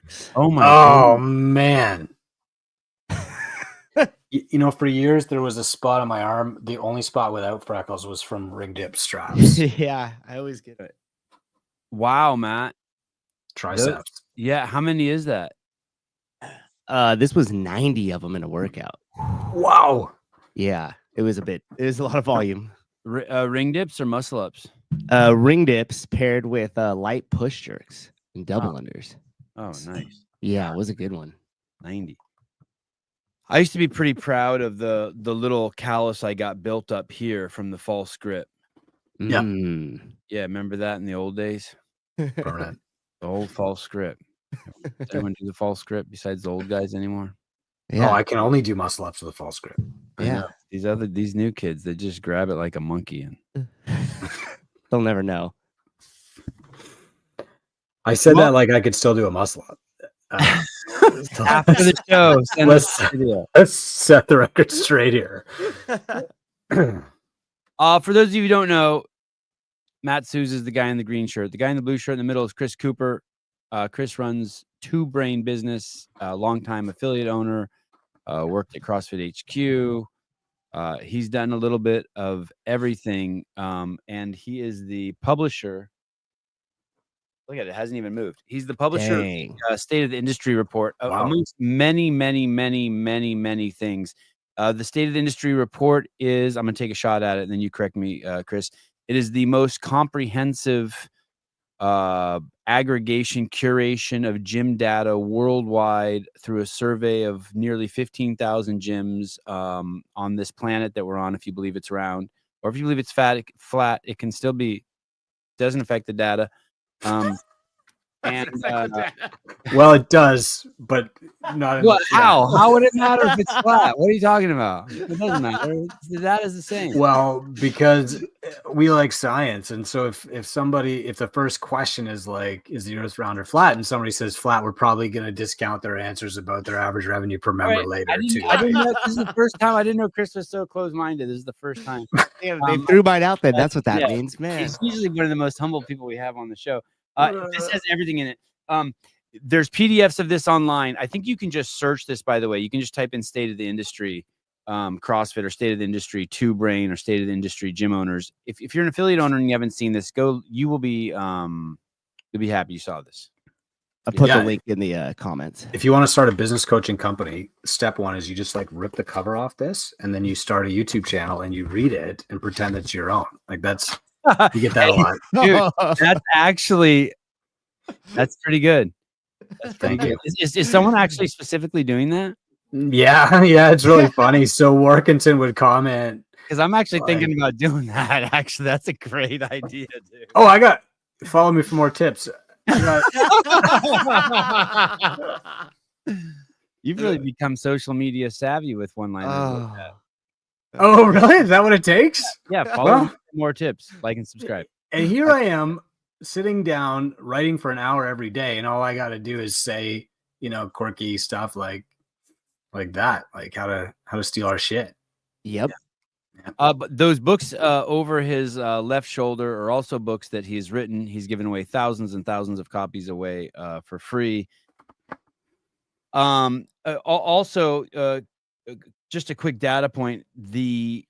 marks. Oh my Oh man. You know, for years there was a spot on my arm. The only spot without freckles was from ring dip straps. Yeah, I always get it. Wow, Matt. Triceps. Yeah, how many is that? This was 90 of them in a workout. Wow. Yeah, it was a lot of volume. Ring dips or muscle ups? Ring dips paired with light push jerks and double unders. Oh, nice. Yeah, it was a good one. 90. I used to be pretty proud of the little callus I got built up here from the false grip. Yeah. Yeah, remember that in the old days? Permanent. The old false grip. Does anyone do the false grip besides the old guys anymore? Yeah. Oh, I can only do muscle ups with a false grip. Yeah. These new kids, they just grab it like a monkey and they'll never know. I said that like I could still do a muscle up. After the show, let's set the record straight here. For those of you who don't know, Matt Souza is the guy in the green shirt. The guy in the blue shirt in the middle is Chris Cooper. Chris runs Two Brain Business, longtime affiliate owner, worked at CrossFit HQ. He's done a little bit of everything, and he is the publisher. Look at it, hasn't even moved. He's the publisher of State of the Industry Report, amongst many, many, many, many, many things. The State of the Industry Report is, I'm going to take a shot at it, and then you correct me, Chris. It is the most comprehensive aggregation, curation of gym data worldwide through a survey of nearly 15,000 gyms on this planet that we're on, if you believe it's round. Or if you believe it's flat, it can still be, doesn't affect the data. Well, it does, but not. Well, how would it matter if it's flat? What are you talking about? It doesn't matter. The data is the same. Well, because we like science, and so if the first question is like, is the Earth round or flat, and somebody says flat, we're probably going to discount their answers about their average revenue per member later. I didn't know. This is the first time. I didn't know Chris was so closed-minded. This is the first time. Yeah, they threw mine out there. That's what that means, man. He's usually one of the most humble people we have on the show. This has everything in it. There's PDFs of this online. I think you can just search this, by the way. You can just type in State of the Industry CrossFit or State of the Industry Two Brain or State of the Industry Gym Owners. If you're an affiliate owner and you haven't seen this, you will be you'll be happy you saw this. I'll put the link in the comments. If you want to start a business coaching company, step one is you just like rip the cover off this, and then you start a YouTube channel and you read it and pretend it's your own. Like that's you get that a lot. Dude, that's pretty good. That's pretty Thank good. Is someone actually specifically doing that? Yeah, it's really funny. So Workington would comment, because I'm actually thinking about doing that. Actually, that's a great idea, dude. Oh, follow me for more tips. You've really become social media savvy with one-liners like that. Oh, really? Is that what it takes? Yeah, follow me for more tips. Like and subscribe. And here I am sitting down writing for an hour every day, and all I got to do is say, quirky stuff like that, like how to steal our shit. Yep. Yeah. But those books over his left shoulder are also books that he's written. He's given away thousands and thousands of copies away for free. Also, just a quick data point: the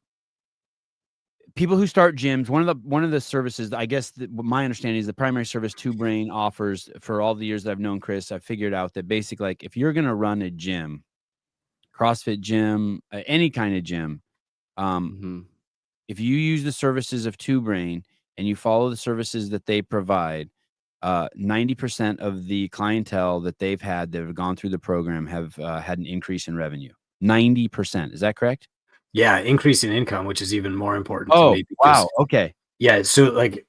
people who start gyms, one of the services, I guess my understanding is the primary service Two Brain offers for all the years that I've known Chris. I figured out that basically, like, if you're going to run a gym, CrossFit gym, any kind of gym, if you use the services of Two Brain and you follow the services that they provide, 90% of the clientele that they've had that have gone through the program have had an increase in revenue. 90%. Is that correct? Yeah, increase in income, which is even more important to me. Wow. Okay. Yeah, so like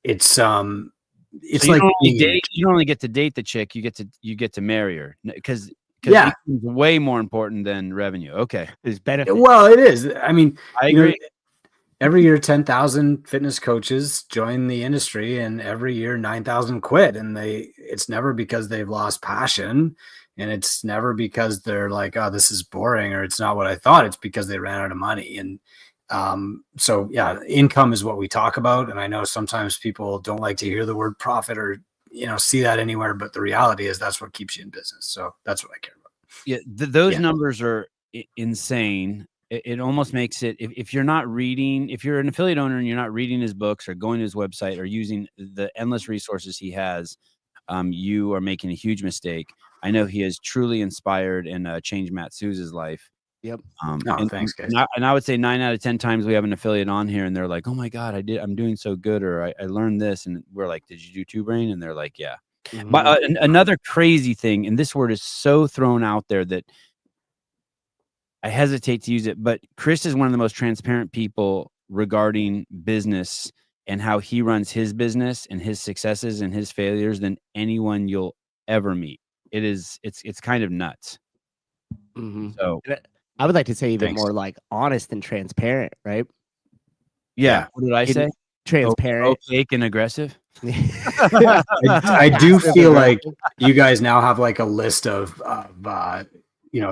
it's so like you don't only get to date the chick, you get to marry her, because it's way more important than revenue. Okay. There's benefit. Well, it is. I mean, I agree. Every year 10,000 fitness coaches join the industry, and every year 9,000 quit, and it's never because they've lost passion. And it's never because they're like, oh, this is boring, or it's not what I thought. It's because they ran out of money. And so, yeah, income is what we talk about. And I know sometimes people don't like to hear the word profit or see that anywhere, but the reality is that's what keeps you in business. So that's what I care about. Yeah, those numbers are insane. It almost makes it, if you're not reading, if you're an affiliate owner and you're not reading his books or going to his website or using the endless resources he has, you are making a huge mistake. I know he has truly inspired and changed Matt Souza's life. Yep. Thanks, guys. And I would say 9 out of 10 times we have an affiliate on here and they're like, oh my God, I'm doing so good. Or I learned this. And we're like, did you do Two Brain? And they're like, yeah. Mhm. But another crazy thing, and this word is so thrown out there that I hesitate to use it, but Chris is one of the most transparent people regarding business and how he runs his business and his successes and his failures than anyone you'll ever meet. It's kind of nuts. Mhm. So I would like to say even Thanks. more like honest and transparent, right? yeah. What did I say? Transparent. Opaque and aggressive. I do feel like you guys now have like a list of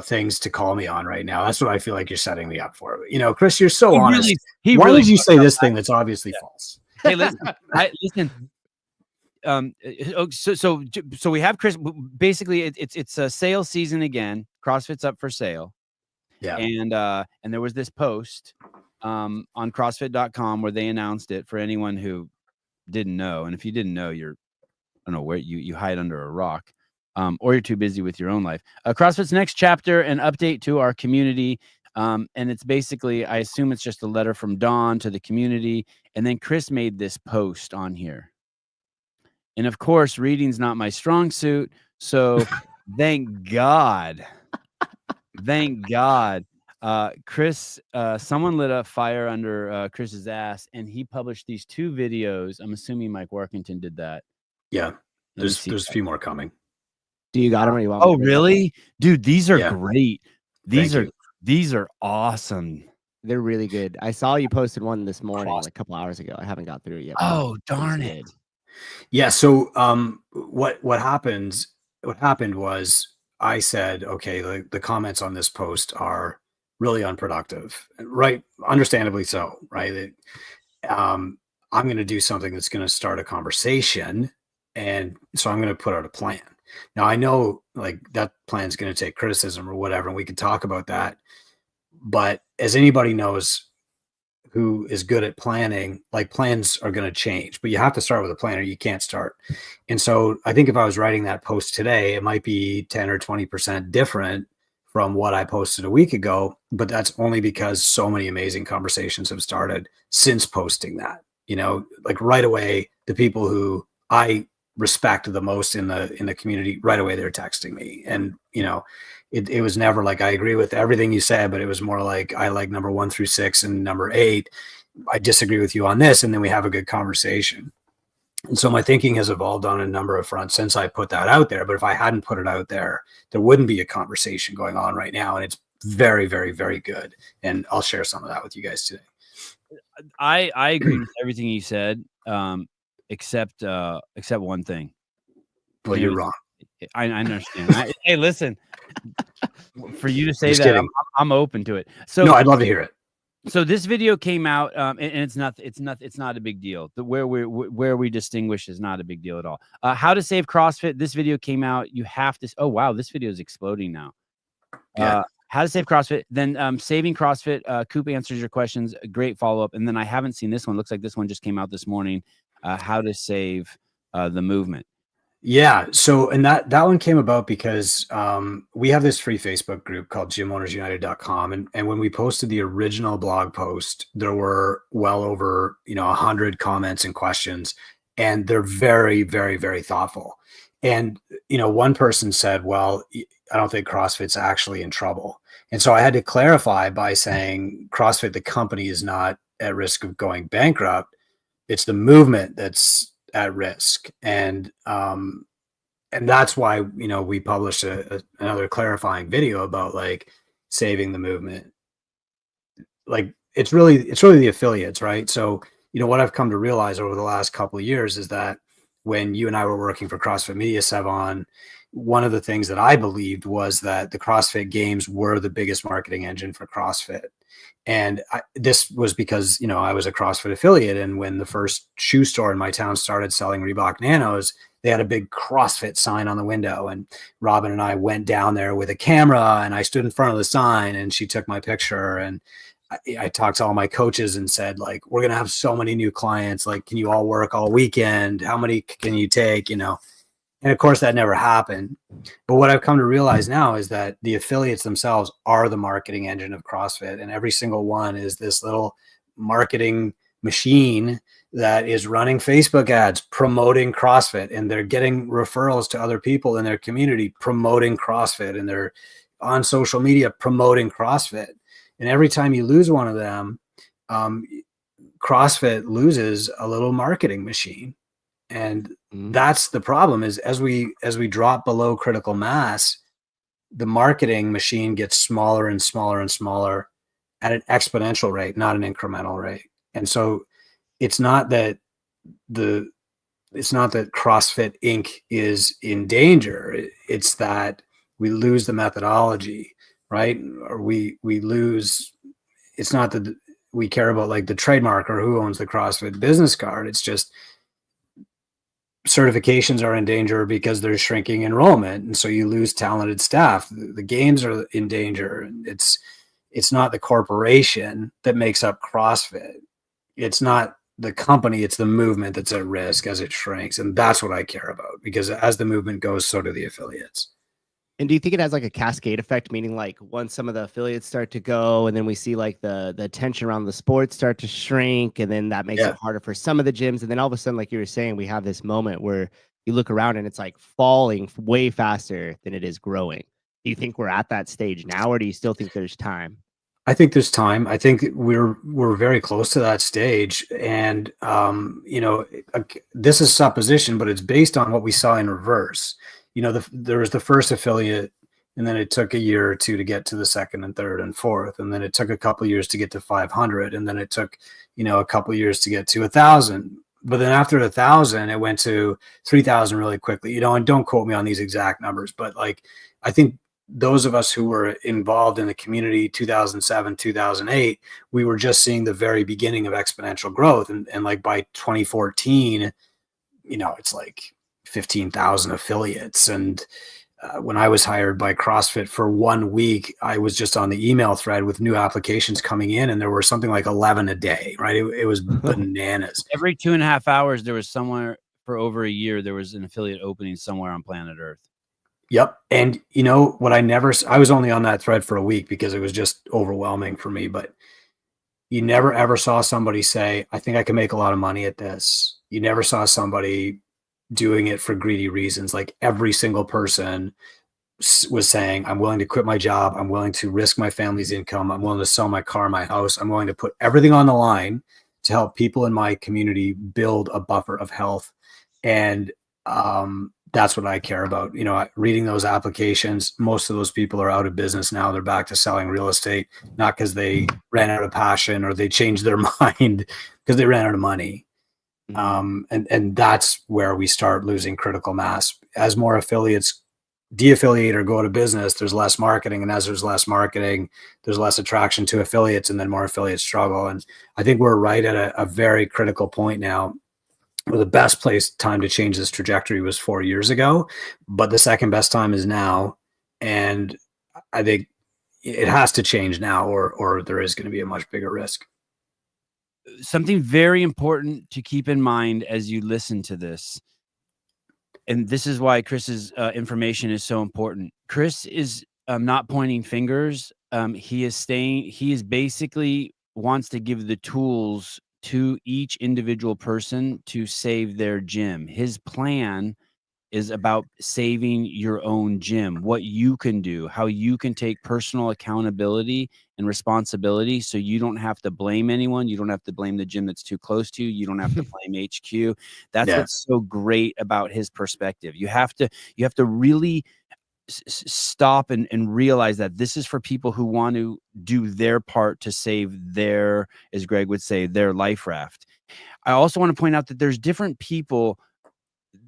things to call me on right now. That's what I feel like you're setting me up for. Chris, you're so honest. Why would you say this thing that's obviously false? Hey, listen. So we have Chris. Basically, it's a sale season again. CrossFit's up for sale. Yeah. And there was this post on CrossFit.com where they announced it for anyone who didn't know. And if you didn't know, I don't know where you hide under a rock. Or you're too busy with your own life. CrossFit's next chapter, an update to our community. And it's basically, I assume it's just a letter from Dawn to the community. And then Chris made this post on here. And of course, reading's not my strong suit. So thank God. Thank God. Chris, someone lit a fire under Chris's ass, and he published these 2 videos. I'm assuming Mike Workington did that. Yeah. There's a few more coming. Do you got them or you want? Oh, really? Dude, these are great. These are awesome. They're really good. I saw you posted one this morning, like a couple hours ago. I haven't got through it yet. Oh, darn it. Yeah. So what happened was I said, okay, the comments on this post are really unproductive, right? Understandably so, right? I'm going to do something that's going to start a conversation. And so I'm going to put out a plan. Now I know like that plan is going to take criticism or whatever, and we can talk about that. But as anybody knows who is good at planning, like plans are going to change, but you have to start with a plan or you can't start. And so I think if I was writing that post today, it might be 10 or 20% different from what I posted a week ago, but that's only because so many amazing conversations have started since posting that. Like right away, the people who I respect the most in the community, right away they're texting me, and it was never like I agree with everything you said, but it was more like I like number 1 through 6 and number 8 I disagree with you on this, and then we have a good conversation. And so my thinking has evolved on a number of fronts since I put that out there. But if I hadn't put it out there, there wouldn't be a conversation going on right now, and it's very, very, very good. And I'll share some of that with you guys today. I agree with everything you said, except one thing. Well, you're wrong. I understand. Hey, listen, for you to say Just that, kidding. I'm open to it. So no, I'd love to hear it. So this video came out, and it's not a big deal. Where we distinguish is not a big deal at all. How to save CrossFit. This video came out. You have to. Oh wow, this video is exploding now. Yeah. How to save CrossFit. Then saving CrossFit. Coop answers your questions. A great follow up. And then I haven't seen this one. Looks like this one just came out this morning. How to save the movement. Yeah. So, and that one came about because we have this free Facebook group called gymownersunited.com. And when we posted the original blog post, there were well over, 100 comments and questions, and they're very, very, very thoughtful. And, one person said, well, I don't think CrossFit's actually in trouble. And so I had to clarify by saying CrossFit, the company, is not at risk of going bankrupt. It's the movement that's at risk. And that's why, we published another clarifying video about like saving the movement. Like it's really the affiliates, right? So, what I've come to realize over the last couple of years is that when you and I were working for CrossFit Media Sevon, one of the things that I believed was that the CrossFit Games were the biggest marketing engine for CrossFit. And this was because, I was a CrossFit affiliate. And when the first shoe store in my town started selling Reebok Nanos, they had a big CrossFit sign on the window, and Robin and I went down there with a camera, and I stood in front of the sign, and she took my picture, and I talked to all my coaches and said, like, we're going to have so many new clients. Like, can you all work all weekend? How many can you take? You know? And of course that never happened. But what I've come to realize now is that the affiliates themselves are the marketing engine of CrossFit. And every single one is this little marketing machine that is running Facebook ads promoting CrossFit, and they're getting referrals to other people in their community promoting CrossFit, and they're on social media promoting CrossFit. And every time you lose one of them, CrossFit loses a little marketing machine. And that's the problem, is as we drop below critical mass, the marketing machine gets smaller and smaller and smaller at an exponential rate, not an incremental rate. And so it's not that CrossFit Inc. is in danger. It's that we lose the methodology, right? Or we lose, it's not that we care about like the trademark or who owns the CrossFit business card. It's just certifications are in danger because there's shrinking enrollment. And so you lose talented staff. The games are in danger. It's not the corporation that makes up CrossFit. It's not the company, it's the movement that's at risk as it shrinks. And that's what I care about, because as the movement goes, so do the affiliates. And do you think it has like a cascade effect, meaning like once some of the affiliates start to go, and then we see like the attention around the sport start to shrink, and then that makes it harder for some of the gyms, and then all of a sudden, like you were saying, we have this moment where you look around and it's like falling way faster than it is growing. Do you think we're at that stage now, or do you still think there's time? I think there's time. I think we're very close to that stage, and you know, this is supposition, but it's based on what we saw in reverse. You know, there was the first affiliate, and then it took a year or two to get to the second and third and fourth, and then it took a couple of years to get to 500, and then it took, you know, a couple of years to get to 1,000. But then after 1,000, it went to 3,000 really quickly. You know, and don't quote me on these exact numbers, but like, I think those of us who were involved in the community 2007, 2008, we were just seeing the very beginning of exponential growth. And like by 2014, you know, it's like 15,000 affiliates. And when I was hired by CrossFit for 1 week, I was just on the email thread with new applications coming in, and there were something like 11 a day, right? It was bananas. Every 2.5 hours, there was somewhere for over a year, there was an affiliate opening somewhere on planet Earth. Yep. And you know what, I was only on that thread for a week because it was just overwhelming for me, but you never ever saw somebody say, I think I can make a lot of money at this. You never saw somebody doing it for greedy reasons. Like every single person was saying, I'm willing to quit my job. I'm willing to risk my family's income. I'm willing to sell my car, my house. I'm willing to put everything on the line to help people in my community build a buffer of health. And that's what I care about. You know, reading those applications, most of those people are out of business now. They're back to selling real estate, not because they ran out of passion or they changed their mind, because they ran out of money. And that's where we start losing critical mass. As more affiliates de-affiliate or go out of business, there's less marketing. And as there's less marketing, there's less attraction to affiliates, and then more affiliates struggle. And I think we're right at a very critical point now. Well, the best time to change this trajectory was 4 years ago, but the second best time is now. And I think it has to change now, or there is going to be a much bigger risk. Something very important to keep in mind as you listen to this, and this is why Chris's information is so important. Chris is not pointing fingers. He is basically wants to give the tools to each individual person to save their gym. His plan is about saving your own gym, what you can do, how you can take personal accountability and responsibility so you don't have to blame anyone. You don't have to blame the gym that's too close to you. You don't have to blame HQ. That's what's so great about his perspective. You have to really stop and realize that this is for people who want to do their part to save their, as Greg would say, their life raft. I also want to point out that there's different people.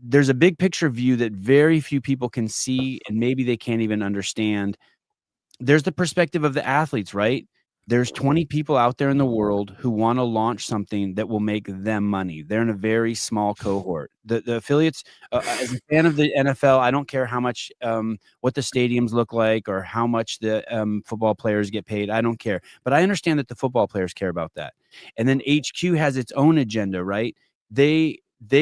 There's a big picture view that very few people can see, and maybe they can't even understand. There's the perspective of the athletes, right? There's 20 people out there in the world who want to launch something that will make them money. They're in a very small cohort. The affiliates, as a fan of the NFL, I don't care how much, what the stadiums look like or how much the football players get paid. I don't care. But I understand that the football players care about that. And then HQ has its own agenda, right? They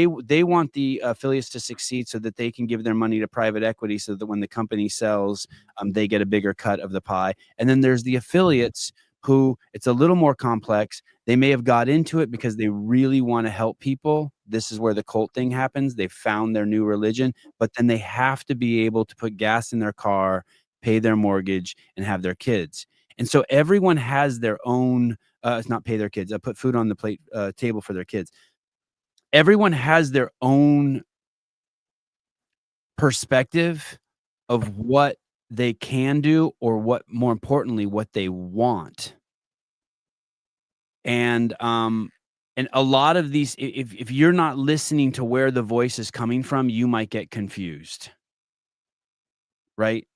want the affiliates to succeed so that they can give their money to private equity so that when the company sells, they get a bigger cut of the pie. And then there's the affiliates who it's a little more complex. They may have got into it because they really want to help people. This is where the cult thing happens. They found their new religion, but then they have to be able to put gas in their car, pay their mortgage, and have their kids. And so everyone has their own, it's not pay their kids, put food on the plate, table for their kids. Everyone has their own perspective of what they can do, or what, more importantly, what they want. And a lot of these, if you're not listening to where the voice is coming from, you might get confused. Right?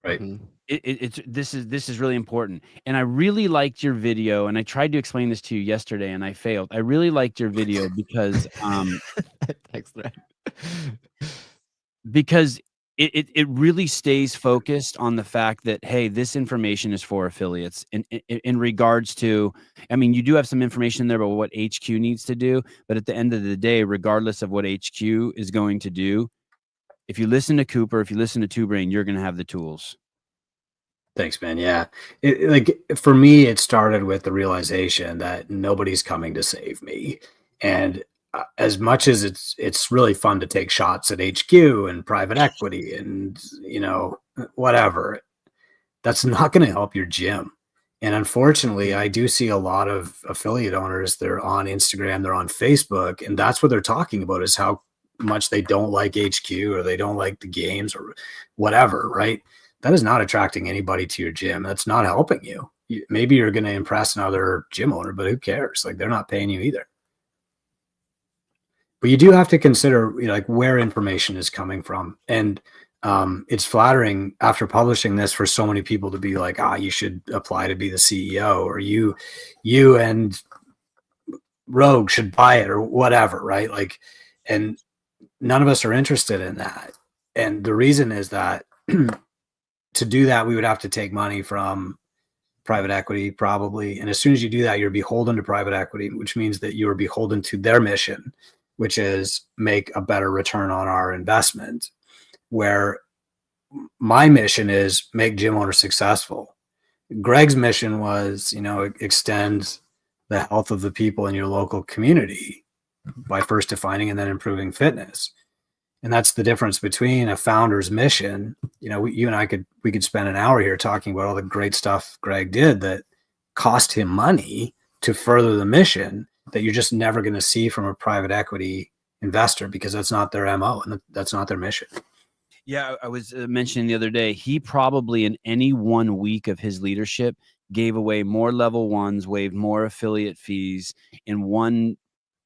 Right. This is really important. And I really liked your video, and I tried to explain this to you yesterday and I failed. I really liked your video because Thanks, Brad. because it really stays focused on the fact that, hey, this information is for affiliates in regards to, I mean, you do have some information there about what HQ needs to do, but at the end of the day, regardless of what HQ is going to do, if you listen to Cooper, if you listen to Two Brain, you're going to have the tools. Thanks, man. Yeah. Like for me, it started with the realization that nobody's coming to save me. And as much as it's really fun to take shots at HQ and private equity and, whatever, that's not going to help your gym. And unfortunately, I do see a lot of affiliate owners, they're on Instagram, they're on Facebook, and that's what they're talking about, is how much they don't like HQ or they don't like the games or whatever, right? That is not attracting anybody to your gym. That's not helping you. Maybe you're going to impress another gym owner, but who cares? Like, they're not paying you either. But you do have to consider, like, where information is coming from. And it's flattering after publishing this for so many people to be like, you should apply to be the CEO, or you and Rogue should buy it, or whatever, right? Like, and none of us are interested in that. And the reason is that to do that, we would have to take money from private equity, probably. And as soon as you do that, you're beholden to private equity, which means that you are beholden to their mission, which is make a better return on our investment. Where my mission is make gym owners successful. Greg's mission was, extend the health of the people in your local community by first defining and then improving fitness. And that's the difference between a founder's mission. You and I we could spend an hour here talking about all the great stuff Greg did that cost him money to further the mission, that you're just never going to see from a private equity investor, because that's not their MO and that's not their mission. Yeah, I was mentioning the other day, he probably in any 1 week of his leadership gave away more level ones, waived more affiliate fees in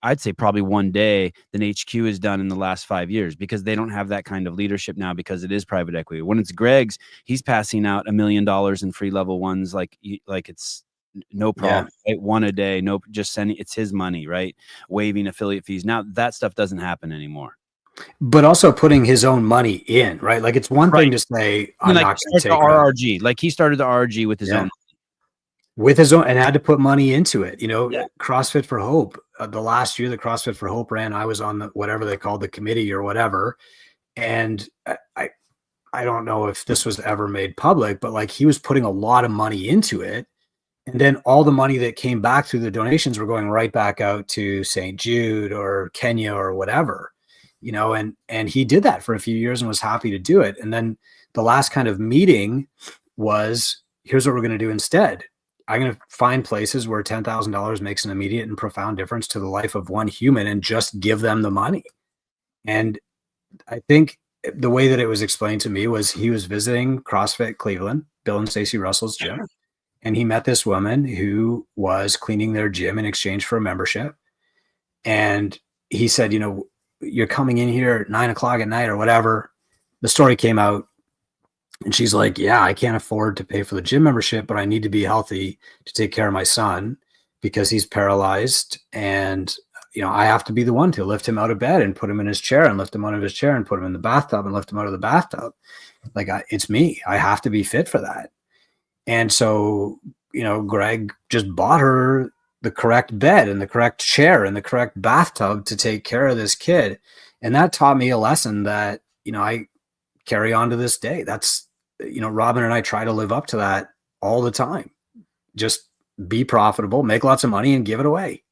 I'd say probably one day than HQ has done in the last 5 years, because they don't have that kind of leadership now, because it is private equity. When it's Greg's, he's passing out $1 million in free level ones. Like it's no problem. Yeah. Right? One a day. No, just sending, it's his money, right? Waiving affiliate fees. Now that stuff doesn't happen anymore. But also putting his own money in, right? Like, it's one thing to say, I'm not going to take the RRG. Like, he started the RRG with his own. With his own, and had to put money into it. CrossFit for Hope, the last year that CrossFit for Hope ran, I was on whatever they called the committee or whatever. And I don't know if this was ever made public, but like, he was putting a lot of money into it. And then all the money that came back through the donations were going right back out to St. Jude or Kenya or whatever, and he did that for a few years and was happy to do it. And then the last kind of meeting was, here's what we're going to do instead. I'm going to find places where $10,000 makes an immediate and profound difference to the life of one human, and just give them the money. And I think the way that it was explained to me was, he was visiting CrossFit Cleveland, Bill and Stacey Russell's gym, and he met this woman who was cleaning their gym in exchange for a membership. And he said, you're coming in here at 9 o'clock at night or whatever. The story came out, And she's like, yeah, I can't afford to pay for the gym membership, but I need to be healthy to take care of my son because he's paralyzed. And, I have to be the one to lift him out of bed and put him in his chair and lift him out of his chair and put him in the bathtub and lift him out of the bathtub. Like, it's me. I have to be fit for that. And so, Greg just bought her the correct bed and the correct chair and the correct bathtub to take care of this kid. And that taught me a lesson that, I carry on to this day. That's, Robin and I try to live up to that all the time. Just be profitable, make lots of money, and give it away.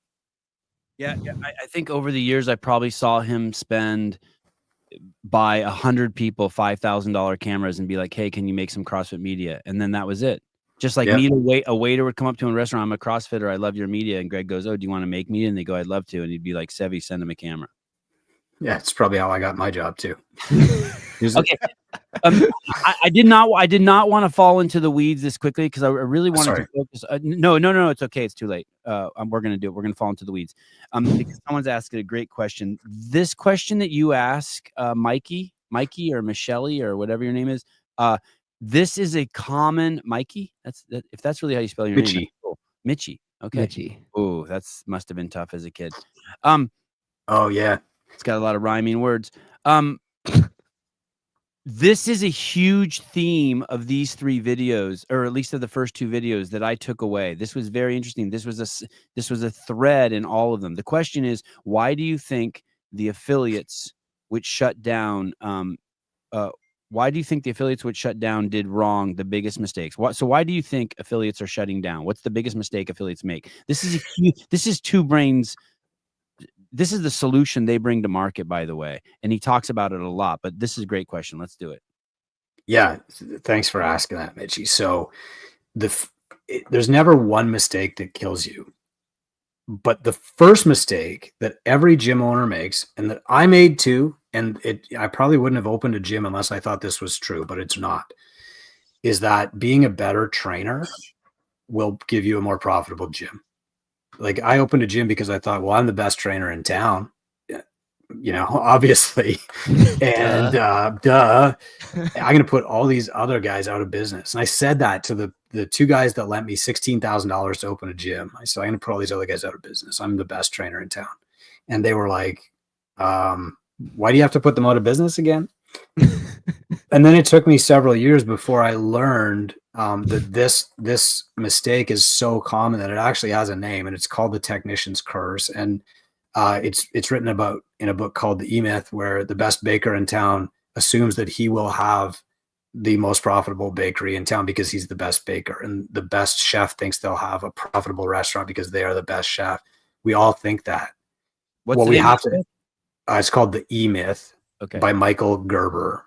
Yeah. I think over the years, I probably saw him buy 100 people $5,000 cameras and be like, hey, can you make some CrossFit media? And then that was it. Just like me, a waiter would come up to him in a restaurant. I'm a CrossFitter. I love your media. And Greg goes, oh, do you want to make media? And they go, I'd love to. And he'd be like, Sevi, send him a camera. Yeah, it's probably how I got my job too. Okay. I did not want to fall into the weeds this quickly because I really wanted to focus. No, it's okay. It's too late. We're going to do it. We're going to fall into the weeds. Because someone's asked a great question. This question that you ask, Mikey or Michelle or whatever your name is, this is a common Mikey. If that's really how you spell your name. Cool. Mitchie. Okay. Mitchie. Oh, must have been tough as a kid. Oh yeah. It's got a lot of rhyming words. This is a huge theme of these 3 videos, or at least of the first 2 videos that I took away. This was very interesting. This was a thread in all of them. The question is, why do you think the affiliates which shut down? Why do you think the affiliates which shut down did wrong? The biggest mistakes. So why do you think affiliates are shutting down? What's the biggest mistake affiliates make? This is Two Brains. This is the solution they bring to market, by the way. And he talks about it a lot, but this is a great question. Let's do it. Yeah. Thanks for asking that, Mitchie. So there's never one mistake that kills you. But the first mistake that every gym owner makes, and that I made too, and I probably wouldn't have opened a gym unless I thought this was true, but it's not, is that being a better trainer will give you a more profitable gym. Like, I opened a gym because I thought, well, I'm the best trainer in town, obviously. And duh, I'm going to put all these other guys out of business. And I said that to the 2 guys that lent me $16,000 to open a gym. I said, I'm going to put all these other guys out of business. I'm the best trainer in town. And they were like, why do you have to put them out of business again? And then it took me several years before I learned that this mistake is so common that it actually has a name, and it's called the technician's curse. And it's written about in a book called The E-Myth, where the best baker in town assumes that he will have the most profitable bakery in town because he's the best baker, and the best chef thinks they'll have a profitable restaurant because they are the best chef. We all think that. It's called The E-Myth by Michael Gerber.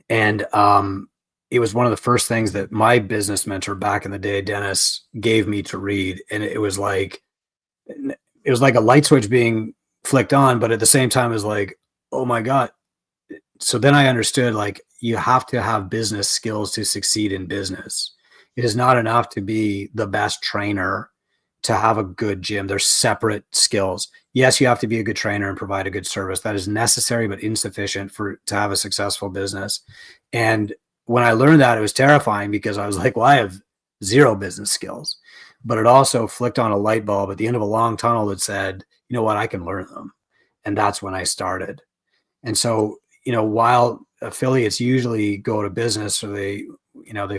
And it was one of the first things that my business mentor back in the day, Dennis, gave me to read. And it was like a light switch being flicked on, but at the same time it was like, oh my God. So then I understood, like, you have to have business skills to succeed in business. It is not enough to be the best trainer to have a good gym. They're separate skills. Yes, you have to be a good trainer and provide a good service. That is necessary, but insufficient to have a successful business. And when I learned that, it was terrifying because I was like, well, I have 0 business skills. But it also flicked on a light bulb at the end of a long tunnel that said, you know what, I can learn them. And that's when I started. And so, while affiliates usually go to business, or they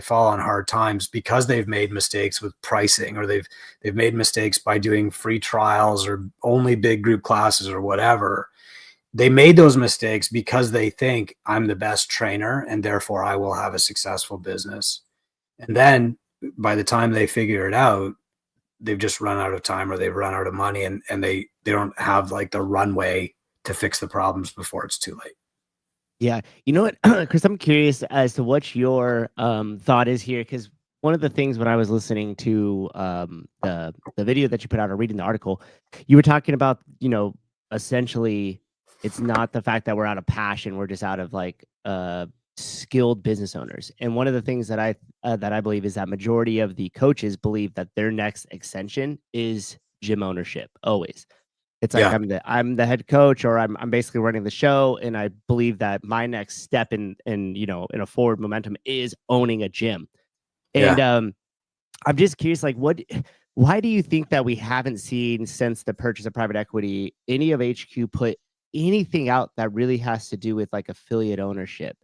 fall on hard times because they've made mistakes with pricing, or they've made mistakes by doing free trials or only big group classes or whatever. They made those mistakes because they think I'm the best trainer and therefore I will have a successful business. And then by the time they figure it out, they've just run out of time, or they've run out of money, and they don't have like the runway to fix the problems before it's too late. Yeah. You know what, Chris, I'm curious as to what your thought is here, because one of the things when I was listening to the video that you put out or reading the article, you were talking about, essentially it's not the fact that we're out of passion, we're just out of like skilled business owners. And one of the things that I believe is that majority of the coaches believe that their next extension is gym ownership, always. It's like I'm the head coach, or I'm basically running the show, and I believe that my next step in in a forward momentum is owning a gym. And I'm just curious, like, why do you think that we haven't seen, since the purchase of private equity, any of HQ put anything out that really has to do with like affiliate ownership?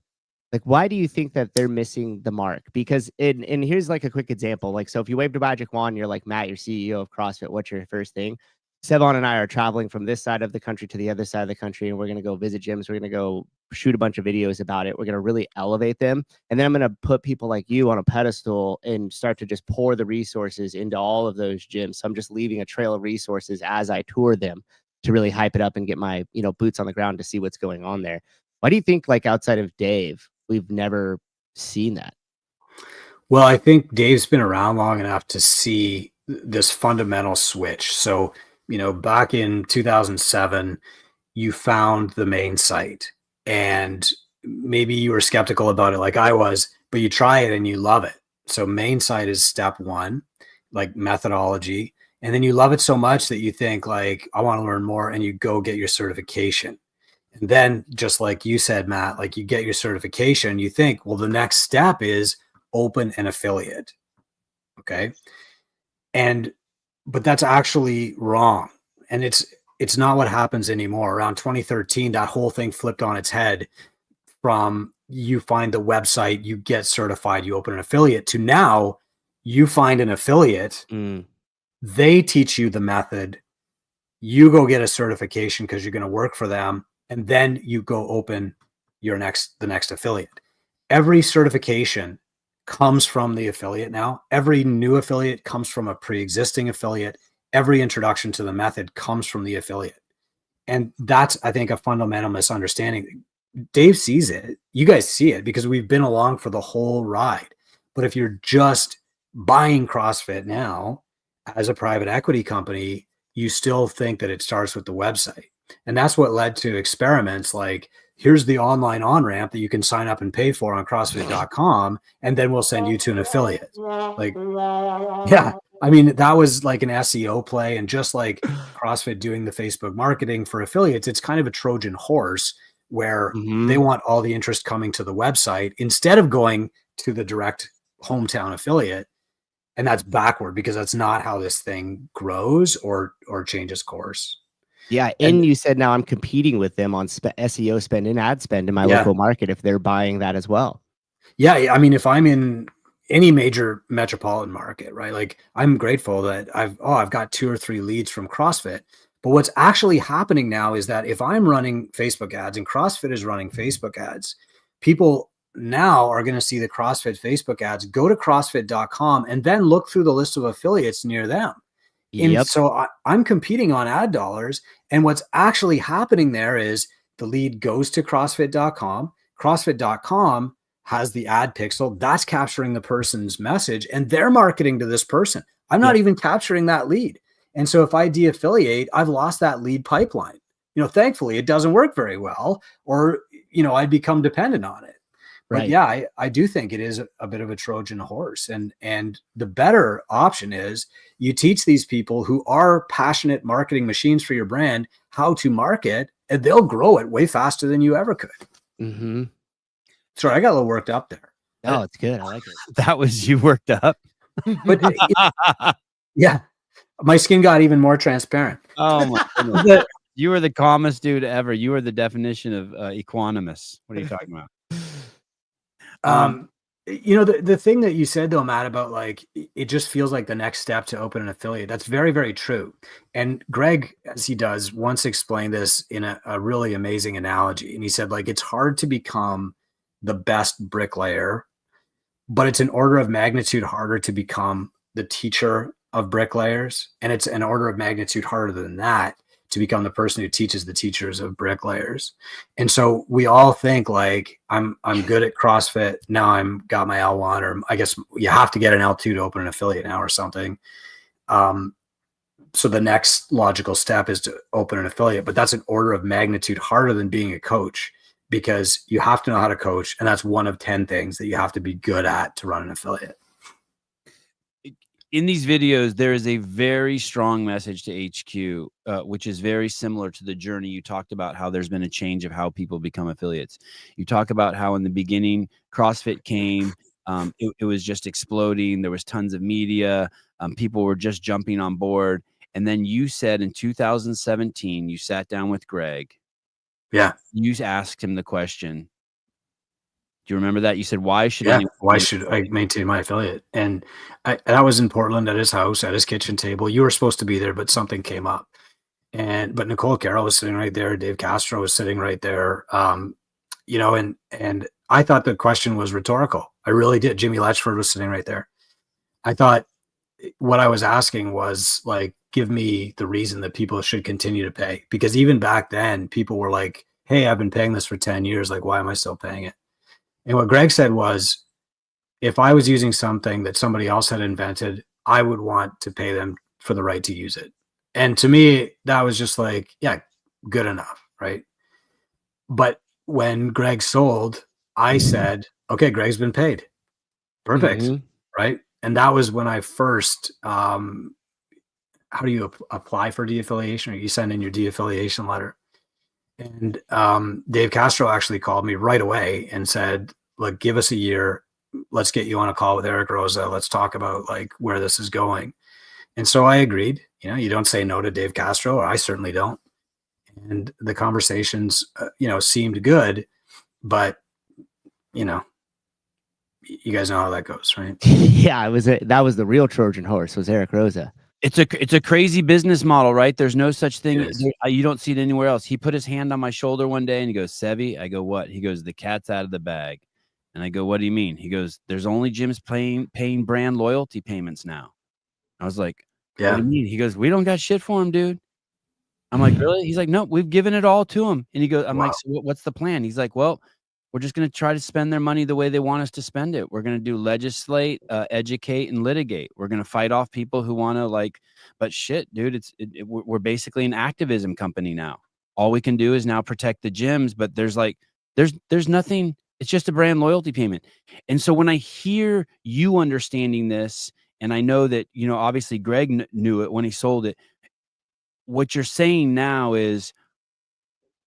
Like, why do you think that they're missing the mark? Because and here's like a quick example. Like, so if you waved a magic wand, you're like, Matt, you're CEO of CrossFit. What's your first thing? Sevon and I are traveling from this side of the country to the other side of the country, and we're going to go visit gyms. We're going to go shoot a bunch of videos about it. We're going to really elevate them. And then I'm going to put people like you on a pedestal and start to just pour the resources into all of those gyms. So I'm just leaving a trail of resources as I tour them to really hype it up and get my, boots on the ground to see what's going on there. Why do you think, like, outside of Dave, we've never seen that? Well, I think Dave's been around long enough to see this fundamental switch. So, back in 2007, you found the main site, and maybe you were skeptical about it like I was, but you try it and you love it. So main site is step one, like methodology. And then you love it so much that you think like, I want to learn more, and you go get your certification. And then, just like you said, Matt, like you get your certification, you think, well, the next step is open an affiliate. Okay. But that's actually wrong. And it's not what happens anymore. Around 2013, that whole thing flipped on its head from you find the website, you get certified, you open an affiliate, to now you find an affiliate. They teach you the method. You go get a certification because you're going to work for them. And then you go open the next affiliate. Every certification comes from the affiliate now. Every new affiliate comes from a pre-existing affiliate. Every introduction to the method comes from the affiliate. And that's, I think, a fundamental misunderstanding. Dave sees it. You guys see it because we've been along for the whole ride. But if you're just buying CrossFit now as a private equity company, you still think that it starts with the website. And that's what led to experiments like, here's the online on-ramp that you can sign up and pay for on CrossFit.com, and then we'll send you to an affiliate. Like, yeah, I mean, that was like an SEO play. And just like CrossFit doing the Facebook marketing for affiliates, it's kind of a Trojan horse where they want all the interest coming to the website instead of going to the direct hometown affiliate. And that's backward, because that's not how this thing grows or changes course. Yeah, and you said now I'm competing with them on SEO spend and ad spend in my local market if they're buying that as well. Yeah, I mean, if I'm in any major metropolitan market, right? Like, I'm grateful that I've got 2 or 3 leads from CrossFit. But what's actually happening now is that if I'm running Facebook ads and CrossFit is running Facebook ads, people now are going to see the CrossFit Facebook ads, go to CrossFit.com, and then look through the list of affiliates near them. And so I'm competing on ad dollars. And what's actually happening there is the lead goes to CrossFit.com. CrossFit.com has the ad pixel that's capturing the person's message, and they're marketing to this person. I'm not even capturing that lead. And so if I de-affiliate, I've lost that lead pipeline. Thankfully it doesn't work very well, or, I'd become dependent on it. But I do think it is a bit of a Trojan horse. And the better option is you teach these people who are passionate marketing machines for your brand how to market, and they'll grow it way faster than you ever could. Sorry, I got a little worked up there. Oh, it's good. I like it. That was you worked up. But yeah, my skin got even more transparent. Oh my goodness. You were the calmest dude ever. You were the definition of equanimous. What are you talking about? The thing that you said though, Matt, about like, it just feels like the next step to open an affiliate. That's very, very true. And Greg, as he does, once explained this in a really amazing analogy. And he said, like, it's hard to become the best bricklayer, but it's an order of magnitude harder to become the teacher of bricklayers. And it's an order of magnitude harder than that to become the person who teaches the teachers of bricklayers. And so we all think like, I'm good at CrossFit. Now I'm got my L1, or I guess you have to get an L2 to open an affiliate now or something. So the next logical step is to open an affiliate, but that's an order of magnitude harder than being a coach, because you have to know how to coach. And that's one of 10 things that you have to be good at to run an affiliate. in these videos, there is a very strong message to HQ, which is very similar to the journey you talked about, how there's been a change of how people become affiliates. You talk about how in the beginning, CrossFit came, it was just exploding. There was tons of media. People were just jumping on board. And then you said in 2017, you sat down with Greg. Yeah. You asked him the question. Do you remember that? You said, why should I maintain my affiliate? And I was in Portland at his house, at his kitchen table. You were supposed to be there, but something came up. But Nicole Carroll was sitting right there. Dave Castro was sitting right there. You know, and I thought the question was rhetorical. I really did. Jimmy Letchford was sitting right there. I thought what I was asking was like, give me the reason that people should continue to pay. Because even back then, people were like, hey, I've been paying this for 10 years. Like, why am I still paying it? And what Greg said was, if I was using something that somebody else had invented, I would want to pay them for the right to use it. And to me, that was just like, yeah, good enough, right? But when Greg sold, I said, okay, Greg's been paid. Perfect, right? And that was when I first, how do you apply for de-affiliation? Or you send in your de-affiliation letter? And Dave Castro actually called me right away and said, look, give us a year. Let's get you on a call with Eric Rosa. Let's talk about like where this is going. And so I agreed. You know, you don't say no to Dave Castro, or I certainly don't. And the conversations, you know, seemed good, but you know, you guys know how that goes, right? Yeah, that was the real Trojan horse, was Eric Rosa. It's a crazy business model, right? There's no such thing. You don't see it anywhere else. He put his hand on my shoulder one day and he goes, Sevi. I go, what? He goes, the cat's out of the bag. And I go, what do you mean? He goes, there's only gyms paying brand loyalty payments now. I was like, yeah. What do you mean? He goes, we don't got shit for him, dude. I'm like, really? He's like, no, we've given it all to him. And he goes, I'm like, so what's the plan? He's like, well, we're just going to try to spend their money the way they want us to spend it. We're going to do legislate, educate, and litigate. We're going to fight off people who want to like, but shit, dude, we're basically an activism company now. All we can do is now protect the gyms, but there's nothing. It's just a brand loyalty payment. And so when I hear you understanding this, and I know that, you know, obviously Greg knew it when he sold it, what you're saying now is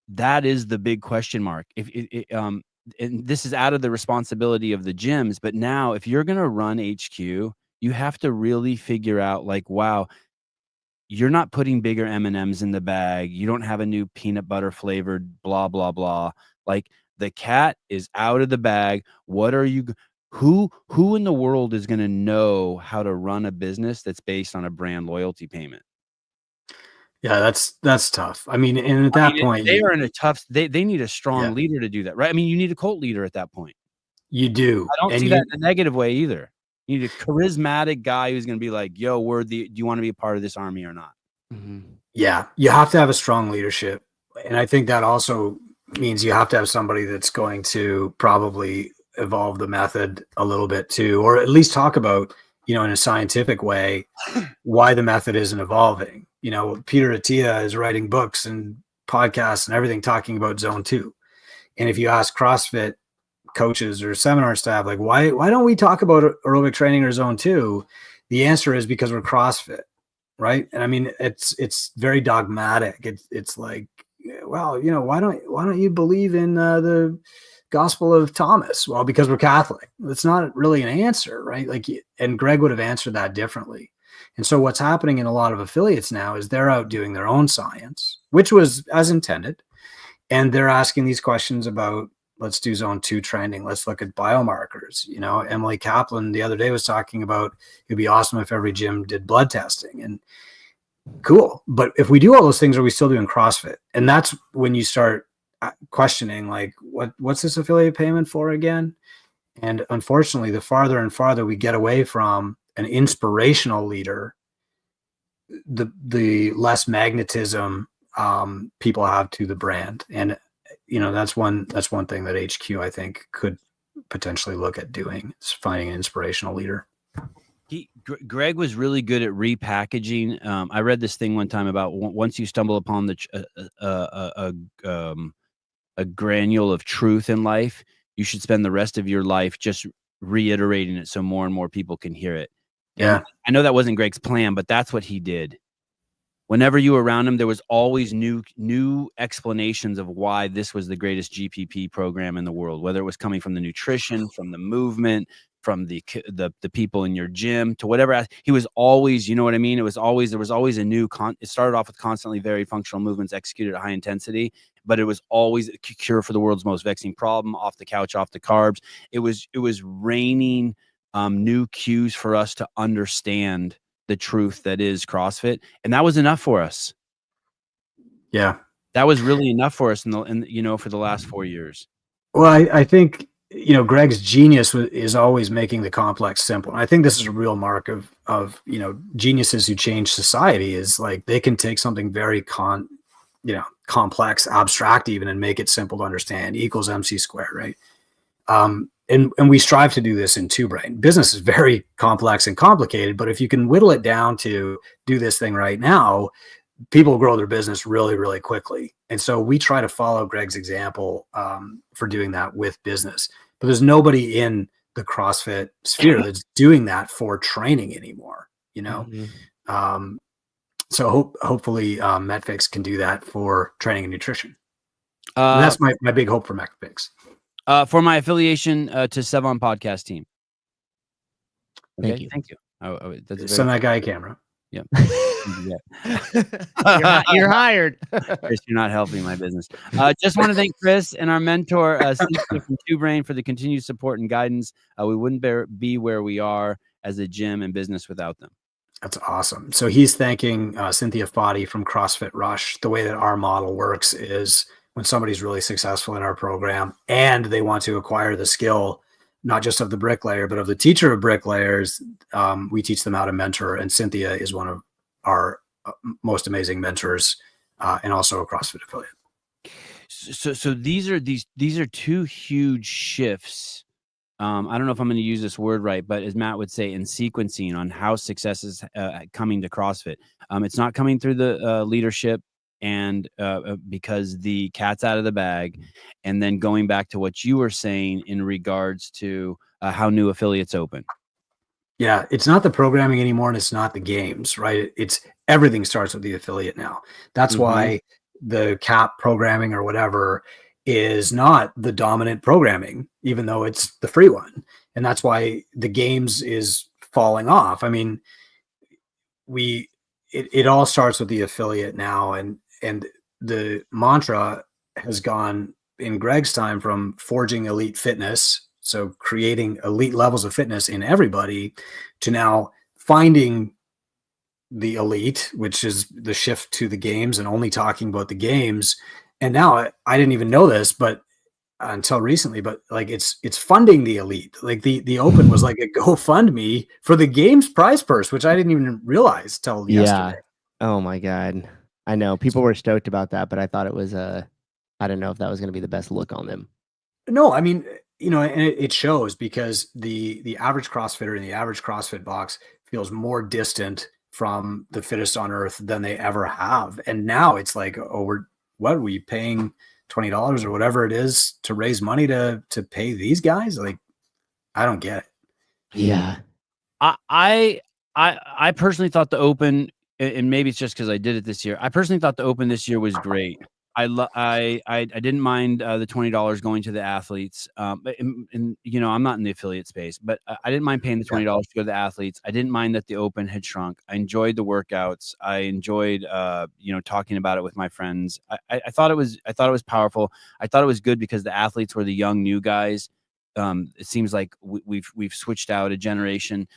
that is the big question mark. And this is out of the responsibility of the gyms, but now if you're going to run HQ, you have to really figure out like, wow, you're not putting bigger M&Ms in the bag. You don't have a new peanut butter flavored blah, blah, blah. Like the cat is out of the bag. What are you, who in the world is going to know how to run a business that's based on a brand loyalty payment? Yeah, that's tough. I mean, and at that point, they are in a tough. They need a strong leader to do that, right? I mean, you need a cult leader at that point. You do. I don't see that in a negative way either. You need a charismatic guy who's going to be like, "Yo, do you want to be a part of this army or not?" Yeah, you have to have a strong leadership, and I think that also means you have to have somebody that's going to probably evolve the method a little bit too, or at least talk about, you know, in a scientific way, why the method isn't evolving. You know, Peter Attia is writing books and podcasts and everything talking about zone 2. And if you ask CrossFit coaches or seminar staff, like, why don't we talk about aerobic training or zone 2? The answer is because we're CrossFit, right? And I mean, it's very dogmatic. It's like, well, you know, why don't you believe in the Gospel of Thomas? Well, because we're Catholic. That's not really an answer, right? Like, and Greg would have answered that differently. And so what's happening in a lot of affiliates now is they're out doing their own science, which was as intended. And they're asking these questions about, let's do zone 2 training. Let's look at biomarkers. You know, Emily Kaplan the other day was talking about, it'd be awesome if every gym did blood testing, and cool. But if we do all those things, are we still doing CrossFit? And that's when you start questioning, like, what's this affiliate payment for again? And unfortunately, the farther and farther we get away from an inspirational leader, the less magnetism people have to the brand. And you know, that's one thing that HQ, I think, could potentially look at doing, is finding an inspirational leader. Greg was really good at repackaging. I read this thing one time about once you stumble upon a granule of truth in life, you should spend the rest of your life just reiterating it so more and more people can hear it. Yeah. I know that wasn't Greg's plan, but that's what he did. Whenever you were around him, there was always new explanations of why this was the greatest GPP program in the world, whether it was coming from the nutrition, from the movement, from the people in your gym, to whatever. He was always, you know what I mean? There was always a new it started off with constantly varied functional movements executed at high intensity, but it was always a cure for the world's most vexing problem: off the couch, off the carbs. It was raining new cues for us to understand the truth that is CrossFit, and that was enough for us. Yeah, that was really enough for us for the last 4 years. Well, I think Greg's genius is always making the complex simple. And I think this is a real mark of geniuses who change society, is like they can take something very complex, abstract even, and make it simple to understand. Equals MC squared, right? And we strive to do this in Two Brain. Business is very complex and complicated, but if you can whittle it down to do this thing right now, people grow their business really, really quickly. And so we try to follow Greg's example for doing that with business. But there's nobody in the CrossFit sphere that's doing that for training anymore, Mm-hmm. So hopefully MetFix can do that for training and nutrition. And that's my big hope for MetFix. For my affiliation to Sevon podcast team. Okay, thank you. Send that guy a camera. Yeah. You're hired. Chris, you're not helping my business. Just want to thank Chris and our mentor, Cynthia from Two Brain, for the continued support and guidance. We wouldn't be where we are as a gym and business without them. That's awesome. So he's thanking Cynthia Foddy from CrossFit Rush. The way that our model works is when somebody's really successful in our program and they want to acquire the skill, not just of the bricklayer, but of the teacher of bricklayers, we teach them how to mentor. And Cynthia is one of our most amazing mentors and also a CrossFit affiliate. So these are two huge shifts. I don't know if I'm going to use this word right, but as Matt would say, in sequencing on how success is coming to CrossFit. It's not coming through the leadership, and because the cat's out of the bag, and then going back to what you were saying in regards to how new affiliates open. Yeah, it's not the programming anymore, and it's not the games, right? It's everything starts with the affiliate now. That's why the CAP programming or whatever is not the dominant programming, even though it's the free one. And that's why the games is falling off. I mean, it all starts with the affiliate now, and the mantra has gone in Greg's time from forging elite fitness, so creating elite levels of fitness in everybody, to now finding the elite, which is the shift to the games and only talking about the games. And now I didn't even know this, but until recently, but like it's funding the elite. Like the open was like a GoFundMe for the games prize purse, which I didn't even realize till yesterday. Oh my God. I know people were stoked about that, but I thought it was I don't know if that was going to be the best look on them. No, I mean, and it shows, because the average CrossFitter in the average CrossFit box feels more distant from the fittest on earth than they ever have. And now it's like, oh, what are we paying $20 or whatever it is to raise money to pay these guys? Like, I don't get it. Yeah. I personally thought the open, and maybe it's just because I did it this year, I personally thought the open this year was great. I didn't mind the $20 going to the athletes. And I'm not in the affiliate space, but I didn't mind paying the $20 to go to the athletes. I didn't mind that the open had shrunk. I enjoyed the workouts. I enjoyed talking about it with my friends. I thought it was powerful. I thought it was good because the athletes were the young new guys. It seems like we've switched out a generation.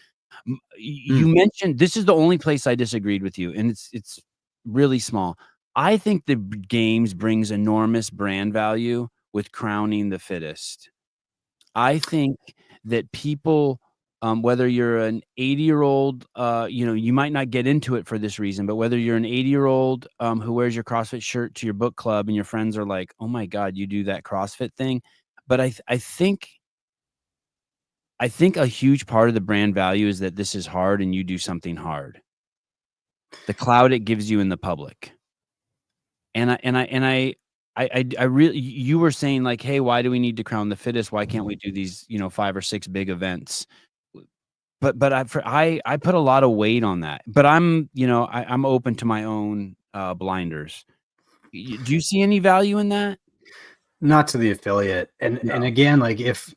You mentioned this is the only place I disagreed with you, and it's really small. I think the games brings enormous brand value with crowning the fittest. I think that people, whether you're an 80-year-old, you might not get into it for this reason, but whether you're an 80-year-old who wears your CrossFit shirt to your book club and your friends are like, oh my God, you do that CrossFit thing. But I think a huge part of the brand value is that this is hard and you do something hard. The clout it gives you in the public. And I really, you were saying like, hey, why do we need to crown the fittest? Why can't we do these, 5 or 6 big events? but I put a lot of weight on that, but I'm open to my own blinders. Do you see any value in that? Not to the affiliate. And No. again, like there's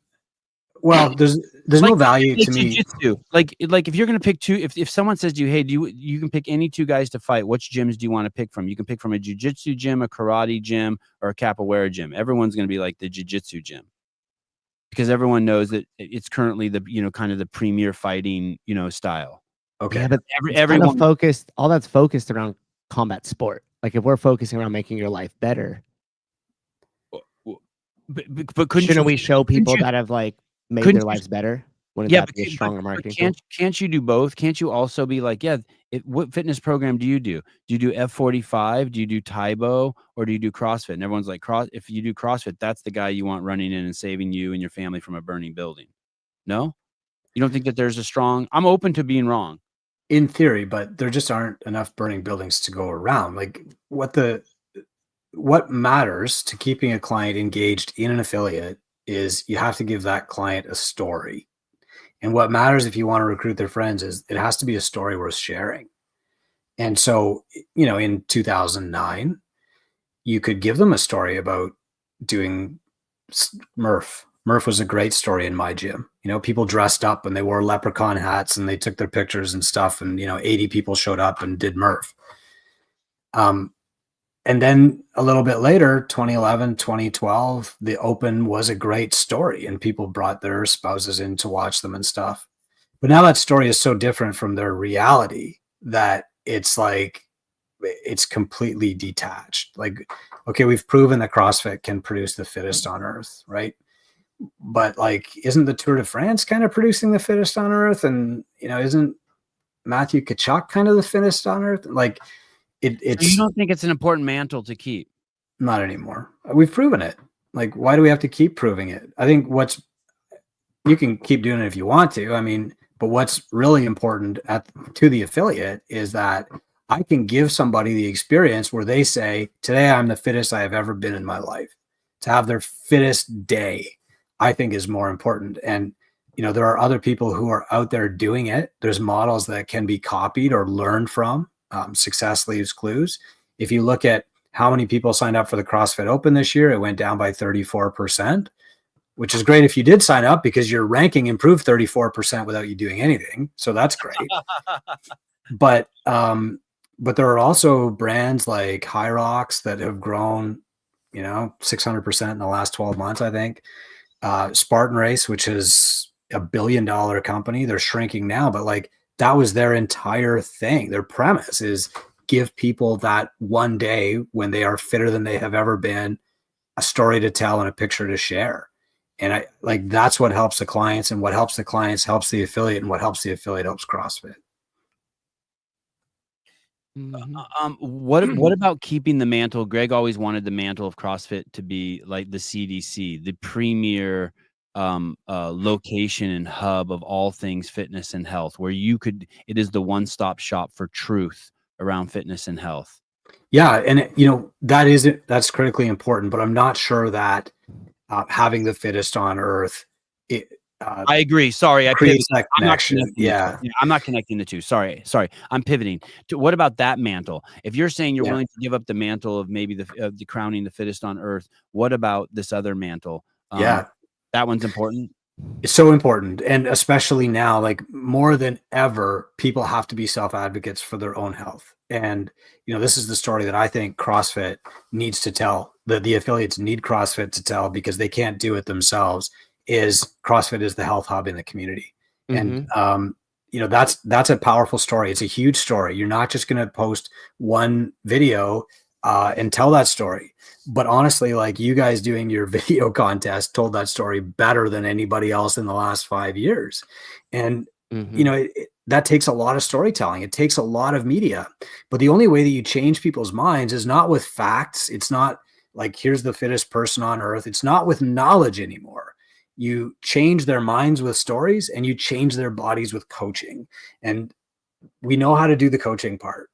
Like, no value to me. jiu-jitsu. Like if you're gonna pick two, if someone says to you, hey, you can pick any two guys to fight, which gyms do you want to pick from? You can pick from a jiu-jitsu gym, a karate gym, or a capoeira gym. Everyone's gonna be like the jiu-jitsu gym, because everyone knows that it's currently the kind of the premier fighting style. Okay. Yeah, but everyone kind of focused. All that's focused around combat sport. Like if we're focusing around making your life better, but shouldn't we show people that have like made their lives better? Wouldn't that be a stronger marketing tool? Can't you do both? Can't you also be like, what fitness program do you do? Do you do F45? Do you do Taibo? Or do you do CrossFit? And everyone's like, if you do CrossFit, that's the guy you want running in and saving you and your family from a burning building. No? You don't think that there's a strong... I'm open to being wrong. In theory, but there just aren't enough burning buildings to go around. Like what matters to keeping a client engaged in an affiliate is you have to give that client a story. And what matters if you want to recruit their friends is it has to be a story worth sharing. And so, in 2009, you could give them a story about doing Murph. Murph was a great story in my gym. People dressed up and they wore leprechaun hats and they took their pictures and stuff. And, 80 people showed up and did Murph. And then a little bit later, 2011, 2012, the Open was a great story and people brought their spouses in to watch them and stuff. But now that story is so different from their reality that it's like, it's completely detached. Like, okay, we've proven that CrossFit can produce the fittest on earth, right? But like, isn't the Tour de France kind of producing the fittest on earth? And, isn't Matthew Tkachuk kind of the fittest on earth? Like, it's... So you don't think it's an important mantle to keep? Not anymore. We've proven it. Like, why do we have to keep proving it? I think you can keep doing it if you want to. But what's really important to the affiliate is that I can give somebody the experience where they say, today I'm the fittest I have ever been in my life. To have their fittest day, I think, is more important. And, there are other people who are out there doing it. There's models that can be copied or learned from. Success leaves clues. If you look at how many people signed up for the CrossFit Open this year, it went down by 34%, which is great if you did sign up because your ranking improved 34% without you doing anything. So that's great. But there are also brands like Hyrox that have grown, 600% in the last 12 months, I think. Spartan Race, which is $1 billion company, they're shrinking now, but like, that was their entire thing. Their premise is give people that one day when they are fitter than they have ever been, a story to tell and a picture to share. And that's what helps the clients, and what helps the clients helps the affiliate, and what helps the affiliate helps CrossFit. What about keeping the mantle? Greg always wanted the mantle of CrossFit to be like the CDC, the premier location and hub of all things fitness and health, where it is the one-stop shop for truth around fitness and health. Yeah. And that's critically important, but I'm not sure that having the fittest on earth, I agree. Sorry. Creates that connection. I'm not connecting the two. Sorry. I'm pivoting to what about that mantle? If you're saying you're willing to give up the mantle of maybe the crowning the fittest on earth, what about this other mantle? That one's important. It's so important. And especially now, like more than ever, people have to be self-advocates for their own health. And, this is the story that I think CrossFit needs to tell, that the affiliates need CrossFit to tell, because they can't do it themselves, is CrossFit is the health hub in the community. Mm-hmm. And, that's a powerful story. It's a huge story. You're not just going to post one video and tell that story. But honestly, like you guys doing your video contest told that story better than anybody else in the last 5 years. And, that takes a lot of storytelling. It takes a lot of media. But the only way that you change people's minds is not with facts. It's not like, here's the fittest person on earth. It's not with knowledge anymore. You change their minds with stories, and you change their bodies with coaching. And we know how to do the coaching part,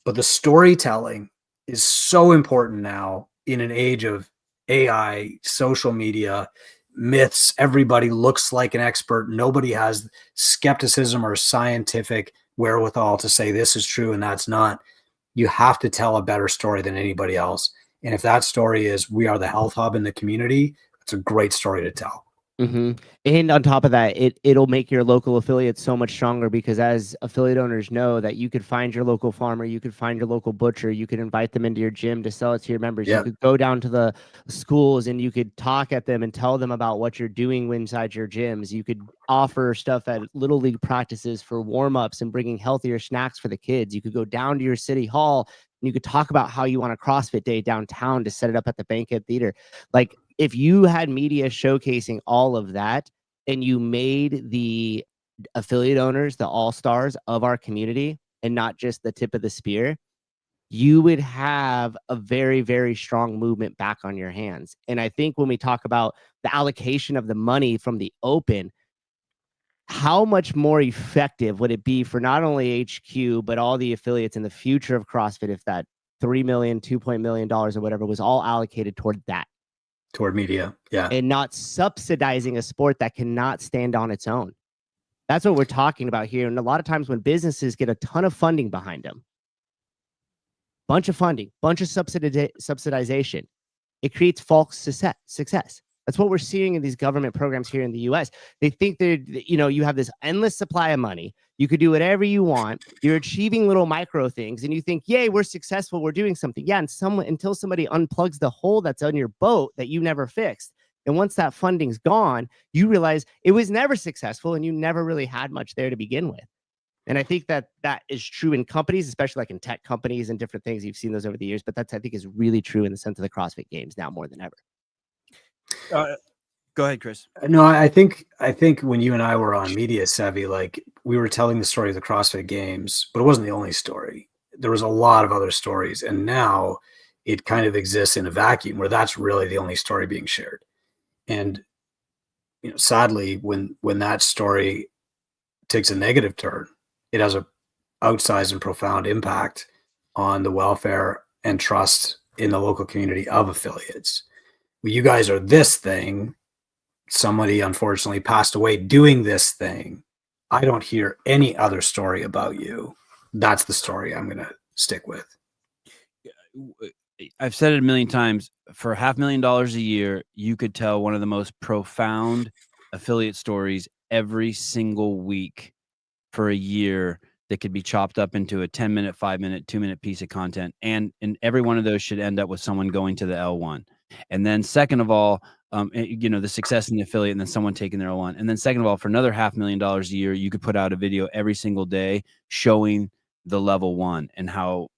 but the storytelling is so important now in an age of AI, social media. myths. Everybody looks like an expert. Nobody has skepticism or scientific wherewithal to say this is true and that's not. You have to tell a better story than anybody else. And if that story is we are the health hub in the community, it's a great story to tell. Mm-hmm. And on top of that, it'll make your local affiliates so much stronger, because as affiliate owners know that you could find your local farmer, you could find your local butcher, you could invite them into your gym to sell it to your members. Yeah. You could go down to the schools and you could talk at them and tell them about what you're doing inside your gyms. You could offer stuff at little league practices for warm-ups and bringing healthier snacks for the kids. You could go down to your city hall and you could talk about how you want a CrossFit day downtown to set it up at the Bankhead Theater. Like, if you had media showcasing all of that and you made the affiliate owners the all-stars of our community and not just the tip of the spear, you would have a very, very strong movement back on your hands. And I think when we talk about the allocation of the money from the open, how much more effective would it be for not only HQ, but all the affiliates in the future of CrossFit if that $3 million, $2 million or whatever was all allocated toward that? Toward media, yeah. And not subsidizing a sport that cannot stand on its own. That's what we're talking about here. And a lot of times when businesses get a ton of funding behind them, bunch of funding, bunch of subsidization, it creates false success. That's what we're seeing in these government programs here in the US. They think you have this endless supply of money. You could do whatever you want. You're achieving little micro things and you think, yay, we're successful. We're doing something. Yeah. And until somebody unplugs the hole that's on your boat that you never fixed. And once that funding's gone, you realize it was never successful and you never really had much there to begin with. And I think that is true in companies, especially like in tech companies and different things. You've seen those over the years, but that's, I think, is really true in the sense of the CrossFit Games now more than ever. Go ahead, Chris. No, I think when you and I were on Media Savvy, like we were telling the story of the CrossFit Games, but it wasn't the only story. There was a lot of other stories, and now it kind of exists in a vacuum where that's really the only story being shared. And sadly, when that story takes a negative turn, it has a outsized and profound impact on the welfare and trust in the local community of affiliates. Well, you guys are this thing. Somebody unfortunately passed away doing this thing. I don't hear any other story about you. That's the story I'm going to stick with. I've said it a million times. For $500,000 a year, you could tell one of the most profound affiliate stories every single week for a year that could be chopped up into a 10-minute, 5-minute, 2-minute piece of content. And every one of those should end up with someone going to the L1. And then second of all, the success in the affiliate and then someone taking their L1. And then second of all, for another $500,000 a year, you could put out a video every single day showing the level 1 and how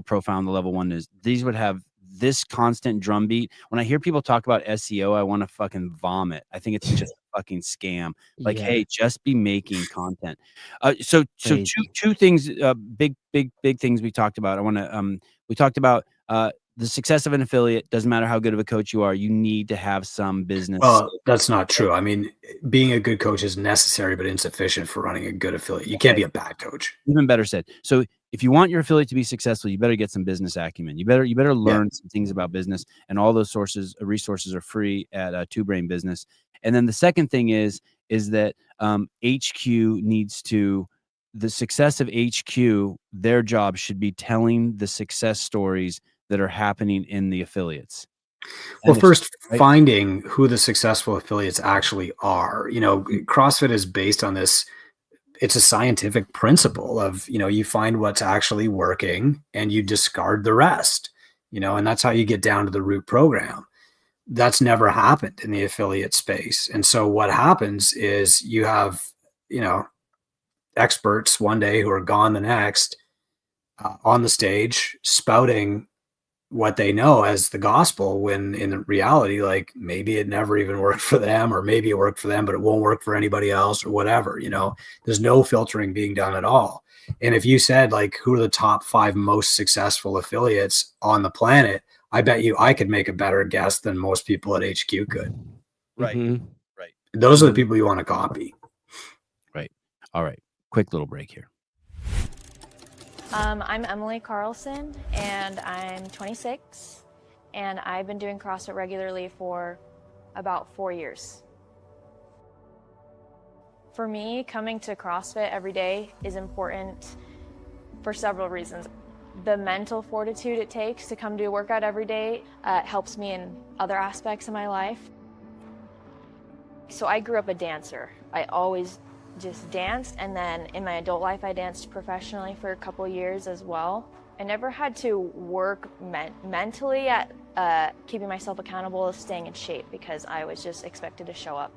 profound the level 1 is. These would have this constant drumbeat. When I hear people talk about SEO, I want to fucking vomit. I think it's just a fucking scam. Like, hey, just be making content. So two things, big things we talked about. We talked about the success of an affiliate. Doesn't matter how good of a coach you are, you need to have some business. Well, that's not true. I mean, being a good coach is necessary, but insufficient for running a good affiliate. You can't be a bad coach. Even better said. So if you want your affiliate to be successful, you better get some business acumen. You better learn some things about business, and all those resources are free at Two Brain Business. And then the second thing is that HQ needs to. The success of HQ, their job should be telling the success stories that are happening in the affiliates. Well, first, finding who the successful affiliates actually are. CrossFit is based on this. It's a scientific principle of, you find what's actually working and you discard the rest, and that's how you get down to the root program. That's never happened in the affiliate space. And so what happens is you have, experts one day who are gone the next on the stage spouting what they know as the gospel, when in reality, like maybe it never even worked for them, or maybe it worked for them, but it won't work for anybody else or whatever. There's no filtering being done at all. And if you said, like, who are the top 5 most successful affiliates on the planet, I bet you I could make a better guess than most people at HQ could. Right. Mm-hmm. Right. Those are the people you want to copy. Right. All right. Quick little break here. I'm Emily Carlson, and I'm 26, and I've been doing CrossFit regularly for about 4 years. For me, coming to CrossFit every day is important for several reasons. The mental fortitude it takes to come do a workout every day helps me in other aspects of my life. So I grew up a dancer. I always just danced, and then in my adult life I danced professionally for a couple years as well. I never had to work mentally at keeping myself accountable, staying in shape, because I was just expected to show up.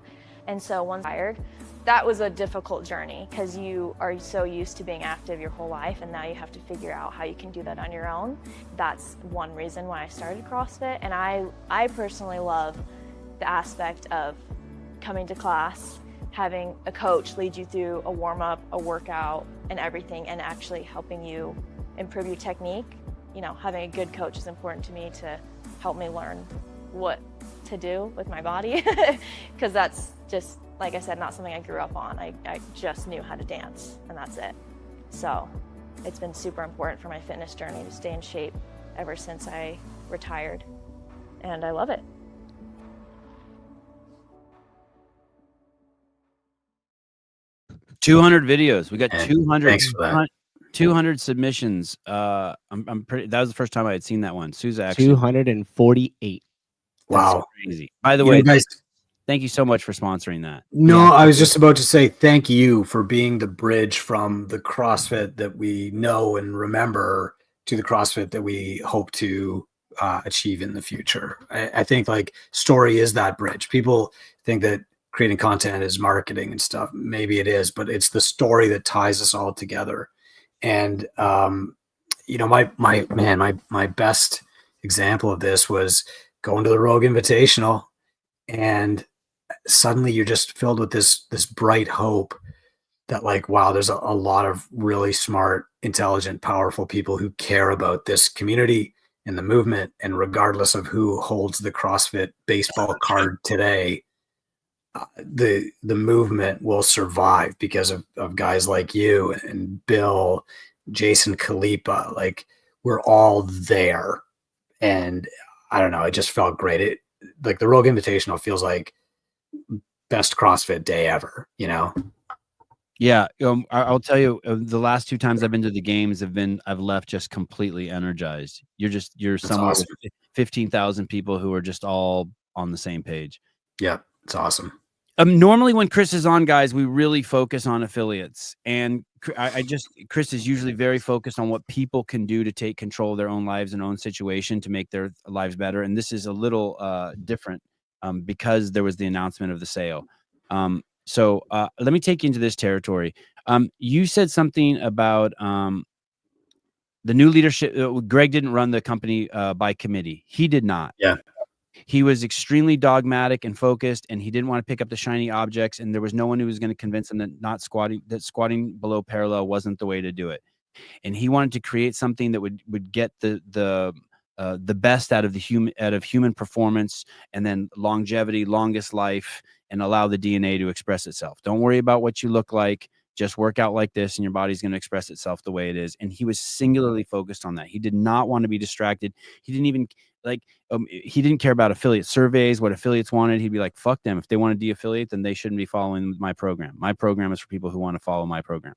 And so once tired, that was a difficult journey, because you are so used to being active your whole life, and now you have to figure out how you can do that on your own. That's one reason why I started CrossFit, and I personally love the aspect of coming to class, having a coach lead you through a warm-up, a workout, and everything, and actually helping you improve your technique. You know, having a good coach is important to me to help me learn what to do with my body, because that's just, like I said, not something I grew up on. I just knew how to dance, and that's it. So it's been super important for my fitness journey to stay in shape ever since I retired, and I love it. $200 videos. We got 200. Thanks for that. 200 submissions. I'm pretty. That was the first time I had seen that one. Souza actually 248. Wow. That's crazy. By the You way, guys, thank you so much for sponsoring that. no, Yeah. I was just about to say thank you for being the bridge from the CrossFit that we know and remember to the CrossFit that we hope to achieve in the future. I think like story is that bridge. People think that creating content is marketing and stuff. Maybe it is, but it's the story that ties us all together. And you know, my best example of this was going to the Rogue Invitational, and suddenly you're just filled with this bright hope that, like, wow, there's a lot of really smart, intelligent, powerful people who care about this community and the movement. And regardless of who holds the CrossFit baseball card today, the movement will survive because of guys like you and Bill, Jason Kalipa. Like, we're all there. And I don't know, it just felt great. Like the Rogue Invitational feels like best CrossFit day ever, you know? Yeah, I'll tell you, the last 2 times I've been to the games I've left just completely energized. You're somewhere awesome. with 15,000 people who are just all on the same page. Yeah, it's awesome. Normally when Chris is on, guys, we really focus on affiliates, and Chris is usually very focused on what people can do to take control of their own lives and own situation to make their lives better. And this is a little different because there was the announcement of the sale. So let me take you into this territory. You said something about the new leadership. Greg didn't run the company by committee. He did not. Yeah. He was extremely dogmatic and focused, and he didn't want to pick up the shiny objects. And there was no one who was going to convince him that squatting below parallel wasn't the way to do it. And he wanted to create something that would get the best out of human performance, and then longevity, longest life, and allow the DNA to express itself. Don't worry about what you look like. Just work out like this, and your body's going to express itself the way it is. And he was singularly focused on that. He did not want to be distracted. He didn't even he didn't care about affiliate surveys, what affiliates wanted. He'd be like, fuck them. If they want to de-affiliate, then they shouldn't be following my program. My program is for people who want to follow my program.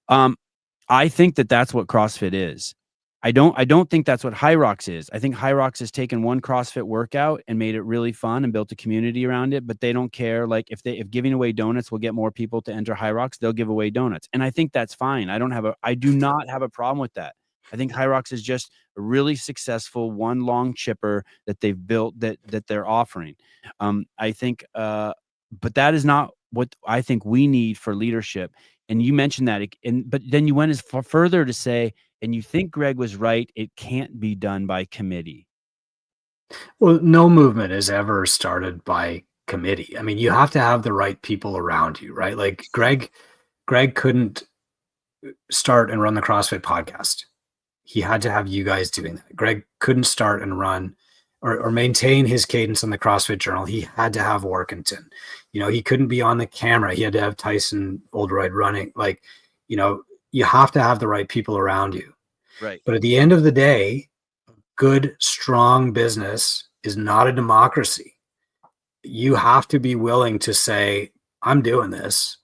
I think that's what CrossFit is. I don't think that's what High Rocks is. I think High Rocks has taken one CrossFit workout and made it really fun and built a community around it, but they don't care. Like if giving away donuts will get more people to enter High Rocks, they'll give away donuts. And I think that's fine. I do not have a problem with that. I think High Rocks is just a really successful one long chipper that they've built that they're offering. I think, but that is not what I think we need for leadership. And you mentioned that, but then you went as far further to say, and you think Greg was right, it can't be done by committee. Well, no movement is ever started by committee. I mean, you have to have the right people around you, right? Like Greg couldn't start and run the CrossFit podcast. He had to have you guys doing that. Greg couldn't start and run or maintain his cadence on the CrossFit Journal. He had to have Workington. You know, he couldn't be on the camera. He had to have Tyson Oldroyd running. Like, you know, you have to have the right people around you. Right. But at the end of the day, good, strong business is not a democracy. You have to be willing to say, I'm doing this,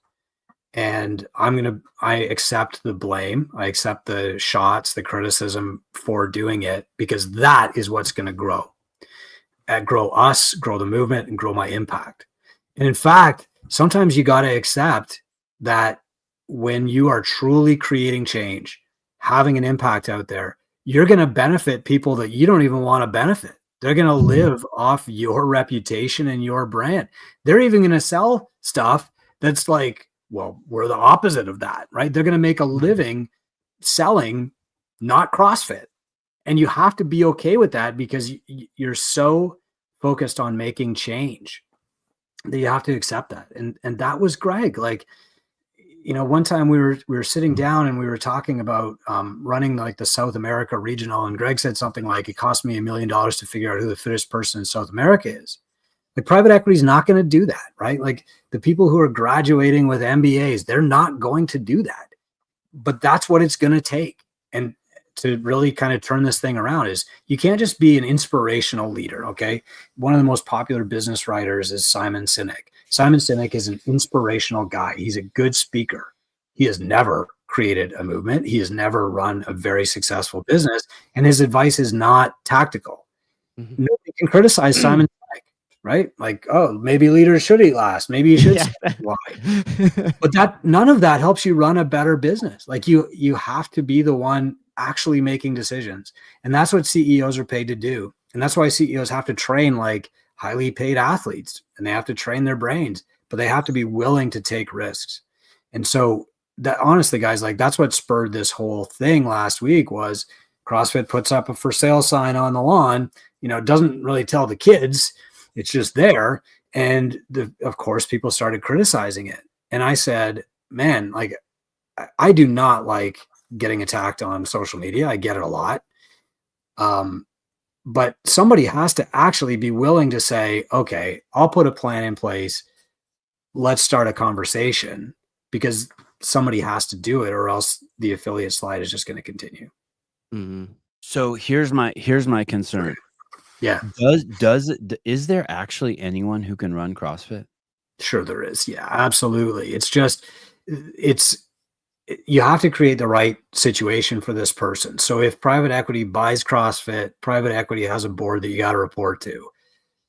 and I accept the blame. I accept the shots, the criticism for doing it, because that is what's going to grow us, grow the movement, and grow my impact. And in fact, sometimes you got to accept that when you are truly creating change, having an impact out there, you're going to benefit people that you don't even want to benefit. They're going to live off your reputation and your brand. They're even going to sell stuff that's like, well, we're the opposite of that, right? They're going to make a living selling not CrossFit. And you have to be okay with that, because you're so focused on making change that you have to accept that. And that was Greg. Like, you know, one time we were sitting down and we were talking about running like the South America regional, and Greg said something like, it cost me $1 million to figure out who the fittest person in South America is. Like, private equity is not going to do that, right? Like, the people who are graduating with MBAs, they're not going to do that. But that's what it's going to take. And to really kind of turn this thing around is you can't just be an inspirational leader. Okay. One of the most popular business writers is Simon Sinek. Simon Sinek is an inspirational guy. He's a good speaker. He has never created a movement. He has never run a very successful business, and his advice is not tactical. Nobody can criticize Simon Sinek, right? Like, oh, maybe leaders should eat last. Maybe you should. Why? But none of that helps you run a better business. Like, you have to be the one actually making decisions. And that's what CEOs are paid to do. And that's why CEOs have to train like highly paid athletes, and they have to train their brains, but they have to be willing to take risks. And so that, honestly, guys, like, that's what spurred this whole thing last week was CrossFit puts up a for sale sign on the lawn, you know, doesn't really tell the kids, it's just there. And of course, people started criticizing it. And I said, man, like, I do not like getting attacked on social media. I get it a lot. But somebody has to actually be willing to say, okay, I'll put a plan in place. Let's start a conversation, because somebody has to do it, or else the affiliate slide is just going to continue. Mm-hmm. So here's my concern. Yeah. Is there actually anyone who can run CrossFit? Sure there is. Yeah, absolutely. It's just, you have to create the right situation for this person. So if private equity buys CrossFit, private equity has a board that you got to report to.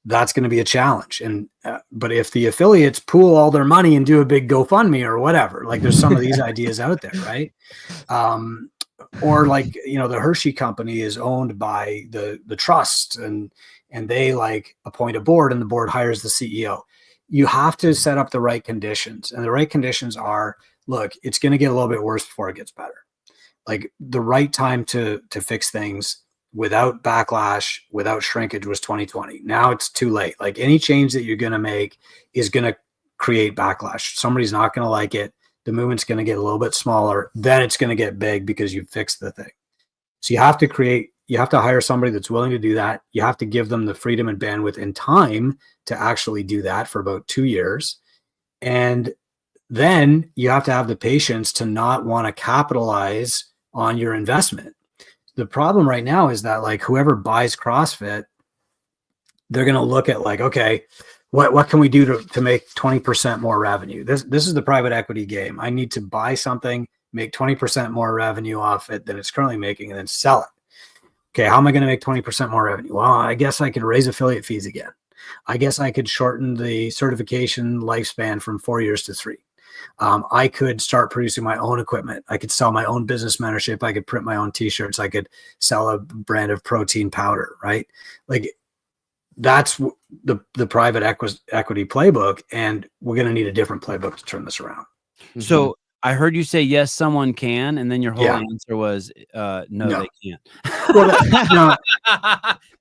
That's going to be a challenge. And but if the affiliates pool all their money and do a big GoFundMe or whatever, like there's some of these ideas out there, right? Or like, you know, the Hershey company is owned by the trust, and they like appoint a board, and the board hires the CEO. You have to set up the right conditions, and the right conditions are, look, it's going to get a little bit worse before it gets better. Like, the right time to fix things without backlash, without shrinkage was 2020. Now it's too late. Like, any change that you're going to make is going to create backlash. Somebody's not going to like it. The movement's going to get a little bit smaller. Then it's going to get big because you fixed the thing. So you have to hire somebody that's willing to do that. You have to give them the freedom and bandwidth and time to actually do that for about 2 years. And then you have to have the patience to not want to capitalize on your investment. The problem right now is that, like, whoever buys CrossFit, they're going to look at like, okay, what can we do to make 20% more revenue? This is the private equity game. I need to buy something, make 20% more revenue off it than it's currently making, and then sell it. Okay, how am I going to make 20% more revenue? Well, I guess I could raise affiliate fees again. I guess I could shorten the certification lifespan from 4 years to 3. I could start producing my own equipment. I could sell my own business mentorship. I could print my own t-shirts. I could sell a brand of protein powder, right? Like, that's the private equity playbook. And we're going to need a different playbook to turn this around. So I heard you say, yes, someone can. And then your whole answer was, no, they can't. Well,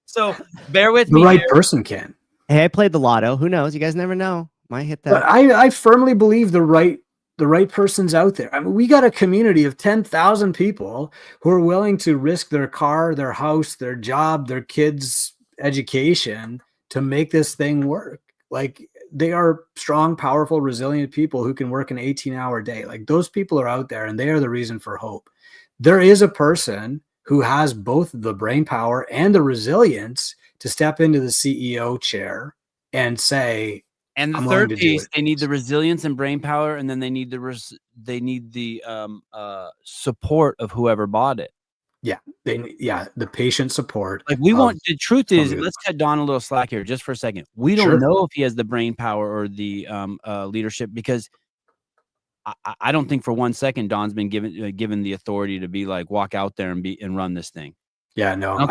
so bear with me. The right person can. Hey, I played the lotto. Who knows? You guys never know. Might hit that. But I firmly believe the right person's out there. I mean, we got a community of 10,000 people who are willing to risk their car, their house, their job, their kids' education to make this thing work. Like, they are strong, powerful, resilient people who can work an 18-hour day. Like, those people are out there, and they are the reason for hope. There is a person who has both the brain power and the resilience to step into the CEO chair and say, And the I'm willing third to do piece, it. they need the resilience and brain power, and then they need the support of whoever bought it. Yeah, the patient support. Like we won't. The truth is, somebody- let's cut Don a little slack here, just for a second. We don't Sure. know if he has the brain power or the leadership, because I don't think for 1 second Don's been given the authority to be like, walk out there and run this thing. Yeah, no,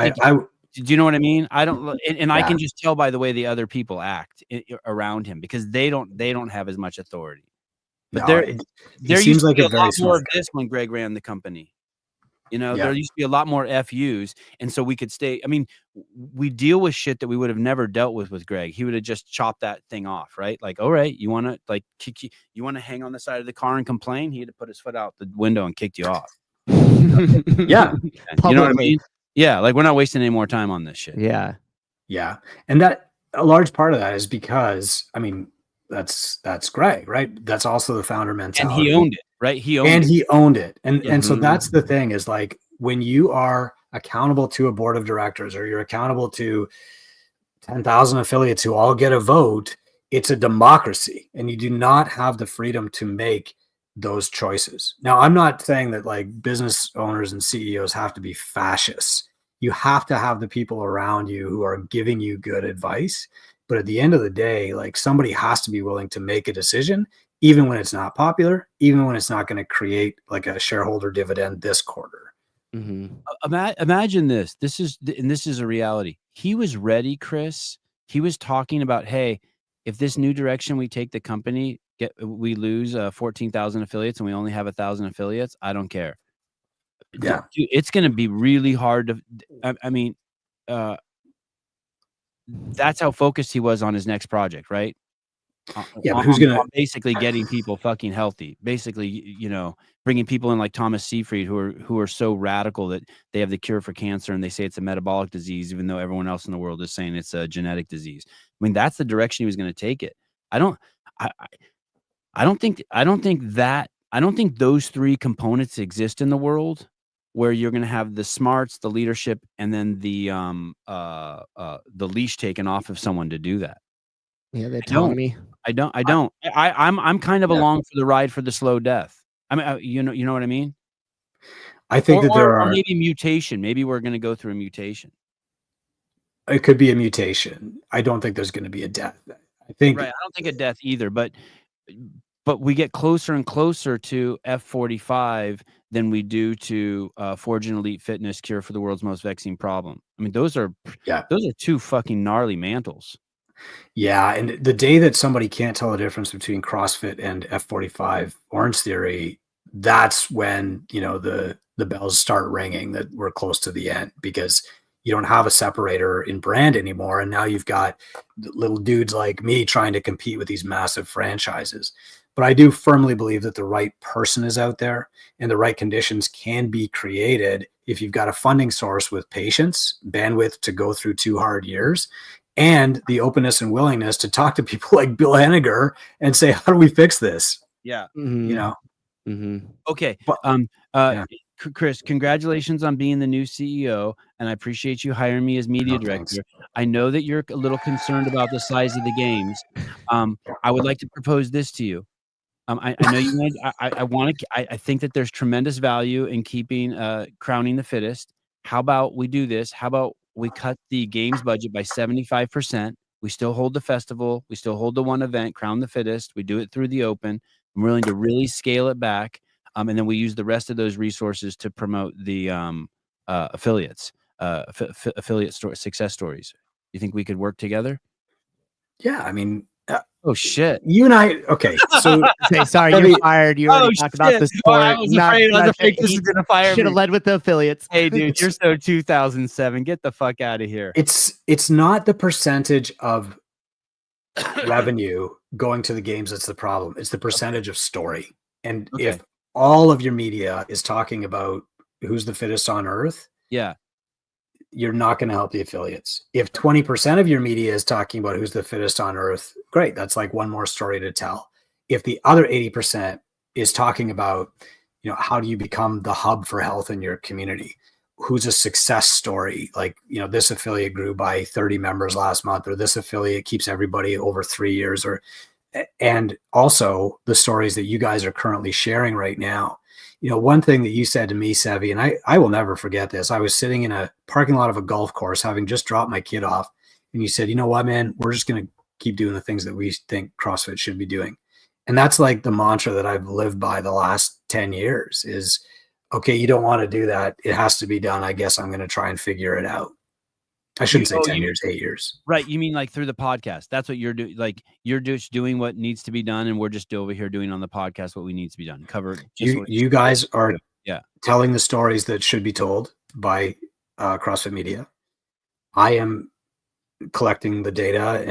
Do you know what I mean? I don't, and I Yeah. can just tell by the way the other people act around him, because they don't have as much authority. But No, there seems used to like be a a very lot more smart of this when Greg ran the company. You know, Yeah. there used to be a lot more FUs, and so we could stay. I mean, we deal with shit that we would have never dealt with Greg. He would have just chopped that thing off, right? Like, all right, you want to like kick you want to hang on the side of the car and complain? He had to put his foot out the window and kicked you off. Yeah. You know what I mean? Yeah, like we're not wasting any more time on this shit. Yeah. Yeah. And that a large part of that is because, I mean, that's Greg, right? That's also the founder mentality. And he owned it, right? He owned it. And so that's the thing, is like, when you are accountable to a board of directors, or you're accountable to 10,000 affiliates who all get a vote, it's a democracy, and you do not have the freedom to make those choices. Now, I'm not saying that like business owners and CEOs have to be fascists. You have to have the people around you who are giving you good advice. But at the end of the day, like, somebody has to be willing to make a decision, even when it's not popular, even when it's not going to create like a shareholder dividend this quarter. Imagine this. This is a reality. He was ready, Chris. He was talking about, hey, if this new direction we take the company, we lose 14,000 affiliates and we only have 1,000 affiliates, I don't care. Yeah. Dude, it's going to be really hard to, I mean, that's how focused he was on his next project, right? Yeah, but who's gonna basically getting people fucking healthy? Basically, you know, bringing people in like Thomas Seyfried, who are so radical that they have the cure for cancer and they say it's a metabolic disease, even though everyone else in the world is saying it's a genetic disease. I mean, that's the direction he was going to take it. I don't think those three components exist in the world, where you're going to have the smarts, the leadership, and then the leash taken off of someone to do that. Yeah, the autonomy. I'm kind of along for the ride for the slow death. I mean, you know what I mean? I think that there are maybe mutation. Maybe we're going to go through a mutation. It could be a mutation. I don't think there's going to be a death. I don't think a death either, but we get closer and closer to F45 than we do to Forge and Elite Fitness, Cure for the World's Most Vexing Problem. I mean, those are two fucking gnarly mantles. Yeah, and the day that somebody can't tell the difference between CrossFit and F45 Orange Theory, that's when, you know, the bells start ringing that we're close to the end, because you don't have a separator in brand anymore, and now you've got little dudes like me trying to compete with these massive franchises. But I do firmly believe that the right person is out there, and the right conditions can be created if you've got a funding source with patience, bandwidth to go through 2 hard years, and the openness and willingness to talk to people like Bill Henniger and say, how do we fix this? Yeah. You know? Okay. Chris, congratulations on being the new CEO, and I appreciate you hiring me as media director. Thanks. I know that you're a little concerned about the size of the games. I would like to propose this to you. I know you want. I think that there's tremendous value in keeping crowning the fittest. How about we do this? How about we cut the games budget by 75%? We still hold the festival. We still hold the one event, Crown the Fittest. We do it through the open. I'm willing to really scale it back. And then we use the rest of those resources to promote the affiliates, affiliate success stories. You think we could work together? Yeah, I mean, oh shit! You and I, okay. So sorry, you're fired. You already talked about the sport. I was afraid this was gonna fire me. Should have led with the affiliates. Hey, dude, you're so 2007. Get the fuck out of here. It's not the percentage of revenue going to the games that's the problem. It's the percentage of story. And if all of your media is talking about who's the fittest on earth, you're not going to help the affiliates. If 20% of your media is talking about who's the fittest on earth, great. That's like one more story to tell. If the other 80% is talking about, you know, how do you become the hub for health in your community? who's a success story. Like, you know, this affiliate grew by 30 members last month, or this affiliate keeps everybody over 3 years, and also the stories that you guys are currently sharing right now. You know, one thing that you said to me, Sevi, and I will never forget this. I was sitting in a parking lot of a golf course, having just dropped my kid off. And you said, you know what, man, we're just going to keep doing the things that we think CrossFit should be doing. And that's like the mantra that I've lived by the last 10 years is, okay, you don't want to do that. It has to be done. I guess I'm going to try and figure it out. I shouldn't say 10 years, 8 years. Right. You mean like through the podcast? That's what you're doing. Like you're just doing what needs to be done. And we're just over here doing on the podcast what we need to be done. Cover. You guys are telling the stories that should be told by CrossFit Media. I am collecting the data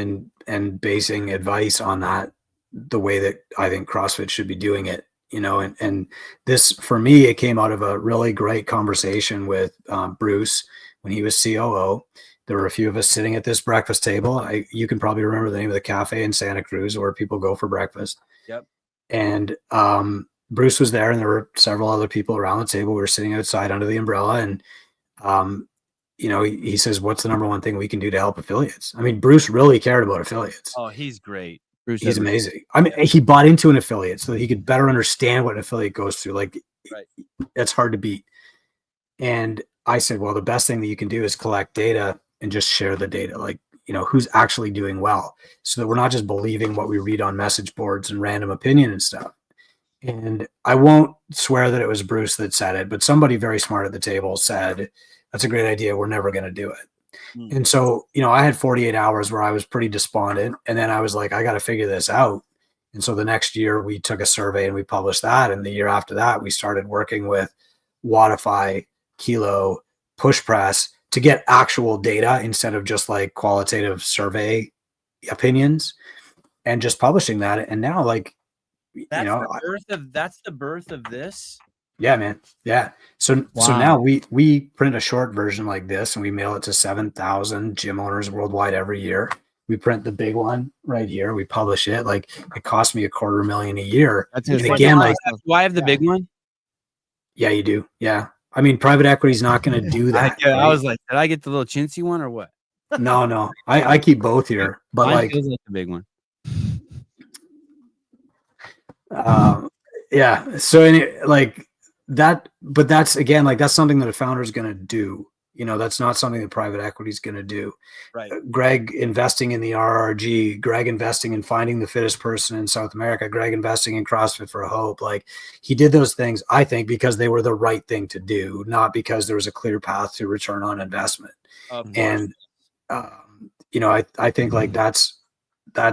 and basing advice on that the way that I think CrossFit should be doing it. You know, and this, for me, it came out of a really great conversation with Bruce when he was COO. There were a few of us sitting at this breakfast table. You can probably remember the name of the cafe in Santa Cruz where people go for breakfast. Yep. And Bruce was there, and there were several other people around the table. We were sitting outside under the umbrella, and you know, he says, "What's the number one thing we can do to help affiliates?" I mean, Bruce really cared about affiliates. Oh, he's great. He's amazing. I mean, he bought into an affiliate so that he could better understand what an affiliate goes through. Like, that's hard to beat. And I said, well, the best thing that you can do is collect data and just share the data. Like, you know, who's actually doing well, so that we're not just believing what we read on message boards and random opinion and stuff. And I won't swear that it was Bruce that said it, but somebody very smart at the table said, that's a great idea. We're never going to do it. And so, you know, I had 48 hours where I was pretty despondent. And then I was like, I got to figure this out. And so the next year we took a survey and we published that. And the year after that, we started working with Wattify, Kilo, Push Press to get actual data instead of just like qualitative survey opinions, and just publishing that. And now, like, that's the birth of this. Yeah, man. Yeah. So now we print a short version like this, and we mail it to 7,000 gym owners worldwide every year. We print the big one right here. We publish it. Like, it costs me $250,000 a year. That's and again, like, do I have the big one? Yeah, you do. Yeah. I mean, private equity is not going to do that. I was like, did I get the little chintzy one or what? No. I keep both here, but mine like feels like the big one. Yeah. So like that, but that's, again, like, that's something that a founder is going to do. You know, that's not something that private equity is going to do. Right. Greg investing in the RRG, Greg investing in finding the fittest person in South America, Greg investing in CrossFit for Hope. Like, he did those things, I think, because they were the right thing to do, not because there was a clear path to return on investment. And, you know, I think like that's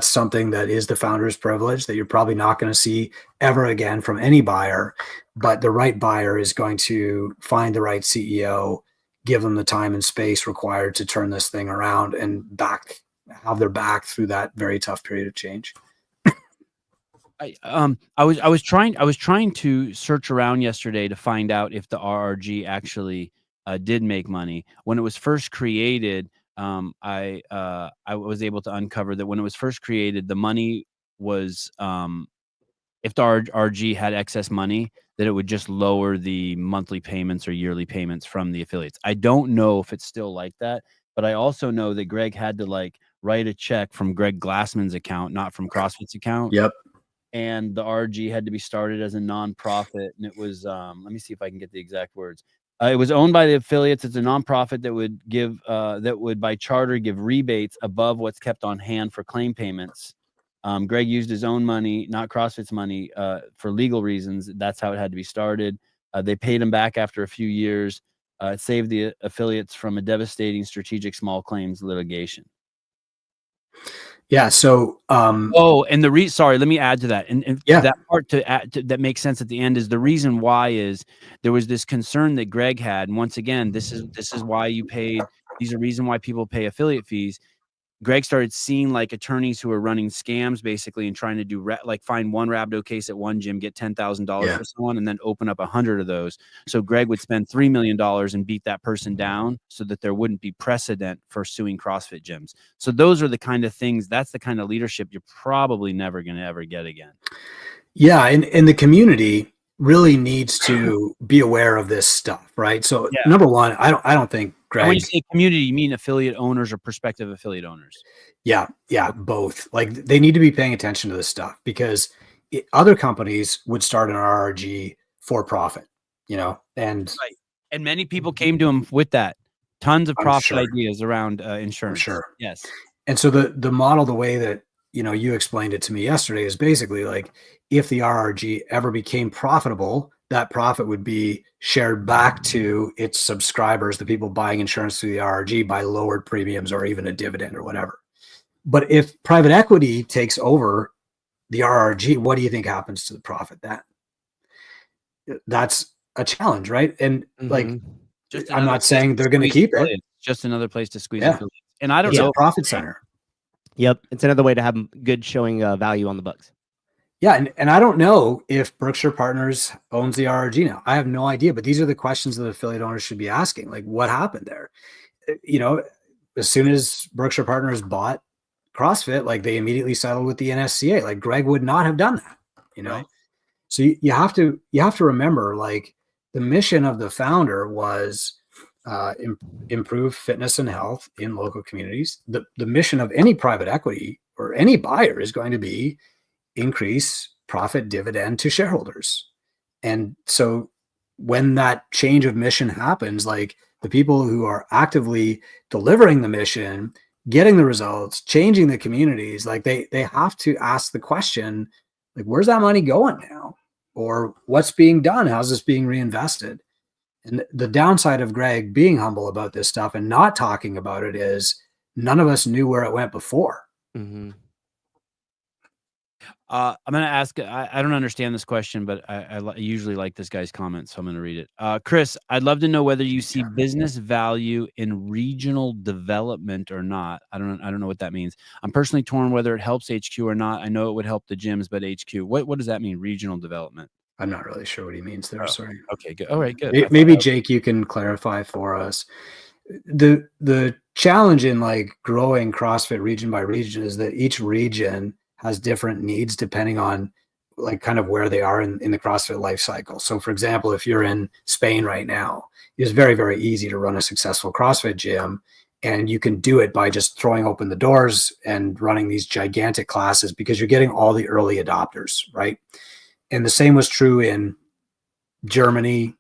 something that is the founder's privilege that you're probably not going to see ever again from any buyer, but the right buyer is going to find the right CEO, give them the time and space required to turn this thing around and have their back through that very tough period of change. I was trying to search around yesterday to find out if the RRG actually did make money. When it was first created, I was able to uncover that when it was first created, the money was if the RRG had excess money, that it would just lower the monthly payments or yearly payments from the affiliates. I don't know if it's still like that, but I also know that Greg had to like write a check from Greg Glassman's account, not from CrossFit's account. Yep. And the RRG had to be started as a nonprofit, and it was let me see if I can get the exact words. It was owned by the affiliates. It's a nonprofit that would give that would by charter give rebates above what's kept on hand for claim payments. Greg used his own money, not CrossFit's money, for legal reasons. That's how it had to be started. They paid him back after a few years. It saved the affiliates from a devastating strategic small claims litigation. Yeah. So, and sorry, let me add to that. And that part that makes sense at the end is the reason why is there was this concern that Greg had. And once again, this is why you paid. These are reason why people pay affiliate fees. Greg started seeing like attorneys who were running scams basically and trying to do like find one rhabdo case at one gym, get $10,000 for someone, and then open up 100 of those. So Greg would spend $3 million and beat that person down so that there wouldn't be precedent for suing CrossFit gyms. So those are the kind of things, that's the kind of leadership you're probably never going to ever get again. Yeah. In the community, really needs to be aware of this stuff, right? So Yeah. number one, I don't think And when you Greg. say community, you mean affiliate owners or prospective affiliate owners? Yeah, both. Like they need to be paying attention to this stuff because other companies would start an RRG for profit, and Right. And many people came to him with that. Tons of I'm profit sure. ideas around insurance. sure. Yes. And so the model, the way that you explained it to me yesterday, is basically like if the RRG ever became profitable, that profit would be shared back to its subscribers, the people buying insurance through the RRG, by lowered premiums or even a dividend or whatever. But if private equity takes over the RRG, what do you think happens to the profit then? That's a challenge, right? And like, I'm not saying they're going to keep it. Just another place to squeeze Yeah. affiliates. And I don't It's know. a profit center. Yep. It's another way to have good showing value on the books. Yeah. And I don't know if Berkshire Partners owns the RRG now. I have no idea, but these are the questions that affiliate owners should be asking. Like, what happened there? As soon as Berkshire Partners bought CrossFit, like they immediately settled with the NSCA. Like Greg would not have done that, Right. So you have to remember, like, the mission of the founder was improve fitness and health in local communities. The mission of any private equity or any buyer is going to be increase profit dividend to shareholders. And so when that change of mission happens, like the people who are actively delivering the mission, getting the results, changing the communities, like they have to ask the question, like, where's that money going now? Or what's being done? How's this being reinvested? And the downside of Greg being humble about this stuff and not talking about it is none of us knew where it went before. Mm-hmm. I'm going to ask, I don't understand this question, but I usually like this guy's comment, so I'm going to read it. Chris, I'd love to know whether you see business value in regional development or not. I don't know what that means. I'm personally torn whether it helps HQ or not. I know it would help the gyms, but HQ, what does that mean, regional development? I'm not really sure what he means there. Sorry. Okay, good. All right, good. Maybe Jake, you can clarify for us. The challenge in like growing CrossFit region by region is that each region has different needs depending on like kind of where they are in the CrossFit life cycle. So for example, if you're in Spain right now, it's very, very easy to run a successful CrossFit gym. And you can do it by just throwing open the doors and running these gigantic classes because you're getting all the early adopters, right? And the same was true in Germany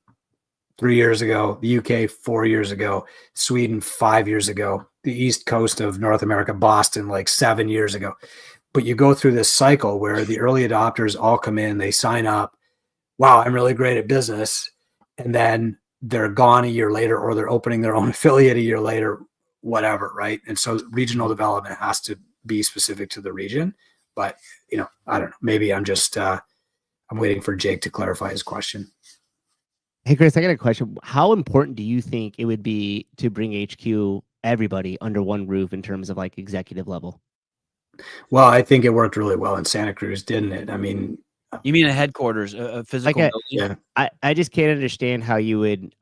3 years ago, the UK 4 years ago, Sweden 5 years ago, the East Coast of North America, Boston, like 7 years ago. But you go through this cycle where the early adopters all come in, they sign up. Wow, I'm really great at business. And then they're gone a year later, or they're opening their own affiliate a year later, whatever, right? And so regional development has to be specific to the region. But, I don't know. Maybe I'm just, I'm waiting for Jake to clarify his question. Hey, Chris, I got a question. How important do you think it would be to bring HQ everybody under one roof in terms of like executive level? Well, I think it worked really well in Santa Cruz, didn't it? I mean, you mean a headquarters, a physical building? Yeah. I just can't understand how you would,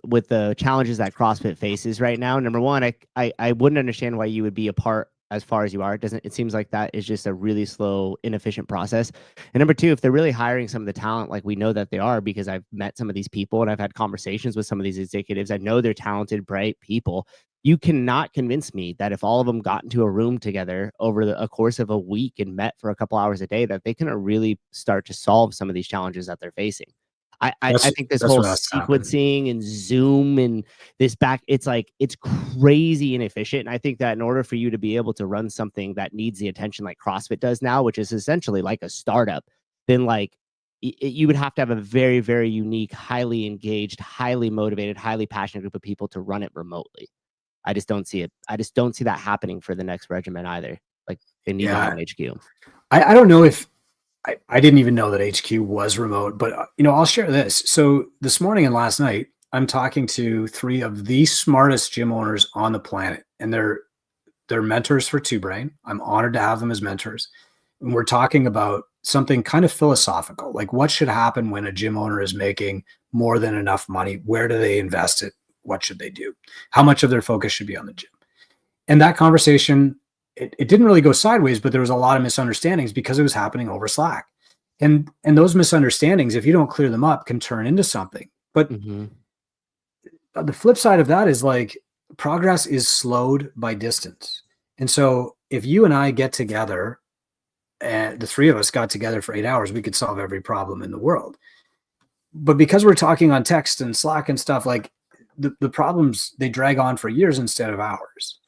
with the challenges that CrossFit faces right now. Number one, I wouldn't understand why you would be apart as far as you are. It seems like that is just a really slow, inefficient process. And number two, if they're really hiring some of the talent, like we know that they are, because I've met some of these people and I've had conversations with some of these executives. I know they're talented, bright people. You cannot convince me that if all of them got into a room together over a course of a week and met for a couple hours a day, that they can really start to solve some of these challenges that they're facing. I think this whole sequencing and Zoom and this it's crazy inefficient. And I think that in order for you to be able to run something that needs the attention like CrossFit does now, which is essentially like a startup, then like you would have to have a very, very unique, highly engaged, highly motivated, highly passionate group of people to run it remotely. I just don't see it. I just don't see that happening for the next regimen either. Like they need to have an HQ. I don't know if I didn't even know that HQ was remote, but I'll share this. So this morning and last night, I'm talking to 3 of the smartest gym owners on the planet, and they're mentors for Two Brain. I'm honored to have them as mentors. And we're talking about something kind of philosophical, like what should happen when a gym owner is making more than enough money? Where do they invest it? What should they do? How much of their focus should be on the gym? And that conversation, it didn't really go sideways, but there was a lot of misunderstandings because it was happening over Slack. And those misunderstandings, if you don't clear them up, can turn into something. But the flip side of that is like progress is slowed by distance. And so if you and I get together, and the three of us got together for 8 hours, we could solve every problem in the world. But because we're talking on text and Slack and stuff, like the problems, they drag on for years instead of hours.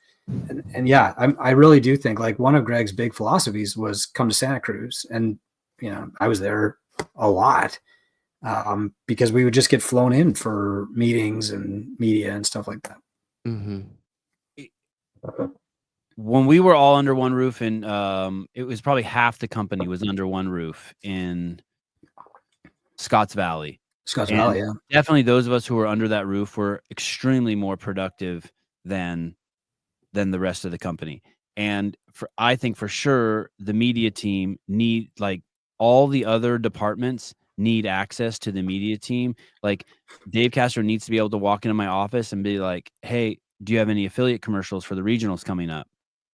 And yeah, I really do think like one of Greg's big philosophies was come to Santa Cruz. And, you know, I was there a lot because we would just get flown in for meetings and media and stuff like that. When we were all under one roof, and it was probably half the company was under one roof in Scotts Valley. Yeah. Definitely those of us who were under that roof were extremely more productive than the rest of the company. And I think for sure the media team need, like, all the other departments need access to the media team. Like Dave Castro needs to be able to walk into my office and be like, hey, do you have any affiliate commercials for the regionals coming up?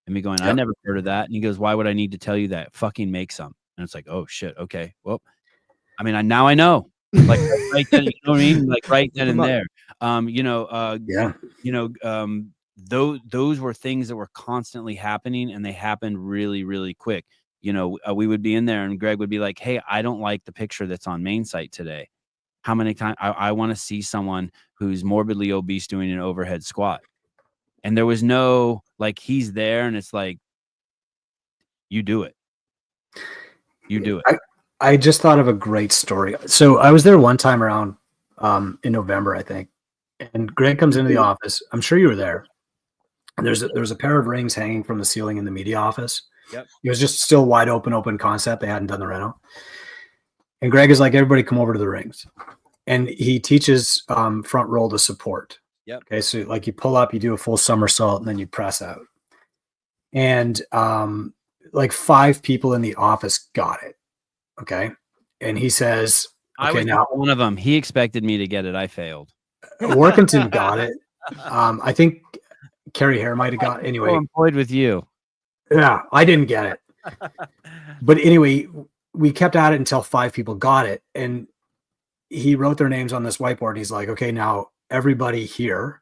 And me going, I never heard of that. And he goes, why would I need to tell you that? Fucking make some. And it's like, oh shit. Okay. Well, I mean, now I know. Like right then, you know what I mean? Like right then and there. Those were things that were constantly happening, and they happened really, really quick. You know, we would be in there and Greg would be like, hey, I don't like the picture that's on main site today. How many times I want to see someone who's morbidly obese doing an overhead squat. And there was no, like, he's there and it's like, you do it. You do it. I just thought of a great story. So I was there one time around in November, I think. And Greg comes into the office. I'm sure you were there. And there's a pair of rings hanging from the ceiling in the media office. Yep. It was just still wide open concept. They hadn't done the reno. And Greg is like, everybody come over to the rings. And he teaches front roll to support. Yep. Okay. So like you pull up, you do a full somersault, and then you press out. And like 5 people in the office got it. Okay. And he says, okay, I was now one of them. He expected me to get it. I failed. Workington got it. I think Carrie Hare might have got it. Anyway. Employed with you. Yeah, I didn't get it. But anyway, we kept at it until 5 people got it. And he wrote their names on this whiteboard. And he's like, okay, now everybody here,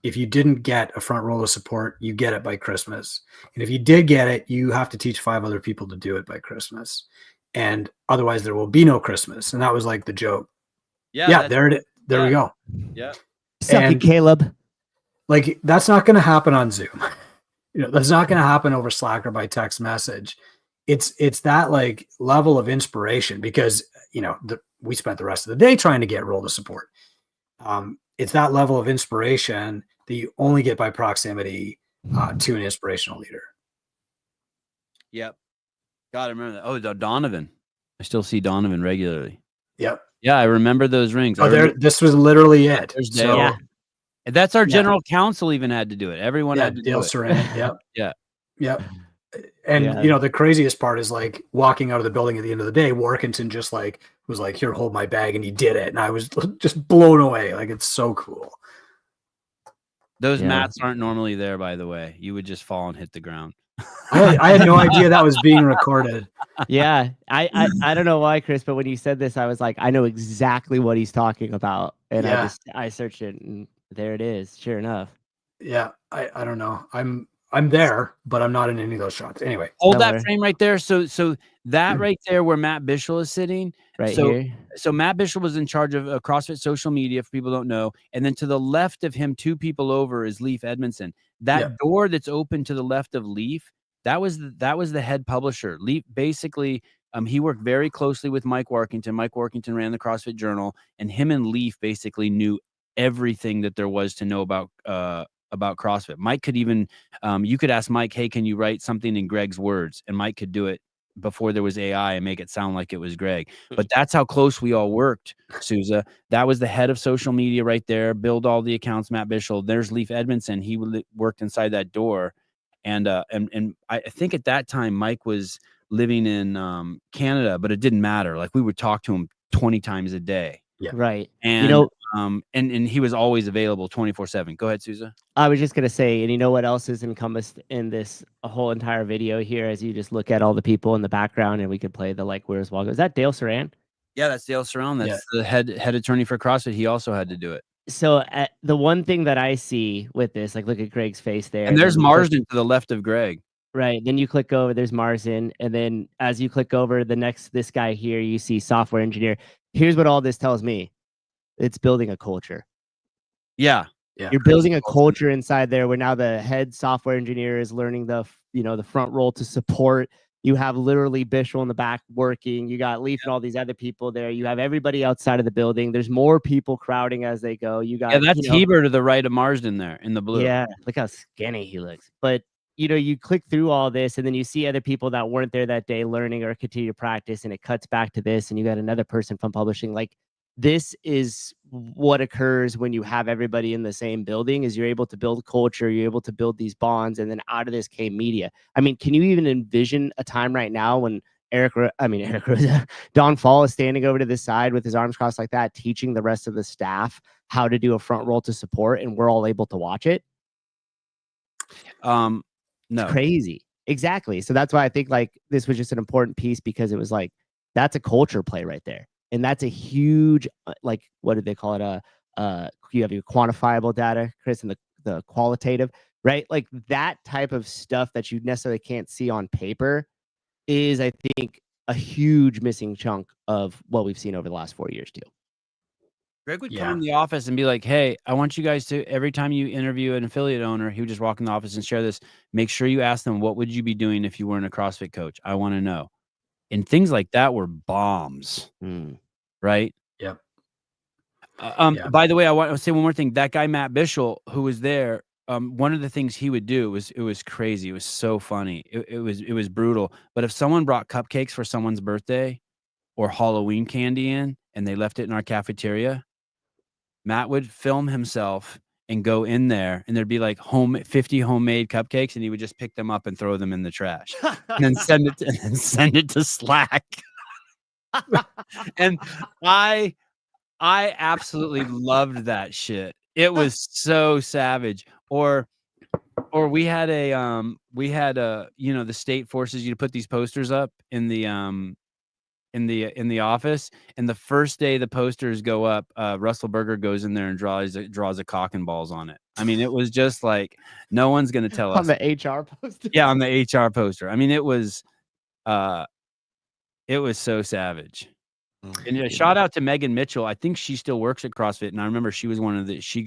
if you didn't get a front roll of support, you get it by Christmas. And if you did get it, you have to teach 5 other people to do it by Christmas. And otherwise there will be no Christmas. And that was like the joke. Yeah, there it is. There we go. Yeah. Suck it, Caleb. Like, that's not going to happen on Zoom. You know, that's not going to happen over Slack or by text message. It's that like level of inspiration because, you know, we spent the rest of the day trying to get roll to support. It's that level of inspiration that you only get by proximity to an inspirational leader. Yep. God, I remember that. Oh, Donovan. I still see Donovan regularly. Yep. Yeah, I remember those rings. This was literally it. So, yeah. That's our general counsel even had to do it. Everyone had to do it. Saran, yep. Yeah. Yep. And you know, the craziest part is like walking out of the building at the end of the day, Workington just like was like, here, hold my bag. And he did it. And I was just blown away. Like, it's so cool. Those mats aren't normally there, by the way. You would just fall and hit the ground. I had no idea that was being recorded. Yeah. I don't know why, Chris, but when you said this, I was like, I know exactly what he's talking about. And I searched it and there it is. Sure enough. Yeah. I don't know. I'm there, but I'm not in any of those shots. Anyway. Hold that frame right there. So that right there where Matt Bishel is sitting. Right here. So Matt Bishel was in charge of CrossFit social media, for people who don't know. And then to the left of him, 2 people over, is Leif Edmondson. That door that's open to the left of Leif, that was the head publisher. Leif basically, he worked very closely with Mike Warkington. Mike Warkington ran the CrossFit Journal, and him and Leif basically knew everything that there was to know about CrossFit. Mike could even, you could ask Mike, hey, can you write something in Greg's words? And Mike could do it before there was AI and make it sound like it was Greg. But that's how close we all worked, Souza. That was the head of social media right there, build all the accounts, Matt Bishel. There's Leif Edmondson. He worked inside that door. And I think at that time, Mike was living in Canada, but it didn't matter. Like, we would talk to him 20 times a day. Yeah. Right. And, you know, And he was always available 24/7. Go ahead, Souza. I was just gonna say, and you know what else is encompassed in this whole entire video here, as you just look at all the people in the background, and we could play the like "Where's Waldo?" Is that Dale Saran? Yeah, that's Dale Surround. That's the head attorney for CrossFit. He also had to do it. So the one thing that I see with this, like, look at Greg's face there, And there's Marsden to the left of Greg. Right. Then you click over, there's Marsden. And then as you click over this guy here, you see software engineer. Here's what all this tells me. It's building a culture. Yeah. You're building a culture inside there where now the head software engineer is learning the front role to support. You have literally Bishel in the back working. You got Leaf and all these other people there. You have everybody outside of the building. There's more people crowding as they go. You got that's Heber to the right of Marsden there in the blue. Yeah, look how skinny he looks. But you click through all this, and then you see other people that weren't there that day learning or continue to practice, and it cuts back to this, and you got another person from publishing. Like, this is what occurs when you have everybody in the same building, is you're able to build culture, you're able to build these bonds, and then out of this came media. I mean, can you even envision a time right now when Eric Rosa, Don Fall is standing over to the side with his arms crossed like that, teaching the rest of the staff how to do a front roll to support, and we're all able to watch it? No. It's crazy. Exactly. So that's why I think like this was just an important piece, because it was like, that's a culture play right there. And that's a huge, like, what did they call it? You have your quantifiable data, Chris, and the qualitative, right? Like that type of stuff that you necessarily can't see on paper is, I think, a huge missing chunk of what we've seen over the last 4 years too. Greg would come in the office and be like, hey, I want you guys to, every time you interview an affiliate owner, he would just walk in the office and share this. Make sure you ask them, what would you be doing if you weren't a CrossFit coach? I want to know. And things like that were bombs, right? Yep. By the way, I want to say one more thing. That guy, Matt Bishel, who was there, one of the things he would do it was crazy. It was so funny. It was brutal. But if someone brought cupcakes for someone's birthday or Halloween candy in, and they left it in our cafeteria, Matt would film himself and go in there, and there'd be like 50 homemade cupcakes, and he would just pick them up and throw them in the trash, and then send it to Slack. And I absolutely loved that shit. It was so savage. Or we had the state forces you to put these posters up in the office, and the first day the posters go up, Russell Berger goes in there and draws a cock and balls on it. I mean, it was just like, no one's going to tell us. On the HR poster? Yeah, on the HR poster. I mean, it was so savage. And shout out to Megan Mitchell. I think she still works at CrossFit, and I remember she was one of the few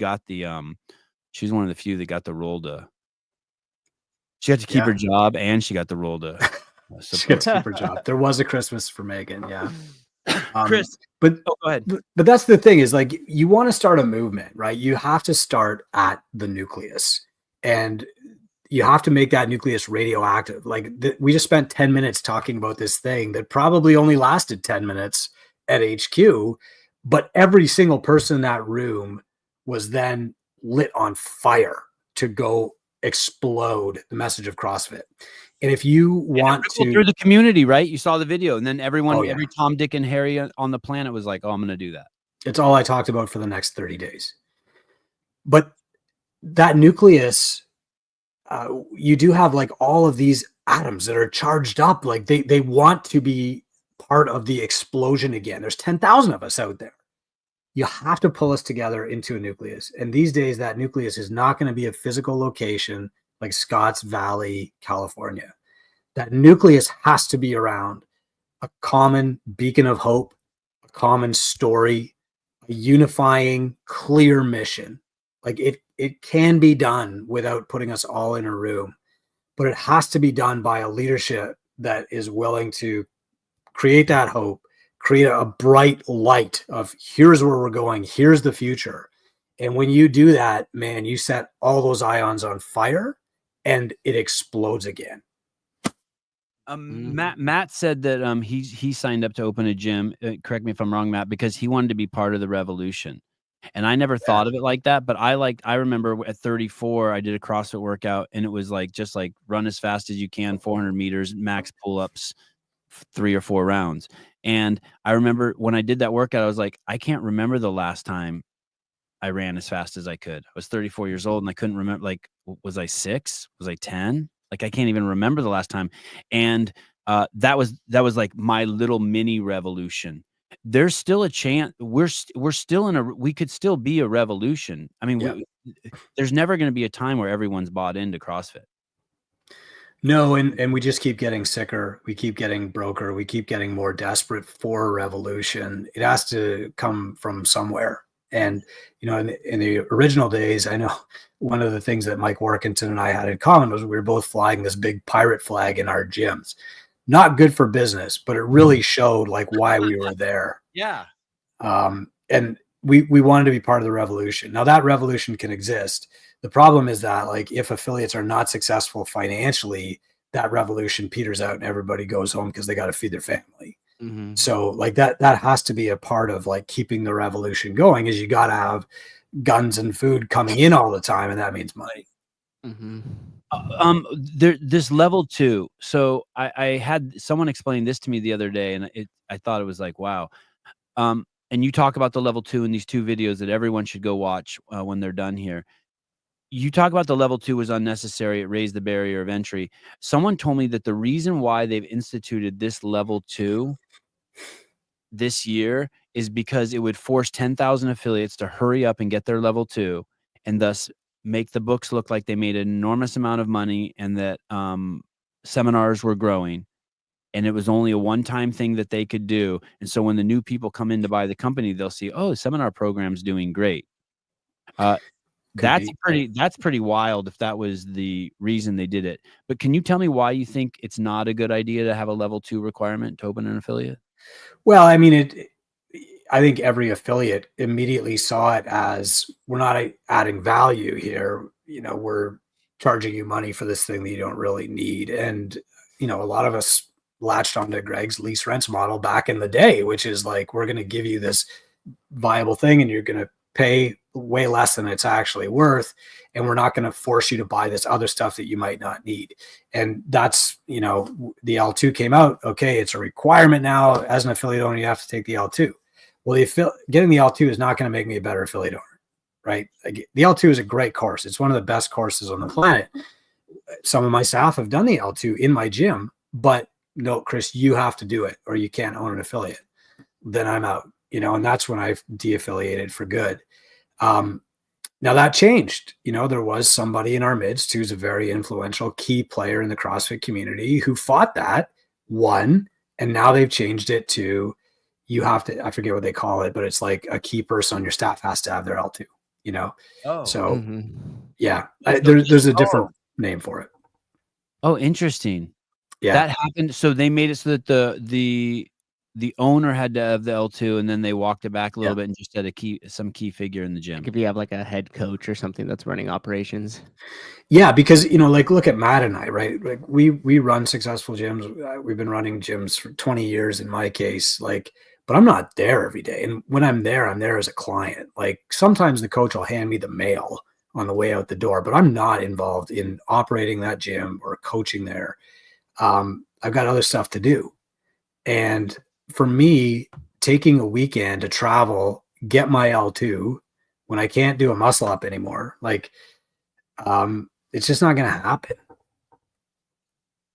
that got the role to. She got to keep her job, and she got the role to. She got to keep her job. There was a Christmas for Megan, yeah. Chris, but go ahead. But that's the thing, is like, you want to start a movement, right? You have to start at the nucleus, and you have to make that nucleus radioactive. Like we just spent 10 minutes talking about this thing that probably only lasted 10 minutes at HQ, but every single person in that room was then lit on fire to go explode the message of CrossFit. And if you want to through the community, right? You saw the video, and then everyone, every Tom, Dick, and Harry on the planet was like, "Oh, I'm going to do that." It's all I talked about for the next 30 days. But that nucleus, you do have like all of these atoms that are charged up, like they want to be part of the explosion again. There's 10,000 of us out there. You have to pull us together into a nucleus. And these days, that nucleus is not going to be a physical location like Scotts Valley, California. That nucleus has to be around a common beacon of hope, a common story, a unifying, clear mission. Like it can be done without putting us all in a room, but it has to be done by a leadership that is willing to create that hope, create a bright light of here's where we're going, here's the future. And when you do that, man, you set all those ions on fire and it explodes again. Matt said that he signed up to open a gym. Correct me if I'm wrong, Matt, because he wanted to be part of the revolution. And I never thought of it like that, but I remember at 34, I did a CrossFit workout, and it was like, just like run as fast as you can, 400 meters, max pull-ups, 3 or 4 rounds. And I remember when I did that workout, I was like, I can't remember the last time I ran as fast as I could. I was 34 years old and I couldn't remember, like, was I 6? Was I 10? Like, I can't even remember the last time. And that was like my little mini revolution. There's still a chance we're still we could still be a revolution. I mean, there's never going to be a time where everyone's bought into CrossFit. No, and we just keep getting sicker. We keep getting broker. We keep getting more desperate for a revolution. It has to come from somewhere. And, you know, in the original days, I know one of the things that Mike Workington and I had in common was we were both flying this big pirate flag in our gyms. Not good for business, but it really showed like why we were there. Yeah. And we wanted to be part of the revolution. Now that revolution can exist. The problem is that, like, if affiliates are not successful financially, that revolution peters out and everybody goes home because they got to feed their family. Mm-hmm. So like that has to be a part of like keeping the revolution going, is you got to have guns and food coming in all the time. And that means money. Mm-hmm. This level 2. So I had someone explain this to me the other day, and I thought it was like, wow. And you talk about the level 2 in these 2 videos that everyone should go watch when they're done here. You talk about the level 2 was unnecessary. It raised the barrier of entry. Someone told me that the reason why they've instituted this level 2 this year is because it would force 10,000 affiliates to hurry up and get their level 2, and thus make the books look like they made an enormous amount of money and that seminars were growing. And it was only a one-time thing that they could do. And so when the new people come in to buy the company, they'll see, oh, the seminar program's doing great. That's pretty wild if that was the reason they did it. But can you tell me why you think it's not a good idea to have a level 2 requirement to open an affiliate? Well, I mean, I think every affiliate immediately saw it as, we're not adding value here. You know, we're charging you money for this thing that you don't really need. And, you know, a lot of us latched onto Greg's lease rents model back in the day, which is like, we're going to give you this viable thing and you're going to pay way less than it's actually worth. And we're not going to force you to buy this other stuff that you might not need. And that's, you know, the L2 came out. Okay, it's a requirement now. As an affiliate owner, you have to take the L2. Well, getting the L2 is not going to make me a better affiliate owner, right? Like, the L2 is a great course. It's one of the best courses on the planet. Some of my staff have done the L2 in my gym, but no, Chris, you have to do it or you can't own an affiliate. Then I'm out, you know, and that's when I've de-affiliated for good. Now that changed. You know, there was somebody in our midst who's a very influential key player in the CrossFit community who fought that, won, and now they've changed it to, you have to, I forget what they call it, but it's like a key person on your staff has to have their L2, you know? Oh. So yeah, there's a different name for it. Oh, interesting. Yeah. That happened. So they made it so that the owner had to have the L2, and then they walked it back a little bit and just had some key figure in the gym. Like if you have like a head coach or something that's running operations. Yeah, because, you know, like, look at Matt and I, right? Like we run successful gyms. We've been running gyms for 20 years in my case, like, but I'm not there every day. And when I'm there as a client. Like, sometimes the coach will hand me the mail on the way out the door, but I'm not involved in operating that gym or coaching there. I've got other stuff to do. And for me, taking a weekend to travel, get my L2 when I can't do a muscle up anymore, like, it's just not going to happen.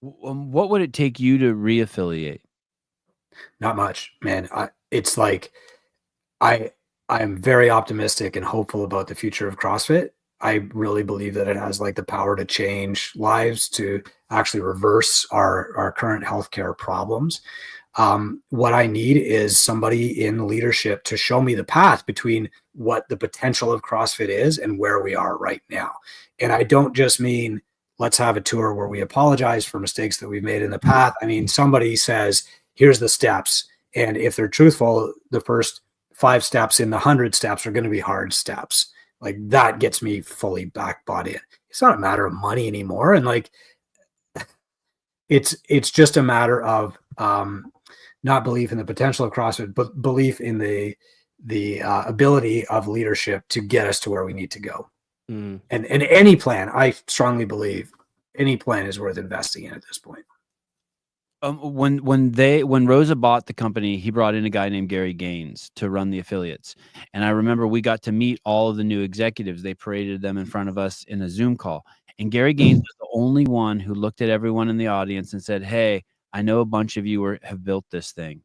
What would it take you to re-affiliate? Not much, man. It's like, I am very optimistic and hopeful about the future of CrossFit. I really believe that it has like the power to change lives, to actually reverse our current healthcare problems. What I need is somebody in leadership to show me the path between what the potential of CrossFit is and where we are right now. And I don't just mean, let's have a tour where we apologize for mistakes that we've made in the past. I mean, somebody says, here's the steps. And if they're truthful, the first 5 steps in the 100 steps are going to be hard steps. Like, that gets me fully bought in. It's not a matter of money anymore. And like, it's just a matter of, not belief in the potential of CrossFit, but belief in the ability of leadership to get us to where we need to go. And any plan, I strongly believe any plan is worth investing in at this point. When Rosa bought the company, he brought in a guy named Gary Gaines to run the affiliates. And I remember we got to meet all of the new executives. They paraded them in front of us in a Zoom call. And Gary Gaines was the only one who looked at everyone in the audience and said, "Hey, I know a bunch of you have built this thing.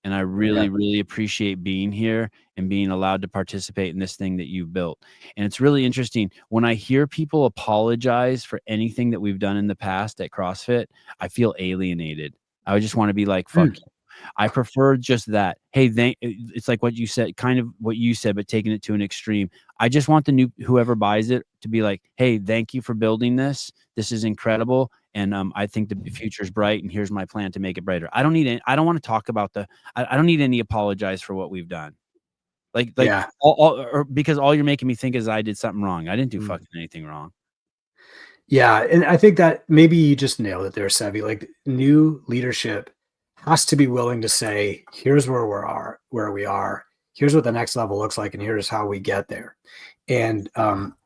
And I really, really appreciate being here and being allowed to participate in this thing that you've built." And it's really interesting when I hear people apologize for anything that we've done in the past at CrossFit, I feel alienated. I just want to be like, fuck you. I prefer just that. Hey, it's like what you said, kind of what you said, but taking it to an extreme. I just want whoever buys it to be like, "Hey, thank you for building this. This is incredible. And I think the future's bright, and here's my plan to make it brighter." I don't want to talk about I don't need any apologize for what we've done. Because all you're making me think is I did something wrong. I didn't do fucking anything wrong. Yeah. And I think that maybe you just nailed it there, Sevi. Like, new leadership has to be willing to say, here's where we are. Here's what the next level looks like. And here's how we get there. And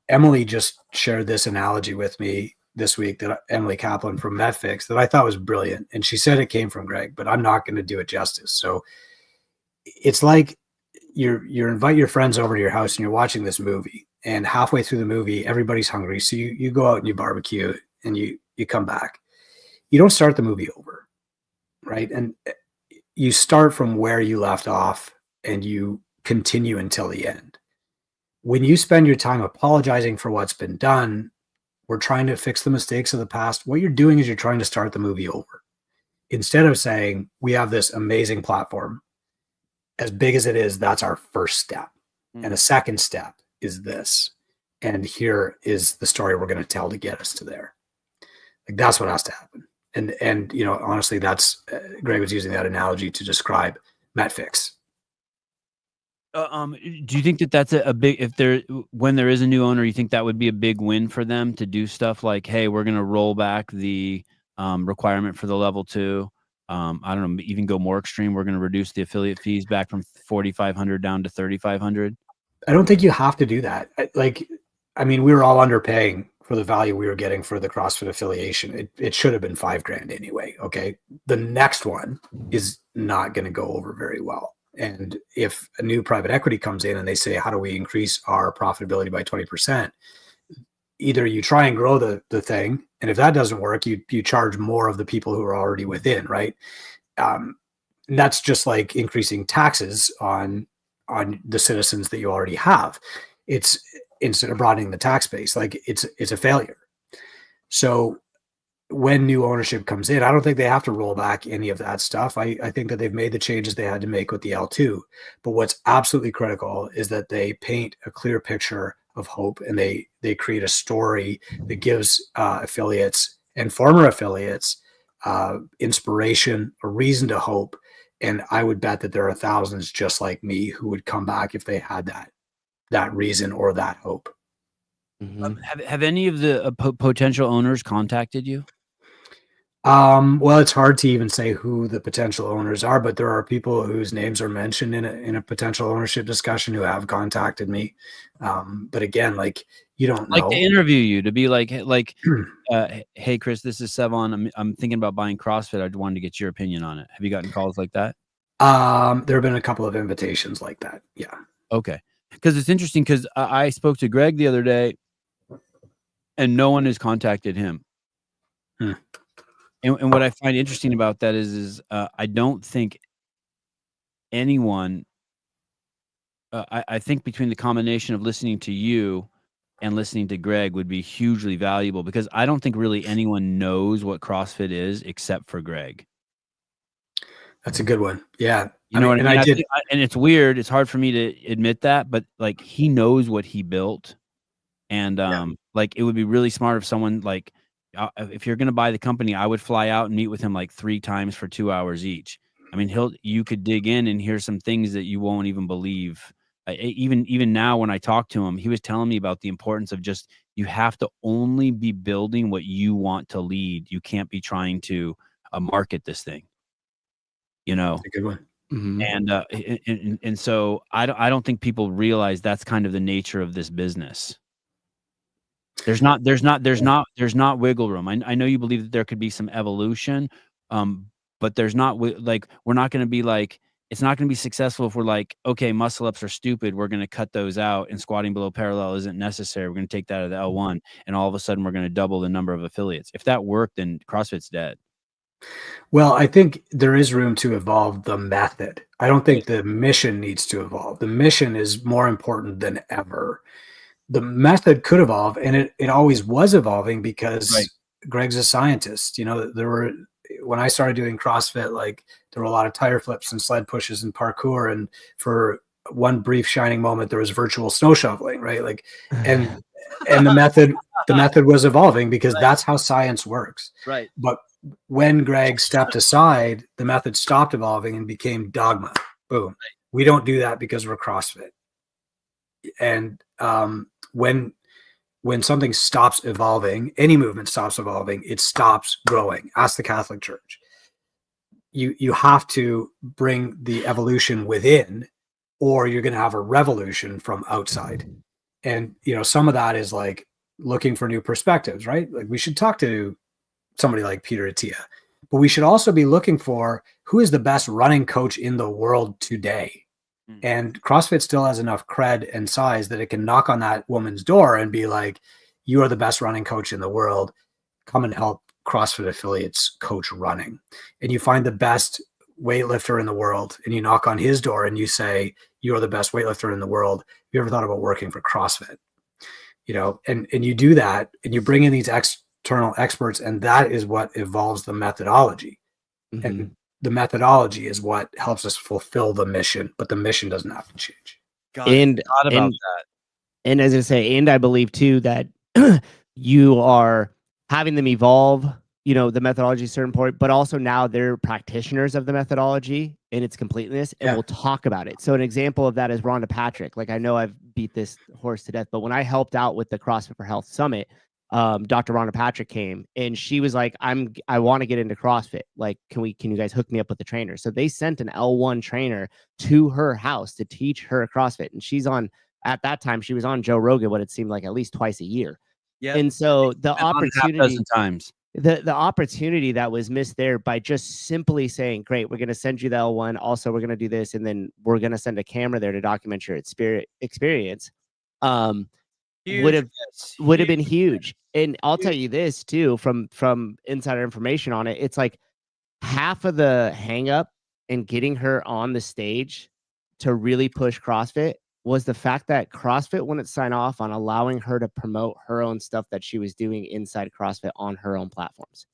Emily just shared this analogy with me this week, that Emily Kaplan from MetFix, that I thought was brilliant. And she said it came from Greg, but I'm not going to do it justice. So it's like you invite your friends over to your house and you're watching this movie, and halfway through the movie, everybody's hungry. So you go out and you barbecue and you come back. You don't start the movie over, right? And you start from where you left off and you continue until the end. When you spend your time apologizing for what's been done, we're trying to fix the mistakes of the past. What you're doing is you're trying to start the movie over. Instead of saying, we have this amazing platform, as big as it is, that's our first step. And a second step is this. And here is the story we're going to tell to get us to there. Like, that's what has to happen. And you know, honestly, that's Greg was using that analogy to describe MetFix. Do you think that that's a big, when there is a new owner, you think that would be a big win for them to do stuff like, hey, we're going to roll back the requirement for the level 2. I don't know, even go more extreme. We're going to reduce the affiliate fees back from $4,500 down to $3,500. I don't think you have to do that. I mean, we were all underpaying for the value we were getting for the CrossFit affiliation. It should have been $5,000 anyway. Okay. The next one is not going to go over very well. And if a new private equity comes in and they say, how do we increase our profitability by 20%? Either you try and grow the thing, and if that doesn't work, you charge more of the people who are already within, right? And that's just like increasing taxes on the citizens that you already have. It's, instead of broadening the tax base, like it's a failure. So when new ownership comes in, I don't think they have to roll back any of that stuff. I think that they've made the changes they had to make with the L2. But what's absolutely critical is that they paint a clear picture of hope, and they create a story that gives affiliates and former affiliates inspiration, a reason to hope. And I would bet that there are thousands just like me who would come back if they had that reason or that hope. Have any of the potential owners contacted you? Well, it's hard to even say who the potential owners are, but there are people whose names are mentioned in a potential ownership discussion who have contacted me. But again, like, you don't know. Like, to interview you, to be like, hey, Chris, this is Sevon. I'm thinking about buying CrossFit. I wanted to get your opinion on it. Have you gotten calls like that? There have been a couple of invitations like that. Yeah. Okay. Because it's interesting, because I spoke to Greg the other day, and no one has contacted him. And what I find interesting about that is I don't think anyone, I think between the combination of listening to you and listening to Greg would be hugely valuable, because I don't think really anyone knows what CrossFit is except for Greg. That's a good one. Yeah. You know what I mean? And it's weird. It's hard for me to admit that, but like, he knows what he built. And like, it would be really smart if someone, like, if you're going to buy the company, I would fly out and meet with him like 3 times for 2 hours each. I mean, you could dig in and hear some things that you won't even believe. Even now, when I talk to him, he was telling me about the importance of just, you have to only be building what you want to lead. You can't be trying to market this thing. You know, that's a good one. And so I don't think people realize that's kind of the nature of this business. There's not wiggle room. I know you believe that there could be some evolution, But there's not like, we're not going to be like, it's not going to be successful if we're like, okay, muscle ups are stupid, we're going to cut those out, and squatting below parallel isn't necessary, we're going to take that out of the L1, and all of a sudden we're going to double the number of affiliates. If that worked, then CrossFit's dead. Well, I think there is room to evolve the method. I don't think the mission needs to evolve. The mission is more important than ever. The method could evolve, and it always was evolving because Greg's a scientist. You know, when I started doing CrossFit, like there were a lot of tire flips and sled pushes and parkour, and for one brief shining moment there was virtual snow shoveling, right? Like, and the method was evolving because that's how science works. Right. But when Greg stepped aside, the method stopped evolving and became dogma. Boom. We don't do that because we're CrossFit. And when something stops evolving, any movement stops evolving, it stops growing. Ask the Catholic Church. You have to bring the evolution within, or you're going to have a revolution from outside. And, you know, some of that is like looking for new perspectives, right? Like we should talk to somebody like Peter Attia, but we should also be looking for who is the best running coach in the world today. And CrossFit still has enough cred and size that it can knock on that woman's door and be like, you are the best running coach in the world. Come and help CrossFit affiliates coach running. And you find the best weightlifter in the world and you knock on his door and you say, you are the best weightlifter in the world. Have you ever thought about working for CrossFit? You know, and you do that and you bring in these external experts, and that is what evolves the methodology. Mm-hmm. And the methodology is what helps us fulfill the mission, but the mission doesn't have to change. And as I say, and I believe too that you are having them evolve, you know, the methodology at a certain point, but also now they're practitioners of the methodology in its completeness, and we'll talk about it. So an example of that is Rhonda Patrick. Like, I know I've beat this horse to death, but when I helped out with the CrossFit for Health Summit, Dr. Rhonda Patrick came and she was like, I want to get into CrossFit. Like, can you guys hook me up with a trainer? So they sent an L1 trainer to her house to teach her CrossFit. And at that time, she was on Joe Rogan, what it seemed like at least twice a year. Yeah. And so the opportunity times. The opportunity that was missed there by just simply saying, great, we're going to send you the L1. Also, we're going to do this. And then we're going to send a camera there to document your experience. Would have been huge. And I'll tell you this too, from insider information on it, it's like half of the hang up in getting her on the stage to really push CrossFit was the fact that CrossFit wouldn't sign off on allowing her to promote her own stuff that she was doing inside CrossFit on her own platforms.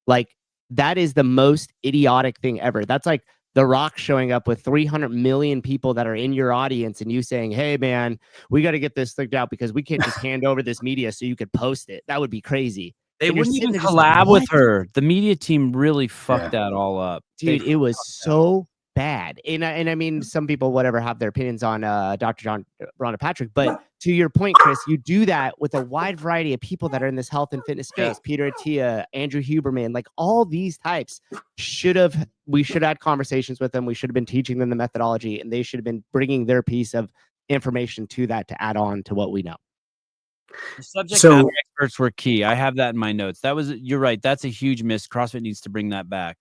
Like, that is the most idiotic thing ever. That's like The Rock showing up with 300 million people that are in your audience and you saying, hey, man, we got to get this figured out because we can't just hand over this media so you could post it. That would be crazy. They wouldn't even collab with her. The media team really fucked that all up. Dude, it was so bad. And I mean, some people, whatever, have their opinions on Dr. Rhonda Patrick. But to your point, Chris, you do that with a wide variety of people that are in this health and fitness space. Peter Attia, Andrew Huberman, like all these types we should have had conversations with them. We should have been teaching them the methodology, and they should have been bringing their piece of information to that to add on to what we know. The subject matter experts were key. I have that in my notes. You're right. That's a huge miss. CrossFit needs to bring that back.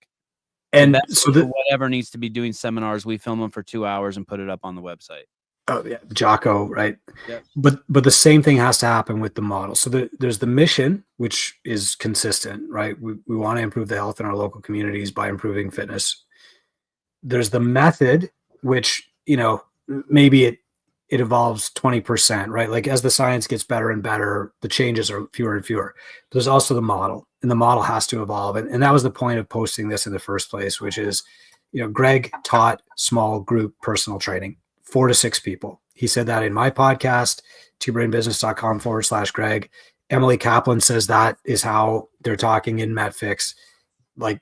And so whatever needs to be doing seminars, we film them for 2 hours and put it up on the website. Oh yeah, Jocko, right? Yep. But the same thing has to happen with the model. So there's the mission, which is consistent, right? We want to improve the health in our local communities by improving fitness. There's the method, which, you know, maybe it evolves 20%, right? Like as the science gets better and better, the changes are fewer and fewer. There's also the model, and the model has to evolve. And that was the point of posting this in the first place, which is, you know, Greg taught small group personal training, 4 to 6 people. He said that in my podcast, twobrainbusiness.com/Greg. Emily Kaplan says that is how they're talking in MetFix. Like,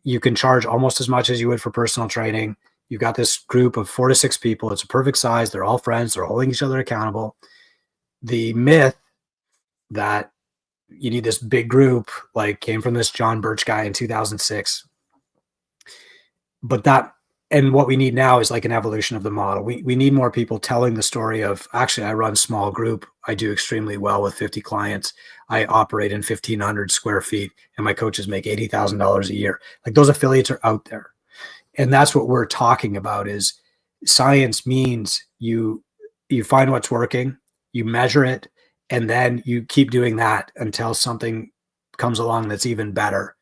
you can charge almost as much as you would for personal training. You've got this group of 4 to 6 people. It's a perfect size. They're all friends. They're holding each other accountable. The myth that you need this big group, like, came from this John Birch guy in 2006. And what we need now is like an evolution of the model. We need more people telling the story of, actually, I run small group. I do extremely well with 50 clients. I operate in 1,500 square feet and my coaches make $80,000 a year. Like those affiliates are out there. And that's what we're talking about is science means you find what's working, you measure it, and then you keep doing that until something comes along that's even better.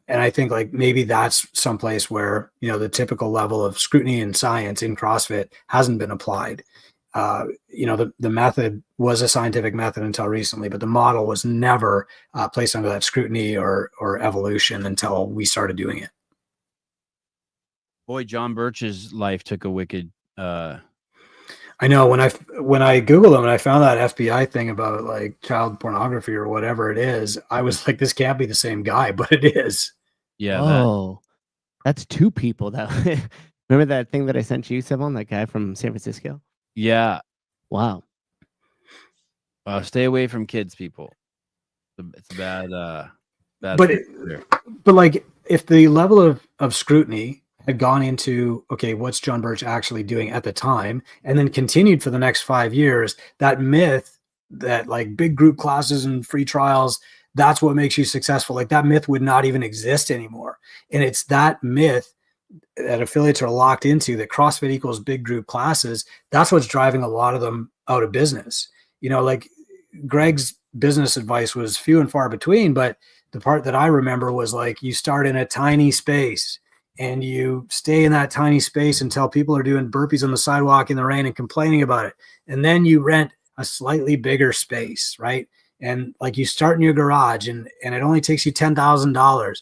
And I think like maybe that's someplace where, you know, the typical level of scrutiny and science in CrossFit hasn't been applied. You know, the method was a scientific method until recently, but the model was never placed under that scrutiny or evolution until we started doing it. Boy, John Birch's life took a wicked. I know when I Googled him and I found that FBI thing about like child pornography or whatever it is, I was like, this can't be the same guy, but it is. Yeah. Oh, that's two people. That remember that thing that I sent you, Sevon, that guy from San Francisco? Yeah. Wow. Stay away from kids, people. It's bad. But like, if the level of scrutiny had gone into, okay, what's John Birch actually doing at the time, and then continued for the next 5 years, that myth that like big group classes and free trials, that's what makes you successful. Like that myth would not even exist anymore. And it's that myth that affiliates are locked into, that CrossFit equals big group classes. That's what's driving a lot of them out of business. You know, like Greg's business advice was few and far between, but the part that I remember was like, you start in a tiny space and you stay in that tiny space until people are doing burpees on the sidewalk in the rain and complaining about it. And then you rent a slightly bigger space, right? And like you start in your garage and it only takes you $10,000.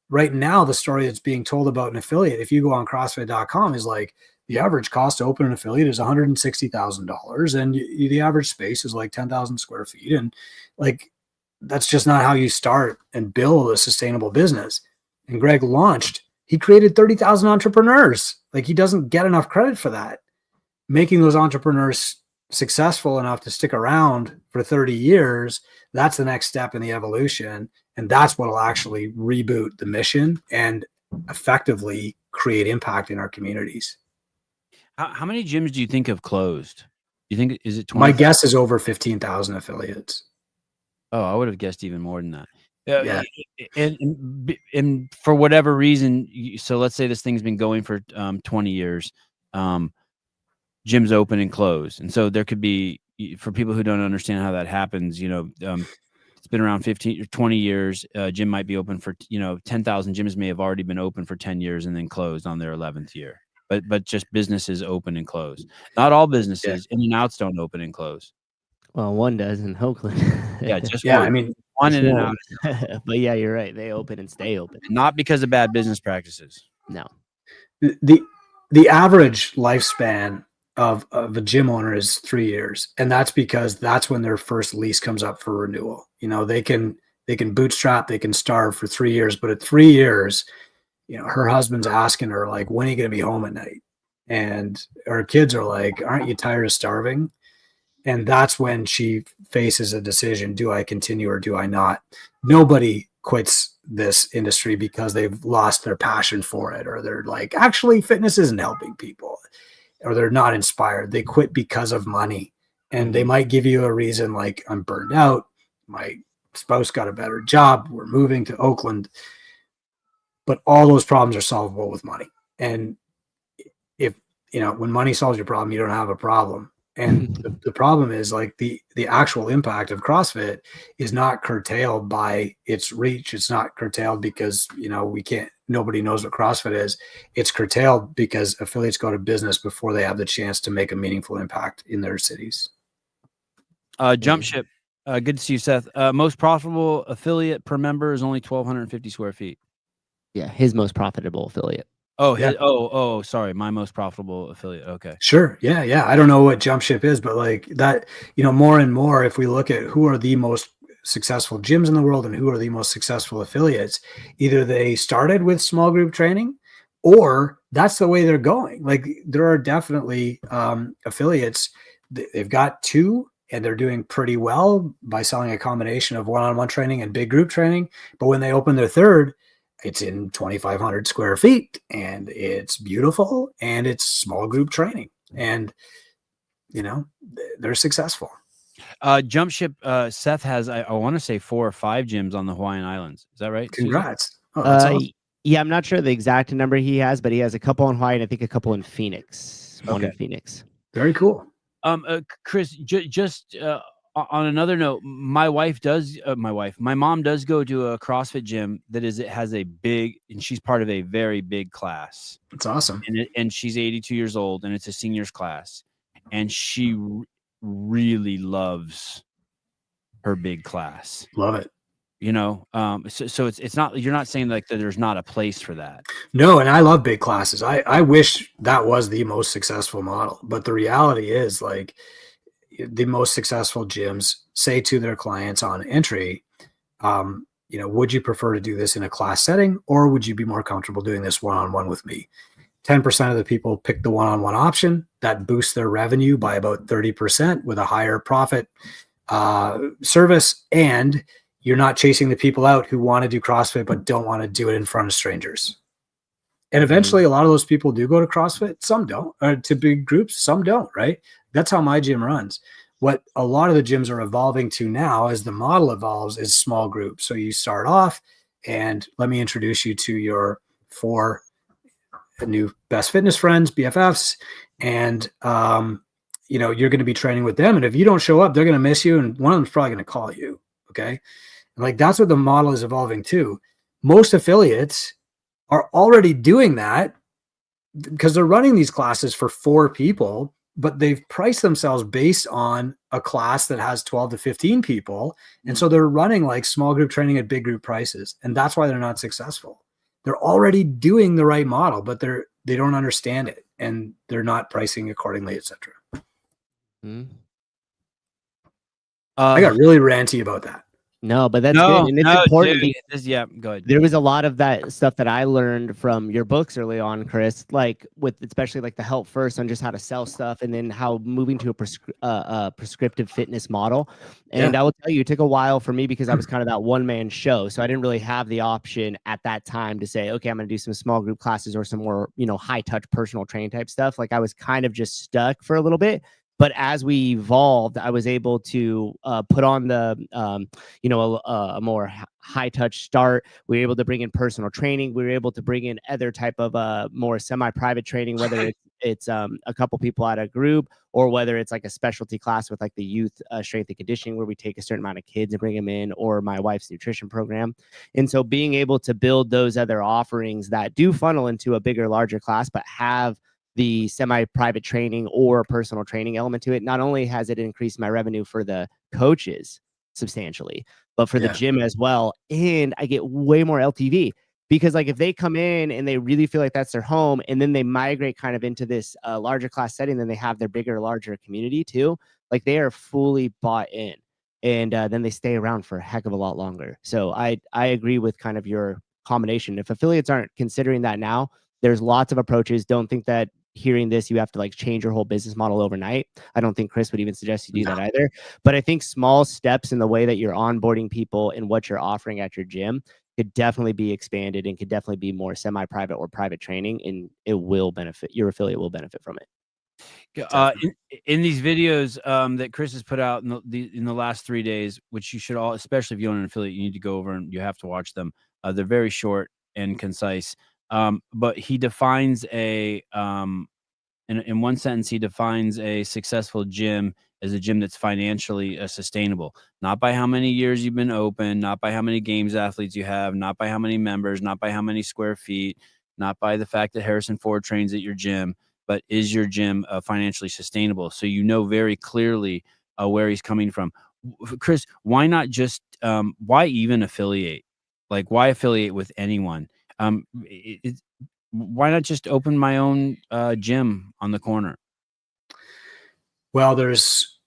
Right now, the story that's being told about an affiliate, if you go on CrossFit.com, is like the average cost to open an affiliate is $160,000, and the average space is like 10,000 square feet. And like, that's just not how you start and build a sustainable business. And Greg he created 30,000 entrepreneurs. Like he doesn't get enough credit for that. Making those entrepreneurs successful enough to stick around for 30 years, that's the next step in the evolution. And that's what will actually reboot the mission and effectively create impact in our communities. How many gyms do you think have closed? Do you think, is it 20? My guess is over 15,000 affiliates. Oh, I would have guessed even more than that. Yeah. And for whatever reason, so let's say this thing's been going for 20 years, gyms open and close. And so there could be, for people who don't understand how that happens, you know, it's been around 15 or 20 years. Gym might be open for, 10,000 gyms may have already been open for 10 years and then closed on their 11th year. But just businesses open and close. Not all businesses, In-N-Outs don't open and close. Well, one does in Oakland. Yeah, just yeah. one. I mean, one In-N-Out. But yeah, you're right. They open and stay open. Not because of bad business practices. No. The average lifespan of a gym owner is 3 years, and that's because that's when their first lease comes up for renewal. You know, they can bootstrap, they can starve for 3 years, but at 3 years, you know, her husband's asking her like, when are you going to be home at night? And her kids are like, aren't you tired of starving? And that's when she faces a decision. Do I continue or do I not? Nobody quits this industry because they've lost their passion for it, or they're like, actually fitness isn't helping people, or they're not inspired. They quit because of money. And they might give you a reason like, I'm burned out, my spouse got a better job, we're moving to Oakland. But all those problems are solvable with money. And if, when money solves your problem, you don't have a problem. And the problem is like the actual impact of CrossFit is not curtailed by its reach. It's not curtailed because, nobody knows what CrossFit is. It's curtailed because affiliates go to business before they have the chance to make a meaningful impact in their cities. Jump Ship. Good to see you, Seth. Most profitable affiliate per member is only 1,250 square feet. Yeah, his most profitable affiliate. Oh, yeah. Sorry. My most profitable affiliate. Okay. Sure. Yeah. I don't know what Jump Ship is, but like that, more and more, if we look at who are the most successful gyms in the world and who are the most successful affiliates, either they started with small group training or that's the way they're going. Like there are definitely affiliates, they've got two and they're doing pretty well by selling a combination of one-on-one training and big group training. But when they open their third, it's in 2,500 square feet and it's beautiful and it's small group training and, they're successful. Jump Ship, Seth has, I want to say 4 or 5 gyms on the Hawaiian Islands. Is that right? Susan? Congrats. Oh, that's awesome. Yeah, I'm not sure the exact number he has, but he has a couple in Hawaii and I think a couple in Phoenix. One in Phoenix. Very cool. Chris, just on another note, my mom does go to a CrossFit gym it has a big, and she's part of a very big class. It's awesome. And she's 82 years old, and it's a seniors class, and she really loves her big class. Love it. You know, so it's not, you're not saying like that there's not a place for that. No, and I love big classes. I wish that was the most successful model, but the reality is, like, the most successful gyms say to their clients on entry, would you prefer to do this in a class setting, or would you be more comfortable doing this one-on-one with me? 10% of the people pick the one-on-one option. That boosts their revenue by about 30% with a higher profit service, and you're not chasing the people out who want to do CrossFit but don't want to do it in front of strangers. And eventually, a lot of those people do go to CrossFit. Some don't, or to big groups. Some don't, right? That's how my gym runs. What a lot of the gyms are evolving to now, as the model evolves, is small groups. So you start off, and let me introduce you to your 4 new best fitness friends, BFFs, and you're going to be training with them. And if you don't show up, they're going to miss you, and one of them's probably going to call you. Okay. And like, that's what the model is evolving to. Most affiliates are already doing that because they're running these classes for 4 people, but they've priced themselves based on a class that has 12 to 15 people. And so they're running like small group training at big group prices. And that's why they're not successful. They're already doing the right model, but they don't understand it, and they're not pricing accordingly, etc. I got really ranty about that. No, but that's good. And it's important. Dude, go ahead. There was a lot of that stuff that I learned from your books early on, Chris, like with especially like the help first on just how to sell stuff, and then how moving to a prescriptive fitness model. And I will tell you, it took a while for me because I was kind of that one-man show. So I didn't really have the option at that time to say, okay, I'm going to do some small group classes or some more, high touch personal training type stuff. Like I was kind of just stuck for a little bit. But as we evolved, I was able to put on the, a more high touch start. We were able to bring in personal training. We were able to bring in other type of more semi-private training, whether it's a couple people at a group, or whether it's like a specialty class with like the youth strength and conditioning, where we take a certain amount of kids and bring them in, or my wife's nutrition program. And so being able to build those other offerings that do funnel into a bigger, larger class, but have the semi-private training or personal training element to it, not only has it increased my revenue for the coaches substantially, but for the gym as well. And I get way more LTV, because like if they come in and they really feel like that's their home, and then they migrate kind of into this larger class setting, then they have their bigger, larger community too. Like they are fully bought in, and then they stay around for a heck of a lot longer. So I agree with kind of your combination. If affiliates aren't considering that now, there's lots of approaches. Don't think that hearing this, you have to like change your whole business model overnight. I don't think Chris would even suggest you do that either. But I think small steps in the way that you're onboarding people and what you're offering at your gym could definitely be expanded, and could definitely be more semi-private or private training, and it will benefit, your affiliate will benefit from it. In these videos that Chris has put out in the last 3 days, which you should all, especially if you own an affiliate, you need to go over and you have to watch them. They're very short and concise. But he defines in one sentence, he defines a successful gym as a gym that's financially sustainable, not by how many years you've been open, not by how many games athletes you have, not by how many members, not by how many square feet, not by the fact that Harrison Ford trains at your gym, but is your gym financially sustainable? So you know very clearly where he's coming from. Chris, why not just, why even affiliate? Like, why affiliate with anyone? Why not just open my own gym on the corner? Well, there's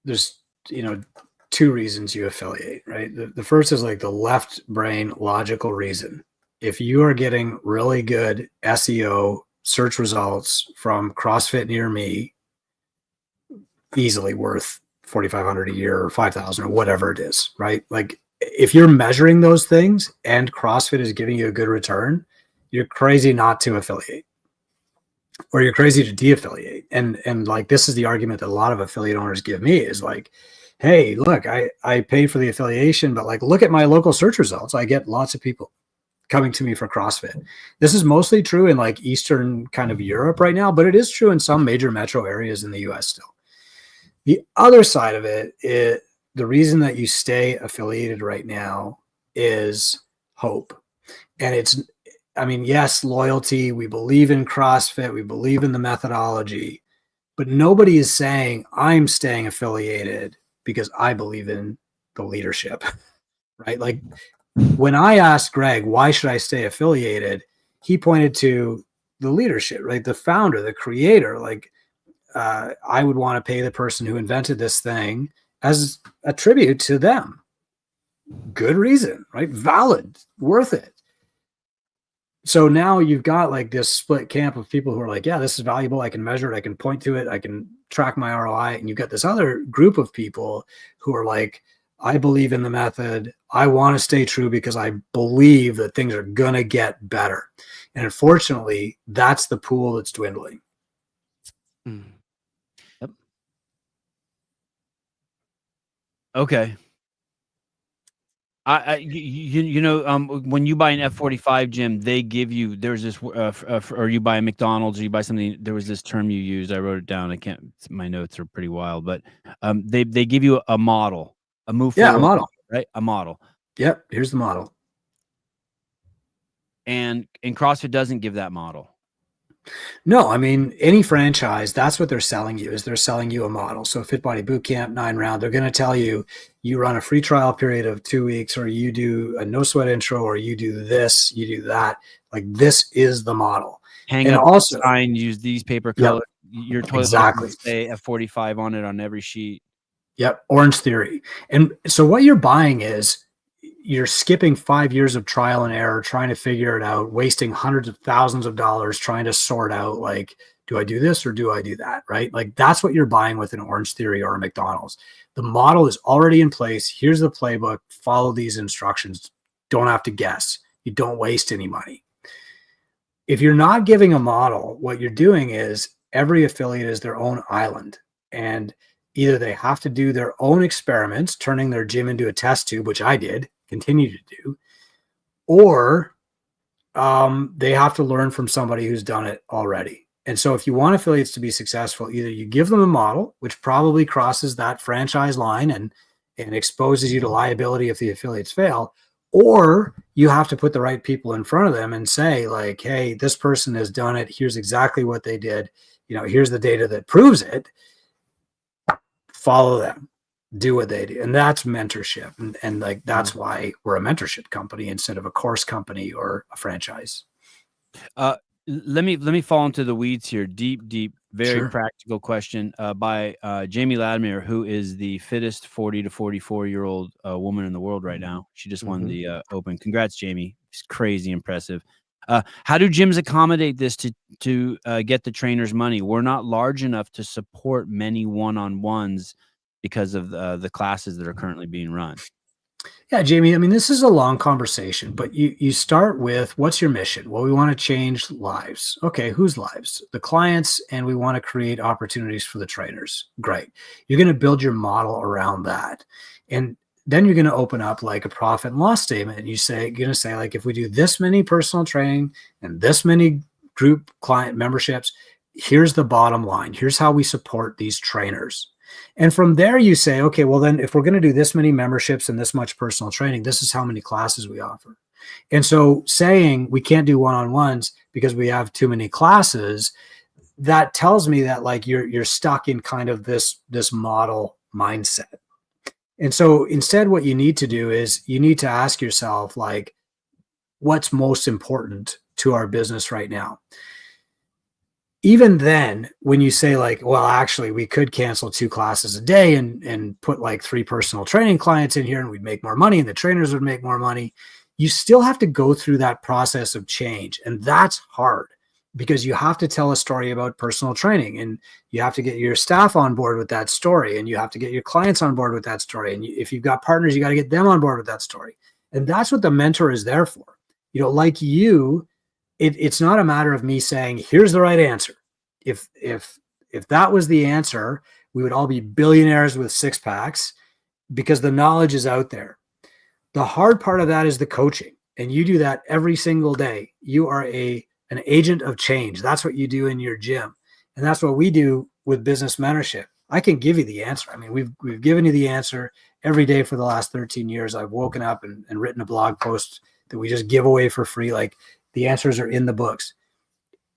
2 reasons you affiliate, right? The first is like the left brain logical reason. If you are getting really good SEO search results from CrossFit near me, easily worth $4,500 a year or $5,000 or whatever it is, right? Like, if you're measuring those things and CrossFit is giving you a good return, you're crazy not to affiliate. or you're crazy to de-affiliate. And like, this is the argument that a lot of affiliate owners give me is like, hey, look, I paid for the affiliation, but like, look at my local search results. I get lots of people coming to me for CrossFit. This is mostly true in like Eastern kind of Europe right now, but it is true in some major metro areas in the US still. The other side of it is the reason that you stay affiliated right now is hope. And it's, I mean, yes, loyalty. We believe in CrossFit. We believe in the methodology, but nobody is saying I'm staying affiliated because I believe in the leadership, right? Like when I asked Greg, why should I stay affiliated? He pointed to the leadership, right? The founder, the creator, like I would want to pay the person who invented this thing as a tribute to them. Good reason, right? Valid, worth it. So now you've got like this split camp of people who are like, yeah, this is valuable. I can measure it. I can point to it. I can track my ROI. And you've got this other group of people who are like, I believe in the method. I want to stay true because I believe that things are going to get better. And unfortunately, that's the pool that's dwindling. Yep. Okay. When you buy an F45 gym, they give you, there's this, or you buy a McDonald's, or you buy something, there was this term you used. I wrote it down. I can't, my notes are pretty wild, but they give you a model, a move forward. Yeah, a model. Right? A model. Yep. Here's the model. And CrossFit doesn't give that model. No, I mean, any franchise, that's what they're selling you, is they're selling you a model. So Fit Body Bootcamp, 9 round, they're going to tell you, you run a free trial period of 2 weeks, or you do a no sweat intro, or you do this, you do that. Like, this is the model. Hang and up also sign, use these paper colors. Yep, your toilet exactly. Say F45 on it on every sheet. Yep. Orange Theory. And so what you're buying is, you're skipping 5 years of trial and error, trying to figure it out, wasting hundreds of thousands of dollars trying to sort out, like, do I do this or do I do that? Right? Like, that's what you're buying with an Orange Theory or a McDonald's. The model is already in place. Here's the playbook. Follow these instructions. Don't have to guess. You don't waste any money. If you're not giving a model, what you're doing is every affiliate is their own island. And either they have to do their own experiments, turning their gym into a test tube, which I did, continue to do, or they have to learn from somebody who's done it already. And so if you want affiliates to be successful, either you give them a model, which probably crosses that franchise line and exposes you to liability if the affiliates fail, or you have to put the right people in front of them and say, like, hey, this person has done it. Here's exactly what they did. You know, here's the data that proves it. Follow them. Do what they do. And that's mentorship. And like, that's why we're a mentorship company instead of a course company or a franchise. Let me fall into the weeds here. Deep, very Sure. practical question by Jamie Latimer, who is the fittest 40 to 44-year-old woman in the world right now. She just won the Open. Congrats, Jamie. It's crazy impressive. How do gyms accommodate this to get the trainers money? We're not large enough to support many one-on-ones because of the classes that are currently being run. Yeah, Jamie, I mean, this is a long conversation, but you start with, what's your mission? Well, we want to change lives. Okay, whose lives? The clients, and we want to create opportunities for the trainers. Great. You're going to build your model around that. And then you're going to open up like a profit and loss statement. And you're going to say, like, if we do this many personal training and this many group client memberships, here's the bottom line. Here's how we support these trainers. And from there you say, okay, well then if we're going to do this many memberships and this much personal training, this is how many classes we offer. And so saying we can't do one-on-ones because we have too many classes, that tells me that like you're stuck in kind of this model mindset. And so instead what you need to do is you need to ask yourself, like, what's most important to our business right now? Even then, when you say like, well, actually we could cancel 2 classes a day and put like 3 personal training clients in here and we'd make more money and the trainers would make more money, you still have to go through that process of change. And that's hard because you have to tell a story about personal training and you have to get your staff on board with that story and you have to get your clients on board with that story. And if you've got partners, you got to get them on board with that story. And that's what the mentor is there for. You know, like you, it's not a matter of me saying, here's the right answer. if that was the answer, we would all be billionaires with six packs because the knowledge is out there. The hard part of that is the coaching, and you do that every single day. You are an agent of change. That's what you do in your gym, and that's what we do with business mentorship. I can give you the answer. I mean, we've given you the answer every day for the last 13 years. I've woken up and written a blog post that we just give away for free. Like, the answers are in the books.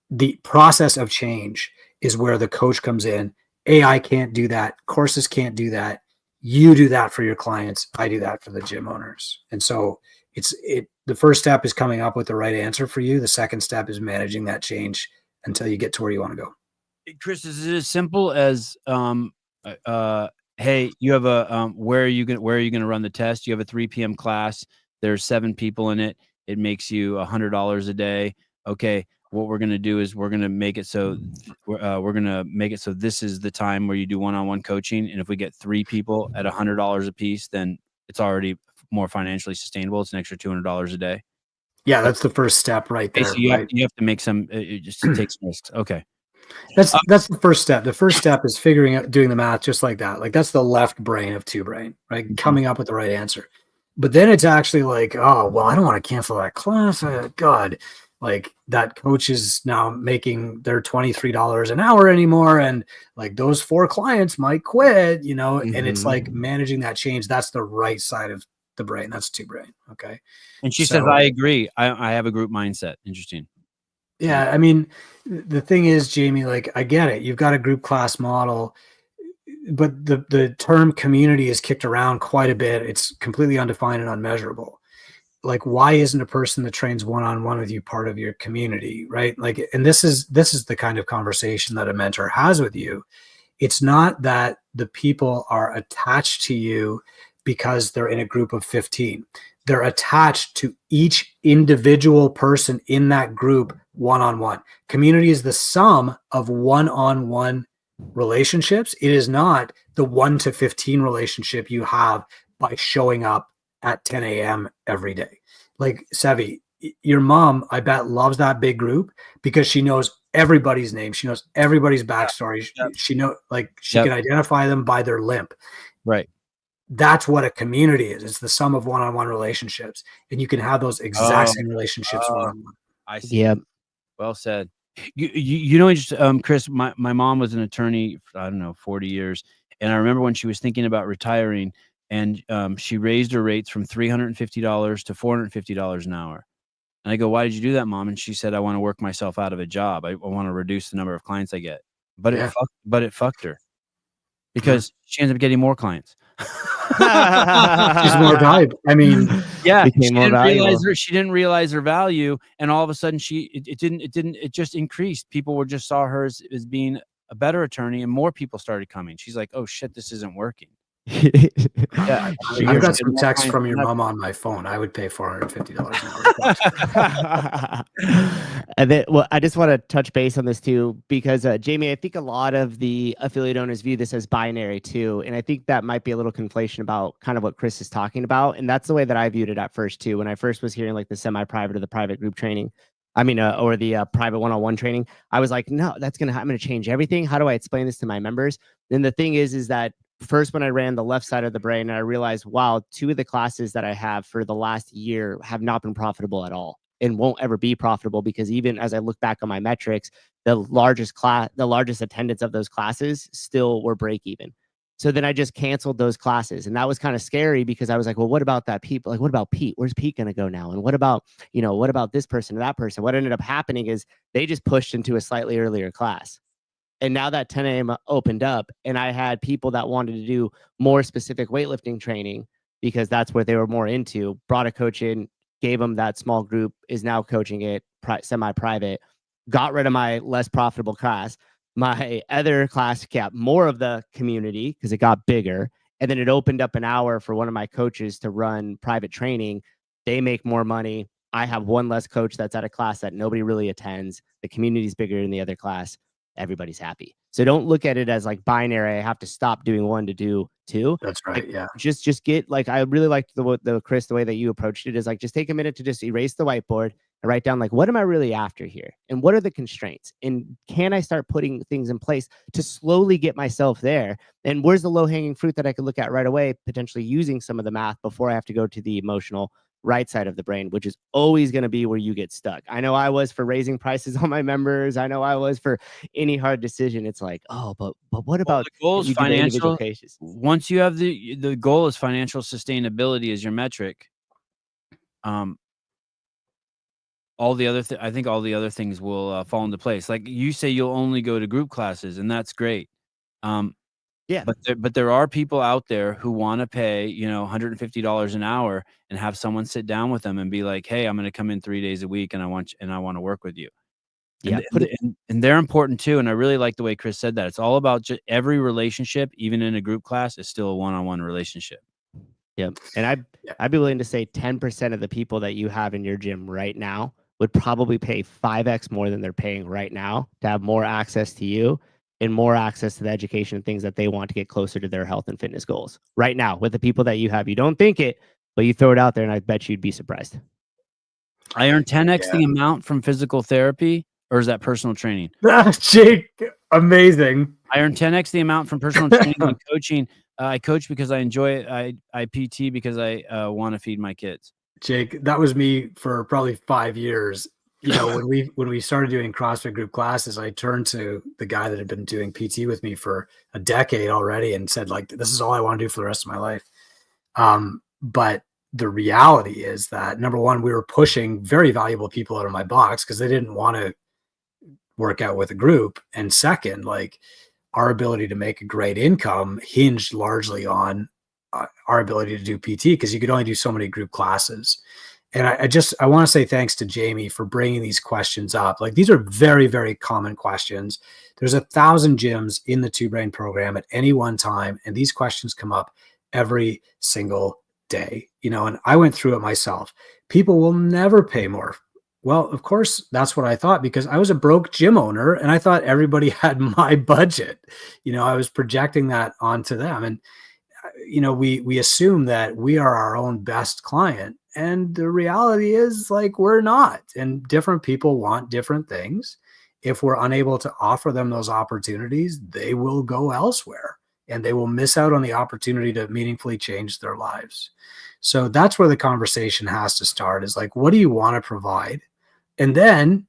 The process of change is where the coach comes in. AI can't do that. Courses can't do that. You do that for your clients. I do that for the gym owners. And so the first step is coming up with the right answer for you. The second step is managing that change until you get to where you want to go. Chris, is it as simple as hey, you have a where are you going to run the test? You have a 3 p.m. class. There's 7 people in it. It makes you $100 a day. Okay, what we're going to do is we're going to make it so this is the time where you do one-on-one coaching. And if we get 3 people at $100 a piece, then it's already more financially sustainable. It's an extra $200 a day. Yeah, that's the first step right there. So you have to make some. It just takes risks. Okay. That's the first step. The first step is figuring out, doing the math just like that. Like, that's the left brain of 2 brain, right? Mm-hmm. Coming up with the right answer. But then it's actually like, oh, well, I don't want to cancel that class. God, like, that coach is now making their $23 an hour anymore. And like, those 4 clients might quit, and it's like managing that change. That's the right side of the brain. That's 2 brain. Okay. And she says, I agree. I have a group mindset. Interesting. Yeah. I mean, the thing is, Jamie, like, I get it. You've got a group class model, but the term community is kicked around quite a bit. It's completely undefined and unmeasurable. Like, why isn't a person that trains one-on-one with you part of your community, right? Like, and this is the kind of conversation that a mentor has with you. It's not that the people are attached to you because they're in a group of 15. They're attached to each individual person in that group one-on-one. Community is the sum of one-on-one relationships. It is not the 1 to 15 relationship you have by showing up at 10 a.m. every day. Like, Sevi, your mom, I bet, loves that big group because she knows everybody's name. She knows everybody's backstory. Yep. She can identify them by their limp. Right. That's what a community is. It's the sum of one-on-one relationships, and you can have those exact same relationships one-on-one. I see. Yeah. Well said. Just Chris, my mom was an attorney for, I don't know, 40 years. And I remember when she was thinking about retiring, and she raised her rates from $350 to $450 an hour. And I go, why did you do that, Mom? And she said, I want to work myself out of a job. I want to reduce the number of clients I get. But it fucked her because she ends up getting more clients. She's more valuable. I mean, she didn't realize her value, and all of a sudden it just increased. People just saw her as being a better attorney, and more people started coming. She's like, oh shit, this isn't working. Yeah, I've got some texts from your mom on my phone. I would pay $450 an hour. And then, well, I just want to touch base on this too, because Jamie, I think a lot of the affiliate owners view this as binary too, and I think that might be a little conflation about kind of what Chris is talking about, and that's the way that I viewed it at first too. When I first was hearing like the semi-private or the private group training, or the private one-on-one training, I was like, no, I'm going to change everything. How do I explain this to my members? Then the thing is that first, when I ran the left side of the brain, I realized, wow, 2 of the classes that I have for the last year have not been profitable at all and won't ever be profitable, because even as I look back on my metrics, the largest attendance of those classes still were break even. So then I just canceled those classes. And that was kind of scary because I was like, well, what about that people? Like, what about Pete? Where's Pete going to go now? And what about this person or that person? What ended up happening is they just pushed into a slightly earlier class. And now that 10 a.m. opened up, and I had people that wanted to do more specific weightlifting training because that's what they were more into, brought a coach in, gave them that small group, is now coaching it semi-private, got rid of my less profitable class. My other class kept more of the community because it got bigger. And then it opened up an hour for one of my coaches to run private training. They make more money. I have one less coach that's at a class that nobody really attends. The community's bigger in the other class. Everybody's happy. So don't look at it as like binary. I have to stop doing one to do 2. That's right. Like, yeah. Just get, like, I really liked the Chris, the way that you approached it is like, just take a minute to just erase the whiteboard, I write down like, what am I really after here? And what are the constraints? And can I start putting things in place to slowly get myself there? And where's the low hanging fruit that I could look at right away, potentially using some of the math before I have to go to the emotional right side of the brain, which is always going to be where you get stuck. I know I was for raising prices on my members. I know I was for any hard decision. It's like, oh, but what about the goal is you do the individual financial cases? Once you have the goal is financial sustainability as your metric. All the other I think all the other things will fall into place. Like you say, you'll only go to group classes, and that's great. Yeah, but there are people out there who want to pay, $150 an hour and have someone sit down with them and be like, "Hey, I'm going to come in 3 days a week, and I want to work with you." yeah, And they're important too. And I really like the way Chris said that. It's all about every relationship, even in a group class, is still a one-on-one relationship. yeah. And I'd be willing to say 10% of the people that you have in your gym right now would probably pay 5x more than they're paying right now to have more access to you and more access to the education and things that they want to get closer to their health and fitness goals. Right now, with the people that you have, you don't think it, but you throw it out there, and I bet you'd be surprised. I earn 10x the amount from physical therapy, or is that personal training? Jake, amazing. I earn 10x the amount from personal training and coaching. I coach because I enjoy it. I PT because I want to feed my kids. Jake, that was me for probably 5 years. When we started doing CrossFit group classes, I turned to the guy that had been doing PT with me for a decade already and said, like, this is all I want to do for the rest of my life. But the reality is that, number one, we were pushing very valuable people out of my box because they didn't want to work out with a group. And second, like, our ability to make a great income hinged largely on our ability to do PT, because you could only do so many group classes. And I want to say thanks to Jamie for bringing these questions up. Like, these are very, very common questions. There's 1,000 gyms in the Two Brain program at any one time, and these questions come up every single day. And I went through it myself. People will never pay more. Well, of course, that's what I thought, because I was a broke gym owner and I thought everybody had my budget. I was projecting that onto them. And we assume that we are our own best client, and the reality is, like, we're not, and different people want different things. If we're unable to offer them those opportunities, they will go elsewhere and they will miss out on the opportunity to meaningfully change their lives. So that's where the conversation has to start, is like, what do you want to provide? And then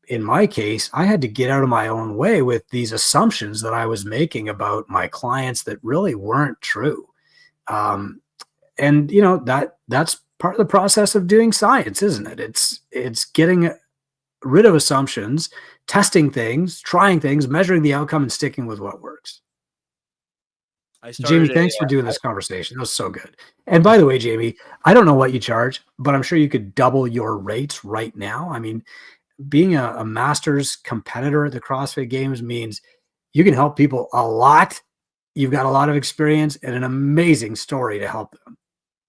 in my case, I had to get out of my own way with these assumptions that I was making about my clients that really weren't true. And that's part of the process of doing science, isn't it? It's getting rid of assumptions, testing things, trying things, measuring the outcome, and sticking with what works. Jamie, thanks for doing this conversation. That was so good. And by the way, Jamie, I don't know what you charge, but I'm sure you could double your rates right now. I mean, being a masters competitor at the CrossFit Games means you can help people a lot. You've got a lot of experience and an amazing story to help them.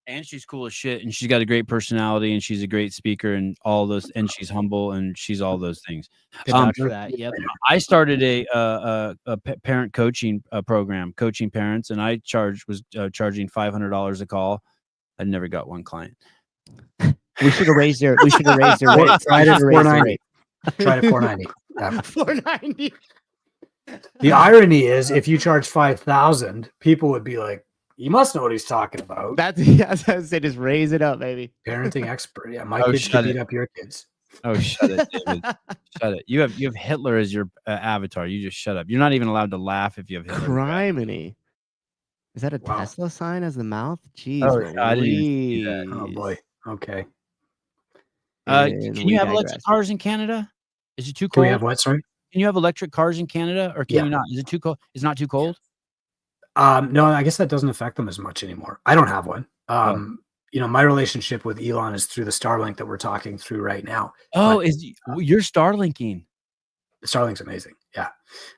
And she's cool as shit, and she's got a great personality, and she's a great speaker, and all those, and she's humble, and she's all those things. For that, yep. I started a parent coaching program, coaching parents, and I was charging $500 a call. I never got one client. We should have raised their rates. Tried at $490. Tried at $490. Yeah. $490. The irony is, if you charge $5,000, people would be like, "You must know what he's talking about." That's I say, just raise it up, baby. Parenting expert. Yeah, my kids should beat up your kids. Oh, shut it, David. Shut it. You have Hitler as your avatar. You just shut up. You're not even allowed to laugh if you have Hitler. Criminy. Is that a Tesla sign as the mouth? Jeez. I didn't even see that. Oh boy. Okay. Can you have electric cars in Canada? Is it too cold? Can we have what? Sorry. Can you have electric cars in Canada, or can you not? Is it too cold? It's not too cold. No, I guess that doesn't affect them as much anymore. I don't have one. My relationship with Elon is through the Starlink that we're talking through right now. Oh, you're Starlinking? Starlink's amazing. Yeah.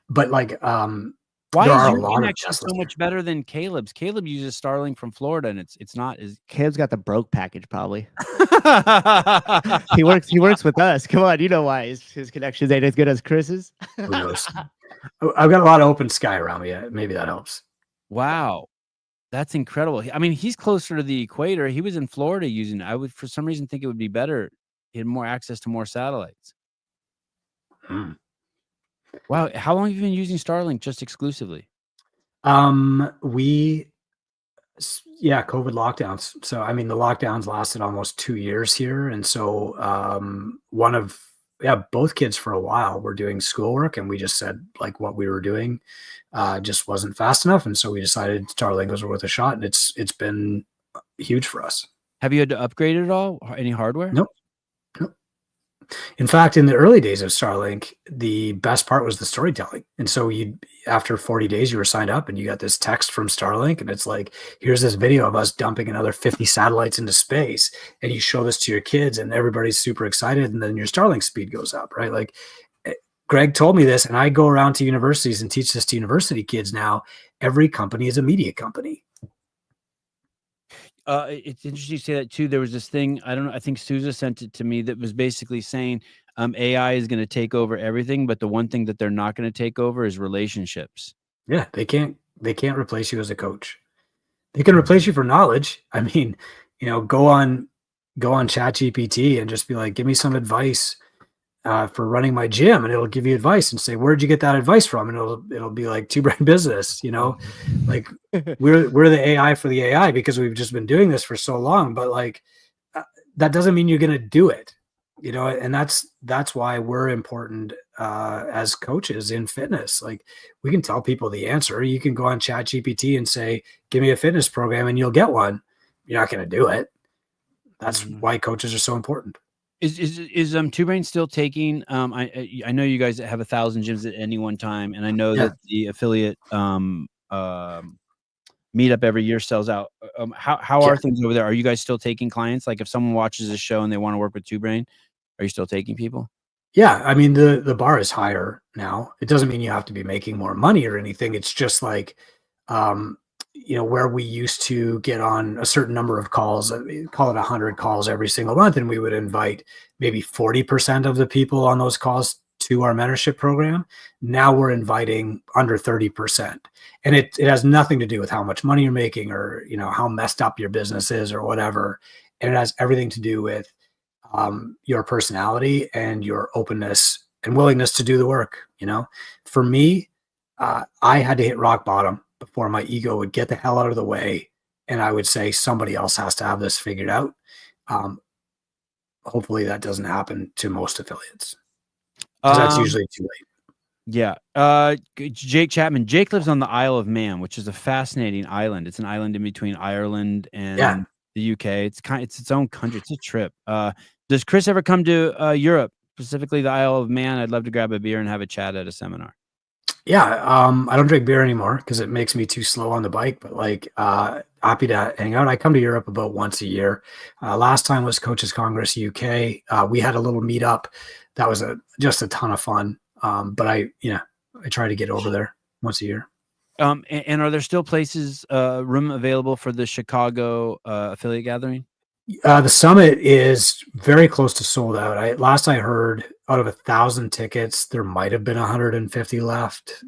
But like, why is your connection so much better than Caleb's? Caleb uses Starlink from Florida, and it's not as Caleb's got the broke package probably. He works with us. Come on, you know why his connections ain't as good as Chris's. Who knows? I've got a lot of open sky around me. Maybe that helps. Wow, that's incredible. I mean, he's closer to the equator. He was in Florida using it. I would, for some reason, think it would be better He had more access to more satellites. Hmm. Wow. How long have you been using Starlink just exclusively? COVID lockdowns. So, I mean, the lockdowns lasted almost 2 years here. And so, both kids for a while were doing schoolwork, and we just said like what we were doing just wasn't fast enough. And so we decided Starlink was worth a shot, and it's been huge for us. Have you had to upgrade it at all? Any hardware? Nope. In fact, in the early days of Starlink, the best part was the storytelling. And so after 40 days, you were signed up and you got this text from Starlink, and it's like, here's this video of us dumping another 50 satellites into space. And you show this to your kids and everybody's super excited. And then your Starlink speed goes up, right? Like Greg told me this, and I go around to universities and teach this to university kids now. Every company is a media company. It's interesting you say that too. There was this thing, I don't know, I think Sousa sent it to me, that was basically saying AI is going to take over everything, but the one thing that they're not going to take over is relationships. Yeah, they can't replace you as a coach. They can replace you for knowledge. I mean, go on ChatGPT and just be like, give me some advice for running my gym, and it'll give you advice and say, where'd you get that advice from? And it'll be like Two Brain Business, like we're the AI for the AI because we've just been doing this for so long. But like that doesn't mean you're going to do it, and that's why we're important as coaches in fitness. Like we can tell people the answer. You can go on ChatGPT and say, give me a fitness program, and you'll get one. You're not going to do it. That's why coaches are so important. Is Two Brain still taking? I know you guys have 1,000 gyms at any one time, and I know that the affiliate meetup every year sells out. How are things over there? Are you guys still taking clients? Like if someone watches this show and they want to work with Two Brain, are you still taking people? Yeah, I mean the bar is higher now. It doesn't mean you have to be making more money or anything. It's just like where we used to get on a certain number of calls, call it 100 calls every single month, and we would invite maybe 40% of the people on those calls to our mentorship program. Now we're inviting under 30%. And it has nothing to do with how much money you're making or, how messed up your business is or whatever. And it has everything to do with your personality and your openness and willingness to do the work. For me, I had to hit rock bottom before my ego would get the hell out of the way. And I would say somebody else has to have this figured out. Hopefully that doesn't happen to most affiliates. That's usually too late. Yeah. Jake Chapman. Jake lives on the Isle of Man, which is a fascinating island. It's an island in between Ireland and the UK. It's its own country. It's a trip. Does Chris ever come to Europe, specifically the Isle of Man? I'd love to grab a beer and have a chat at a seminar. Yeah, I don't drink beer anymore because it makes me too slow on the bike, but like happy to hang out. I come to Europe about once a year. Last time was Coaches Congress UK. We had a little meetup. That was just a ton of fun. But I try to get over there once a year. And are there still places, room available for the Chicago affiliate gathering? The summit is very close to sold out. Last I heard, out of 1,000 tickets, there might have been 150 left.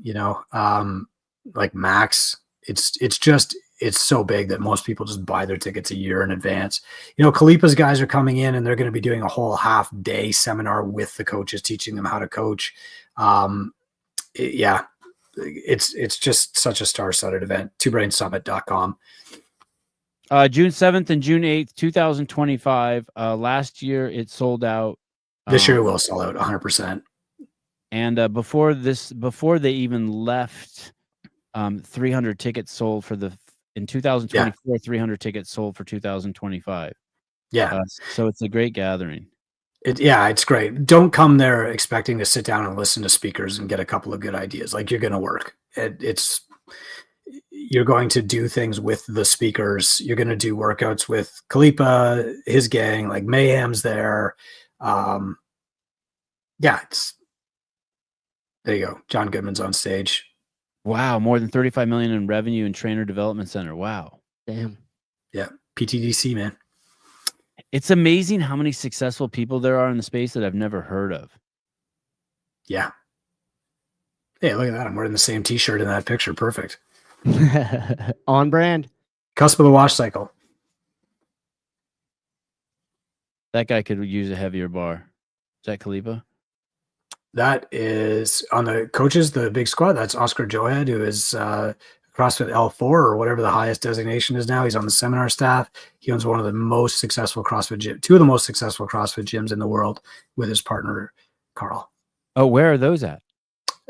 Like max. It's so big that most people just buy their tickets a year in advance. Kalipa's guys are coming in, and they're going to be doing a whole half-day seminar with the coaches, teaching them how to coach. It's just such a star-studded event. twobrainsummit.com. June 7th and June 8th, 2025. Last year it sold out. This year it will sell out 100%. And before they even left, 300 tickets sold in 2024. 300 tickets sold for 2025. Yeah. So it's a great gathering. It's great. Don't come there expecting to sit down and listen to speakers and get a couple of good ideas. Like you're going to work. You're going to do things with the speakers. You're going to do workouts with Kalipa, his gang, like Mayhem's there. There you go. John Goodman's on stage. Wow. More than 35 million in revenue and trainer development center. Wow. Damn. Yeah. PTDC, man. It's amazing how many successful people there are in the space that I've never heard of. Yeah. Hey, look at that. I'm wearing the same t-shirt in that picture. Perfect. On brand. Cusp of the wash cycle. That guy could use a heavier bar. Is that Khalifa? That is on the coaches, the big squad. That's Oscar Johead, who is CrossFit L4 or whatever the highest designation is now. He's on the seminar staff. He owns one of the most successful CrossFit gyms, two of the most successful CrossFit gyms in the world with his partner, Carl. Oh, where are those at?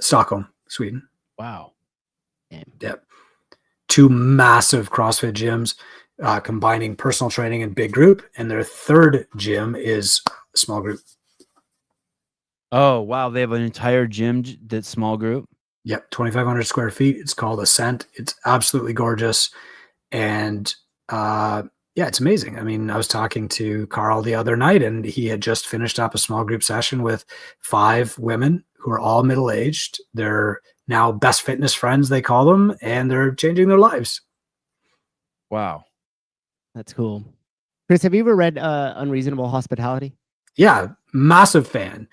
Stockholm, Sweden. Wow. Yep. Two massive CrossFit gyms combining personal training and big group. And their third gym is a small group. Oh, wow. They have an entire gym that's small group. Yep. 2,500 square feet. It's called Ascent. It's absolutely gorgeous. And yeah, it's amazing. I mean, I was talking to Carl the other night, and he had just finished up a small group session with 5 women who are all middle-aged. They're now best fitness friends, they call them, and they're changing their lives. Wow. That's cool. Chris, have you ever read Unreasonable Hospitality? Yeah, massive fan.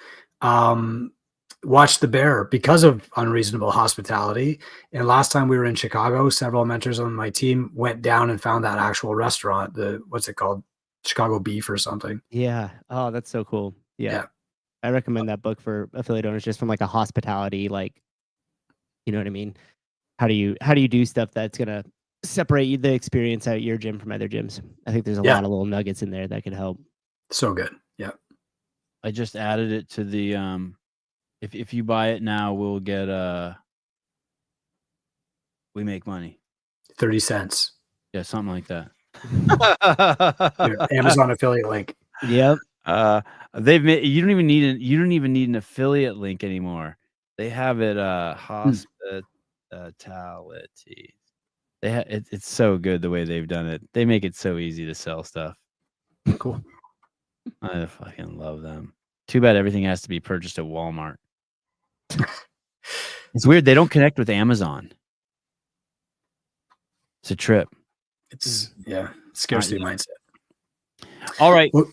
Watched The Bear because of Unreasonable Hospitality. And last time we were in Chicago, several mentors on my team went down and found that actual restaurant, what's it called? Chicago Beef or something. Yeah. Oh, that's so cool. Yeah. I recommend that book for affiliate owners just from like a hospitality, like, you know what I mean? How do you do stuff that's going to separate the experience at your gym from other gyms? I think there's a lot of little nuggets in there that could help. So good. Yeah. I just added it to the if you buy it now, we'll get we make money. 30 cents. Yeah, something like that. Your Amazon affiliate link. Yep. They've made you don't even need an affiliate link anymore. They have it hospitality. It's so good the way they've done it. They make it so easy to sell stuff. Cool. I fucking love them. Too bad everything has to be purchased at Walmart. It's weird. They don't connect with Amazon. It's a trip. It's scarcity mindset. All right. Well,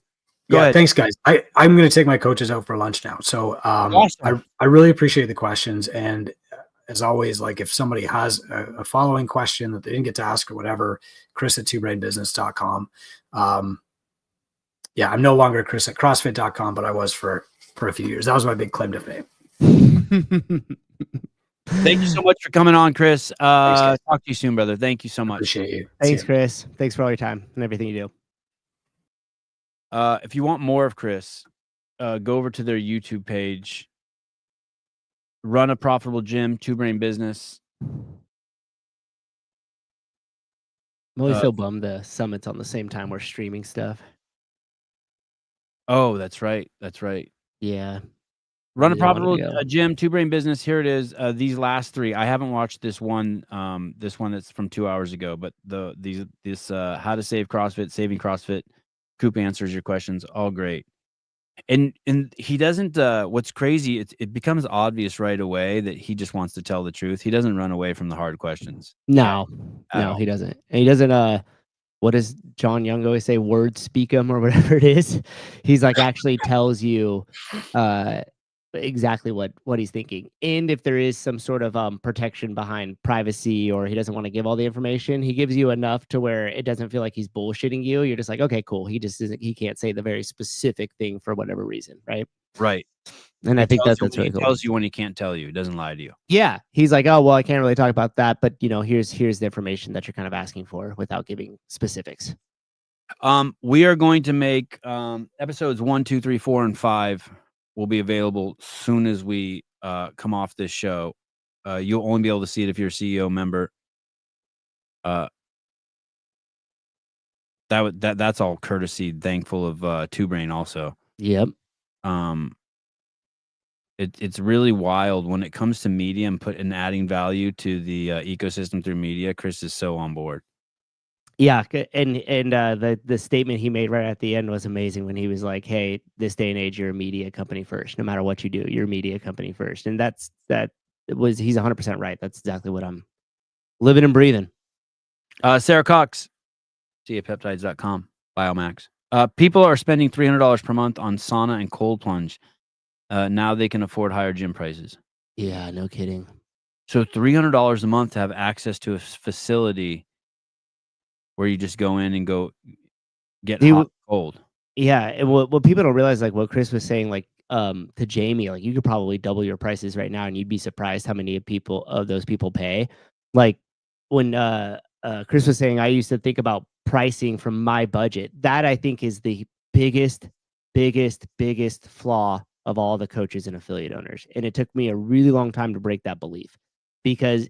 Go ahead. Thanks, guys. I'm going to take my coaches out for lunch now. So Awesome. I really appreciate the questions. And as always, like if somebody has a following question that they didn't get to ask or whatever, Chris@twobrainbusiness.com. Yeah, I'm no longer Chris at CrossFit.com, but I was for a few years. That was my big claim to fame. Thank you so much for coming on, Chris. Thanks, talk to you soon, brother. Thank you so much. Appreciate you. Thanks, Chris. Thanks for all your time and everything you do. If you want more of Chris, go over to their YouTube page. Run a profitable gym, Two Brain Business. I'm always so bummed the summit's on the same time we're streaming stuff. Oh, that's right. That's right. Yeah. Run a profitable gym, Two Brain Business. Here it is. These last 3. I haven't watched this one. This one that's from 2 hours ago. But this how to save CrossFit, saving CrossFit. Coop answers your questions. All great. And he doesn't. What's crazy? It becomes obvious right away that he just wants to tell the truth. He doesn't run away from the hard questions. No, he doesn't. And he doesn't. What does John Young always say? Word speak 'em or whatever it is. He's like actually tells you exactly what he's thinking. And if there is some sort of protection behind privacy or he doesn't want to give all the information, he gives you enough to where it doesn't feel like he's bullshitting you. You're just like, okay, cool. He can't say the very specific thing for whatever reason, right? Right. And I think that's really he cool. tells you when he can't tell you. He doesn't lie to you. Yeah. He's like, oh, well, I can't really talk about that, but here's the information that you're kind of asking for without giving specifics. We are going to make episodes 1, 2, 3, 4, and 5 will be available soon as we come off this show. You'll only be able to see it if you're a CEO member. That's all courtesy. Thankful of Two Brain also. Yep. It's really wild when it comes to media and adding value to the ecosystem through media. Chris is so on board. Yeah, and the statement he made right at the end was amazing when he was like, "Hey, this day and age, you're a media company first. No matter what you do, you're a media company first." And he's 100% right. That's exactly what I'm living and breathing. Sarah Cox, CAPeptides.com, Biomax. People are spending $300 per month on sauna and cold plunge. Now they can afford higher gym prices. Yeah, no kidding. So $300 a month to have access to a facility where you just go in and go get hot and cold. Yeah, what people don't realize, like what Chris was saying, like to Jamie, like you could probably double your prices right now, and you'd be surprised how many of those people pay. Like when Chris was saying, I used to think about pricing from my budget. That I think is the biggest flaw of all the coaches and affiliate owners, and it took me a really long time to break that belief, because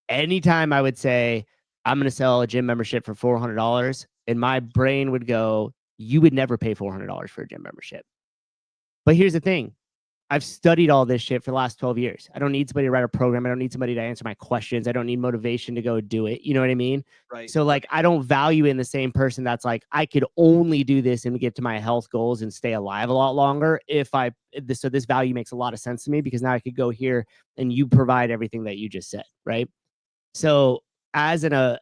anytime I would say I'm going to sell a gym membership for $400, and my brain would go, you would never pay $400 for a gym membership. But here's the thing. I've studied all this shit for the last 12 years. I don't need somebody to write a program. I don't need somebody to answer my questions. I don't need motivation to go do it. You know what I mean? Right. So like, I don't value in the same person that's like, I could only do this and get to my health goals and stay alive a lot longer so this value makes a lot of sense to me, because now I could go here and you provide everything that you just said, right? So as a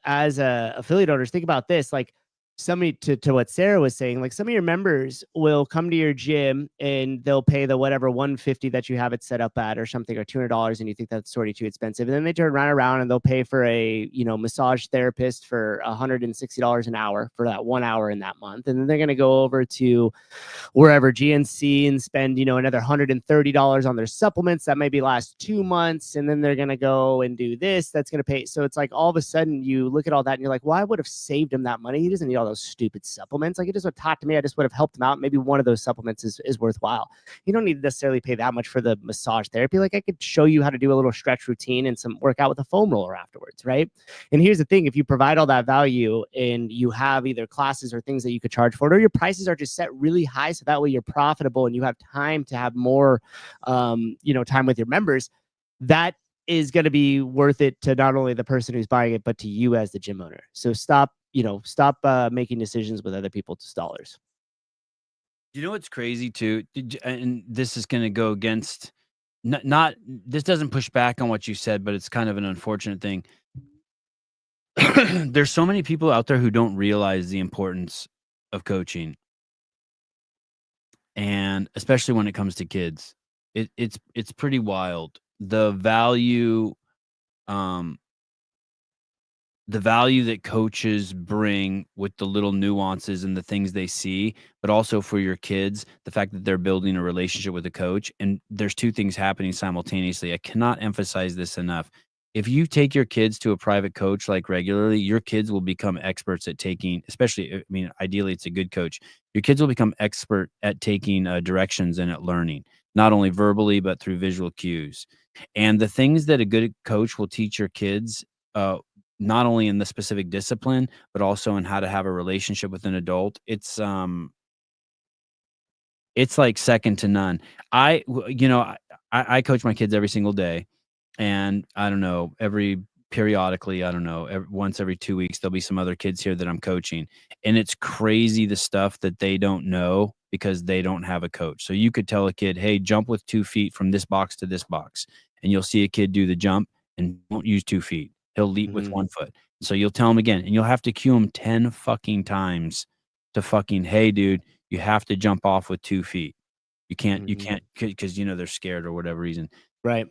affiliate owners, think about this, like somebody to what Sarah was saying, like some of your members will come to your gym and they'll pay the whatever 150 that you have it set up at or something, or $200, and you think that's sort of too expensive. And then they turn around and they'll pay for a, massage therapist for $160 an hour for that 1 hour in that month. And then they're going to go over to wherever GNC and spend, another $130 on their supplements that maybe last 2 months. And then they're going to go and do this. That's going to pay. So it's like all of a sudden you look at all that and you're like, well, I would have saved him that money. He doesn't need all those stupid supplements. Like, he just would talk to me. I just would have helped him out. Maybe one of those supplements is worthwhile. You don't need to necessarily pay that much for the massage therapy. Like, I could show you how to do a little stretch routine and some workout with a foam roller afterwards. Right. And here's the thing. If you provide all that value and you have either classes or things that you could charge for it, or your prices are just set really high, so that way you're profitable and you have time to have more, time with your members, that is going to be worth it to not only the person who's buying it, but to you as the gym owner. So stop making decisions with other people's dollars. You know what's crazy too, and this is going to go against not this doesn't push back on what you said, but it's kind of an unfortunate thing. There's so many people out there who don't realize the importance of coaching, and especially when it comes to kids, it's pretty wild. The value that coaches bring with the little nuances and the things they see, but also for your kids, the fact that they're building a relationship with a coach. And there's two things happening simultaneously. I cannot emphasize this enough. If you take your kids to a private coach like regularly, your kids will become experts at taking, especially, ideally it's a good coach. Your kids will become expert at taking directions and at learning, not only verbally, but through visual cues. And the things that a good coach will teach your kids, not only in the specific discipline, but also in how to have a relationship with an adult, it's like second to none. I coach my kids every single day, and I don't know, periodically, once every 2 weeks, there'll be some other kids here that I'm coaching, and it's crazy the stuff that they don't know because they don't have a coach. So you could tell a kid, hey, jump with 2 feet from this box to this box, and you'll see a kid do the jump and won't use 2 feet. He'll leap with 1 foot. So you'll tell him again, and you'll have to cue him 10 fucking times to fucking, hey, dude, you have to jump off with 2 feet. You can't, because they're scared or whatever reason. Right.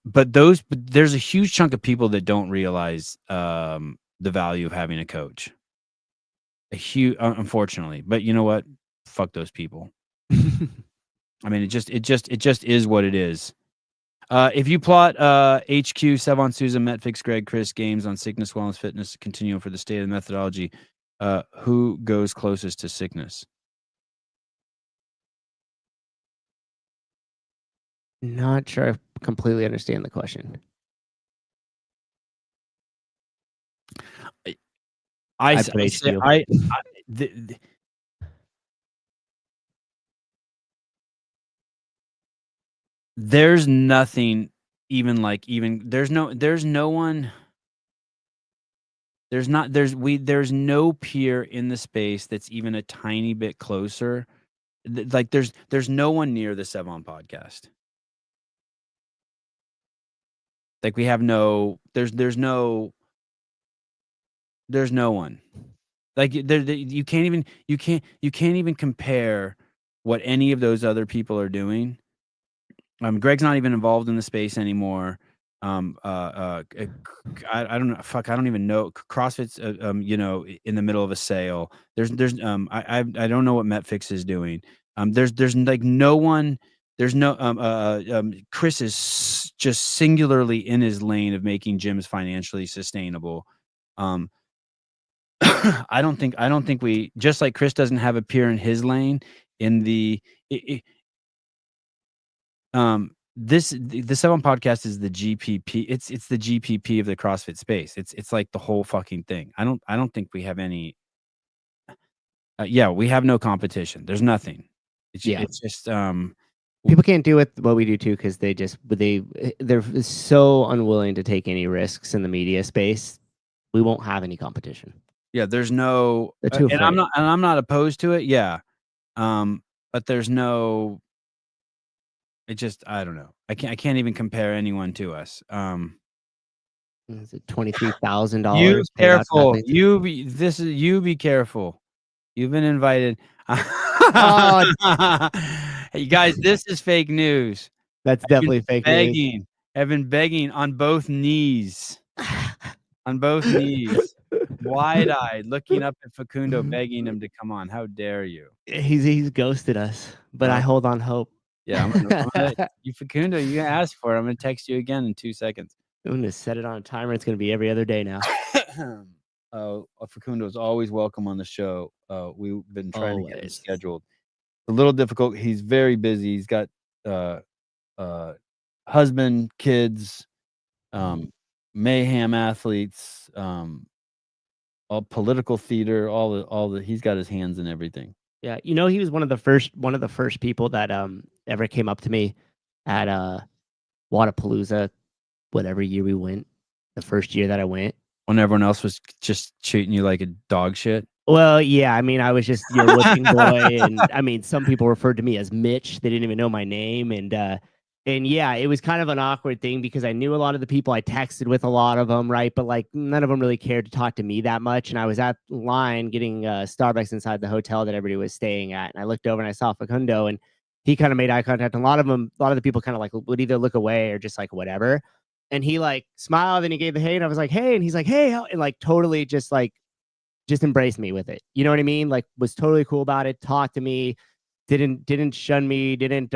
But there's a huge chunk of people that don't realize the value of having a coach. Unfortunately, but you know what? Fuck those people. It just is what it is. If you plot HQ, Sevon, Susan, Metfix, Greg, Chris, games on sickness, wellness, fitness, continuum for the state of the methodology, who goes closest to sickness? Not sure I completely understand the question. There's nothing there's no peer in the space that's even a tiny bit closer. There's no one near the Sevon podcast. Like there's no one. Like you can't even compare what any of those other people are doing. Greg's not even involved in the space anymore. I don't know. Fuck, I don't even know. CrossFit's in the middle of a sale. I don't know what Metfix is doing. There's like no one. There's no Chris is just singularly in his lane of making gyms financially sustainable. I don't think we, just like Chris doesn't have a peer in his lane in the the 7 podcast is the GPP. It's the GPP of the CrossFit space. It's like the whole fucking thing. I don't think we have any. We have no competition. There's nothing. It's just people can't do what we do too because they're so unwilling to take any risks in the media space. We won't have any competition. Yeah, there's no, and I'm not opposed to it. Yeah, but there's no. It just, I don't know. I can't even compare anyone to us. Is it $23,000? You careful. You be careful. You've been invited. You guys, this is fake news. That's definitely fake news. I've been begging on both knees. On both knees. Wide-eyed, looking up at Facundo, begging him to come on. How dare you? He's ghosted us, but I hold on hope. Yeah, I'm gonna Facundo, you asked for it. I'm gonna text you again in 2 seconds. I'm gonna set it on a timer. It's gonna be every other day now. Facundo is always welcome on the show. We've been trying to get him scheduled. A little difficult. He's very busy. He's got husband, kids, mayhem athletes, all political theater, all the he's got his hands in everything. Yeah, he was one of the first people that ever came up to me at Wadapalooza, whatever year we went, the first year that I went. When everyone else was just treating you like a dog shit? Well, yeah, I mean, I was just your whipping boy, and I mean, some people referred to me as Mitch. They didn't even know my name, and yeah, it was kind of an awkward thing because I knew a lot of the people. I texted with a lot of them, right? But like none of them really cared to talk to me that much. And I was at line getting Starbucks inside the hotel that everybody was staying at. And I looked over and I saw Facundo and he kind of made eye contact. And a lot of the people kind of like would either look away or just like whatever. And he like smiled and he gave the hey. And I was like, hey. And he's like, hey. And like totally just embraced me with it. You know what I mean? Like was totally cool about it. Talked to me. Didn't shun me, didn't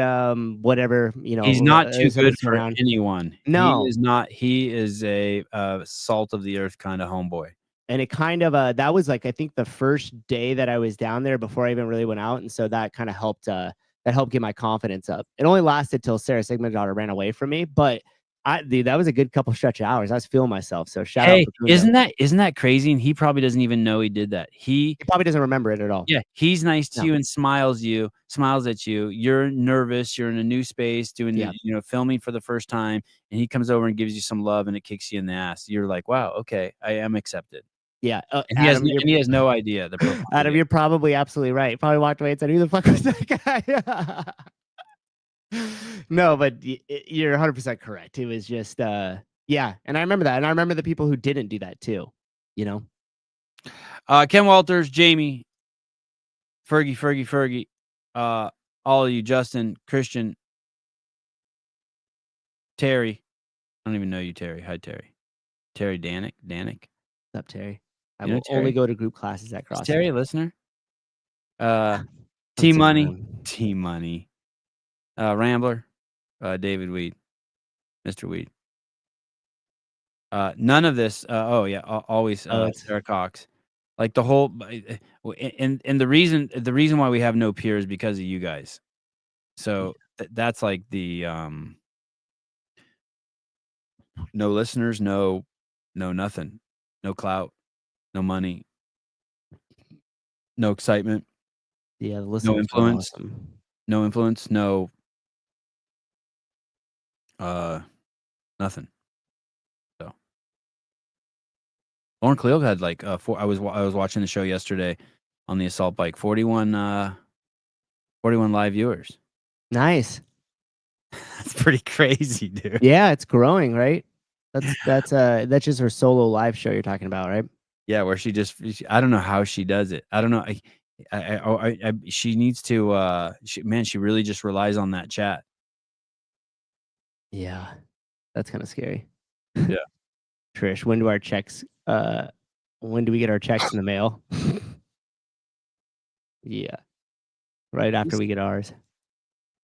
whatever, He's not too good for anyone. No. He is not. He is a salt of the earth kind of homeboy. And it kind of that was like I think the first day that I was down there before I even really went out, and so that kind of helped get my confidence up. It only lasted till Sarah Sigmund's daughter ran away from me, but that was a good couple stretch of hours. I was feeling myself. So shout out. Isn't that crazy? And he probably doesn't even know he did that. He probably doesn't remember it at all. Yeah, he's nice to you and smiles at you. You're nervous. You're in a new space doing filming for the first time, and he comes over and gives you some love, and it kicks you in the ass. You're like, wow, okay, I am accepted. Yeah, and he has no idea. Adam, you're probably absolutely right. Probably walked away and said, "Who the fuck was that guy?" No, but you're 100% correct. It was just, and I remember that. And I remember the people who didn't do that too, Ken Walters, Jamie, Fergie, all of you, Justin, Christian, Terry. I don't even know you, Terry. Hi, Terry. Terry Danik. What's up, Terry? I will only go to group classes at CrossFit. Is Terry a listener? Team Money. Rambler, David Weed, Mr. Weed. None of this. Always Sarah Cox. Like the whole, and the reason why we have no peers is because of you guys. So that's like the no listeners, no nothing, no clout, no money, no excitement. Yeah, the listeners. No influence. Awesome. No influence. No. Nothing. So Lauren Cleo had like I was watching the show yesterday on the assault bike. 41 live viewers. Nice. That's pretty crazy, dude. Yeah, it's growing, right? That's just her solo live show you're talking about, right? Yeah, where she I don't know how she does it. I don't know. She needs to she really just relies on that chat. Yeah. That's kind of scary. Yeah. Trish, when do we get our checks in the mail? Yeah. Right after we get ours.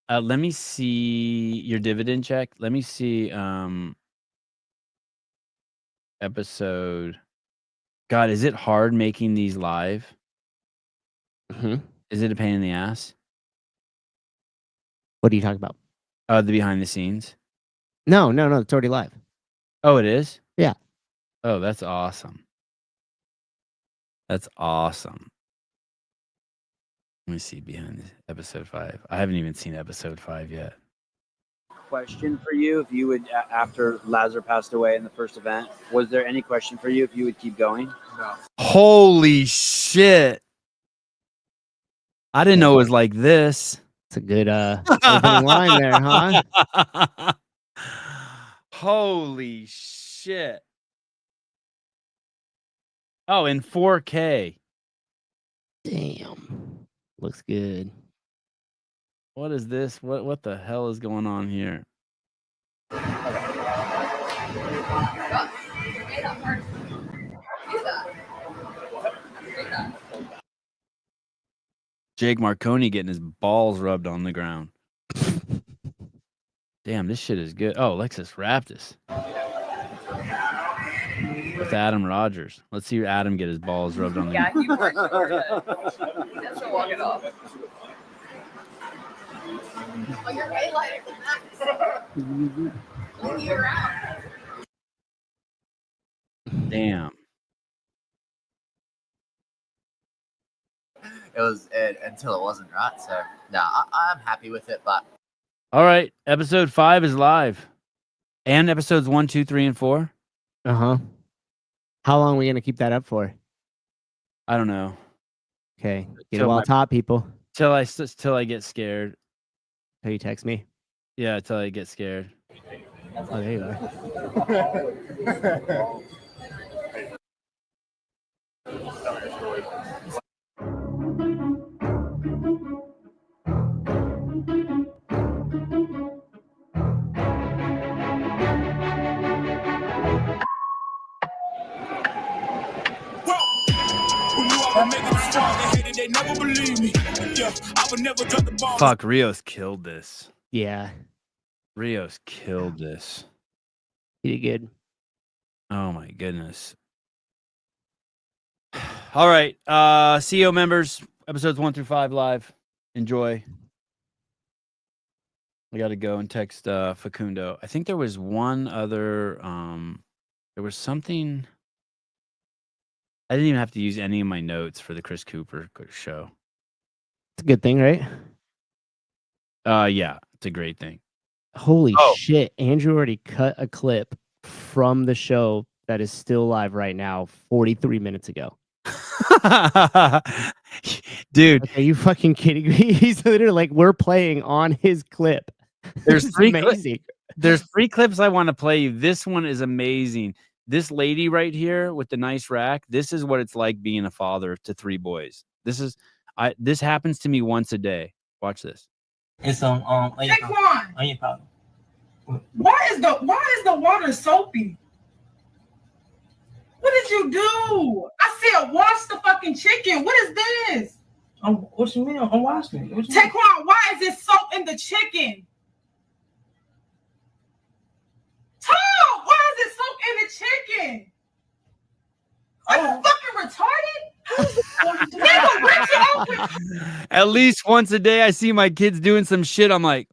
Let me see your dividend check. Let me see episode. God, is it hard making these live? Is it a pain in the ass? What are you talking about? The behind the scenes. No, it's already live. Oh, it is? Yeah. Oh, that's awesome. That's awesome. Let me see behind episode 5. I haven't even seen episode 5 yet. Question for you, if you would, after Lazar passed away in the first event, was there any question for you if you would keep going? No. Holy shit. I didn't know it was like this. It's a good opening line there, huh? Holy shit. Oh, in 4K. Damn. Looks good. What is this? What the hell is going on here? Jake Marconi getting his balls rubbed on the ground. Damn, this shit is good. Oh, Lexus Raptus. With Adam Rogers. Let's see Adam get his balls rubbed on the ground. Yeah, he works for it. He has to walk it off. Oh, you're way lighter than that. You're out. Damn. It was until it wasn't, right? So no, I'm happy with it. But All right, episode 5 is live, and episodes 1, 2, 3, and 4. How long are we gonna keep that up for? I don't know. Okay, get it while top, people. Till I get scared. Till you text me. Yeah, till I get scared. Oh, there you are. Fuck, Rios killed this. Yeah, Rios killed this. he did good. Oh my goodness. All right, CEO members, episodes 1 through 5 live. Enjoy. I got to go and text Facundo. I think there was one other. There was something. I didn't even have to use any of my notes for the Chris Cooper show. It's a good thing, right? Yeah, it's a great thing. Holy shit. Andrew already cut a clip from the show that is still live right now 43 minutes ago. Dude, like, are you fucking kidding me? He's literally like, we're playing on his clip. There's amazing. There's 3 clips I want to play you. This one is amazing. This lady right here with the nice rack, this is what it's like being a father to 3 boys. This happens to me once a day. Watch this. It's on Taekwon, why is the water soapy? What did you do? I said wash the fucking chicken. What is this? What you mean? I'm washing it. Taekwon, why is there soap in the chicken? Tom, why is there soap in the chicken? Are you fucking retarded? Nigga, rinse it open. At least once a day I see my kids doing some shit. I'm like,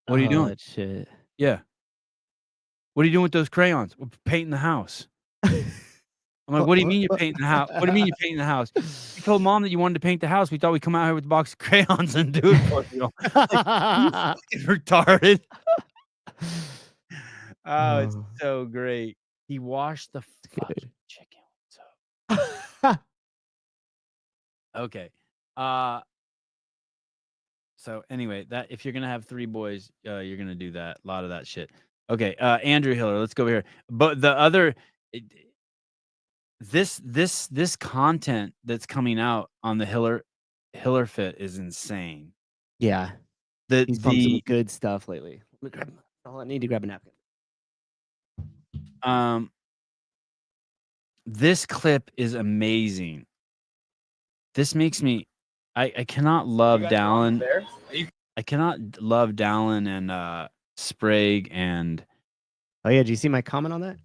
what are you doing? That shit. Yeah. What are you doing with those crayons? We're painting the house. I'm like, what do you mean you're painting the house? What do you mean you're painting the house? You told mom that you wanted to paint the house. We thought we'd come out here with a box of crayons and do it for you. You retarded. Oh, it's so great. He washed the fucking chicken. So okay. So anyway, that if you're gonna have 3 boys, you're gonna do that. A lot of that shit. Okay, Andrew Hiller, let's go over here. But the other this content that's coming out on the HillerFit is insane. Yeah. He's pumped some good stuff lately. I need to grab a napkin. This clip is amazing. This makes me, I cannot love Dallin. I cannot love Dallin and Sprague and. Oh yeah, do you see my comment on that?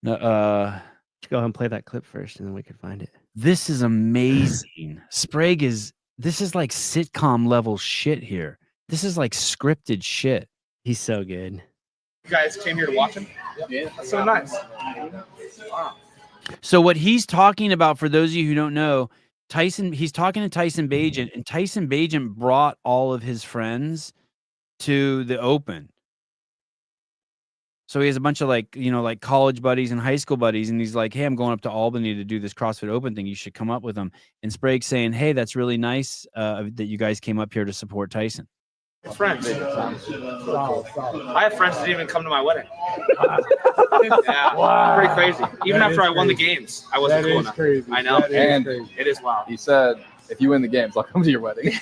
Go ahead and play that clip first, and then we can find it. This is amazing. Sprague this is like sitcom level shit here. This is like scripted shit. He's so good. You guys came here to watch him? Yeah. That's so nice. Wow. So what he's talking about, for those of you who don't know, he's talking to Tyson Bagent, and Tyson Bagent brought all of his friends to the Open. So he has a bunch of like college buddies and high school buddies, and he's like, hey, I'm going up to Albany to do this CrossFit Open thing. You should come up with them. And Sprague's saying, hey, that's really nice that you guys came up here to support Tyson. Friends. I have friends that didn't even come to my wedding. Yeah, wow. Pretty crazy. Even after I won the games, I wasn't cool enough. Crazy. I know. And it is wild. He said, if you win the games, I'll come to your wedding. You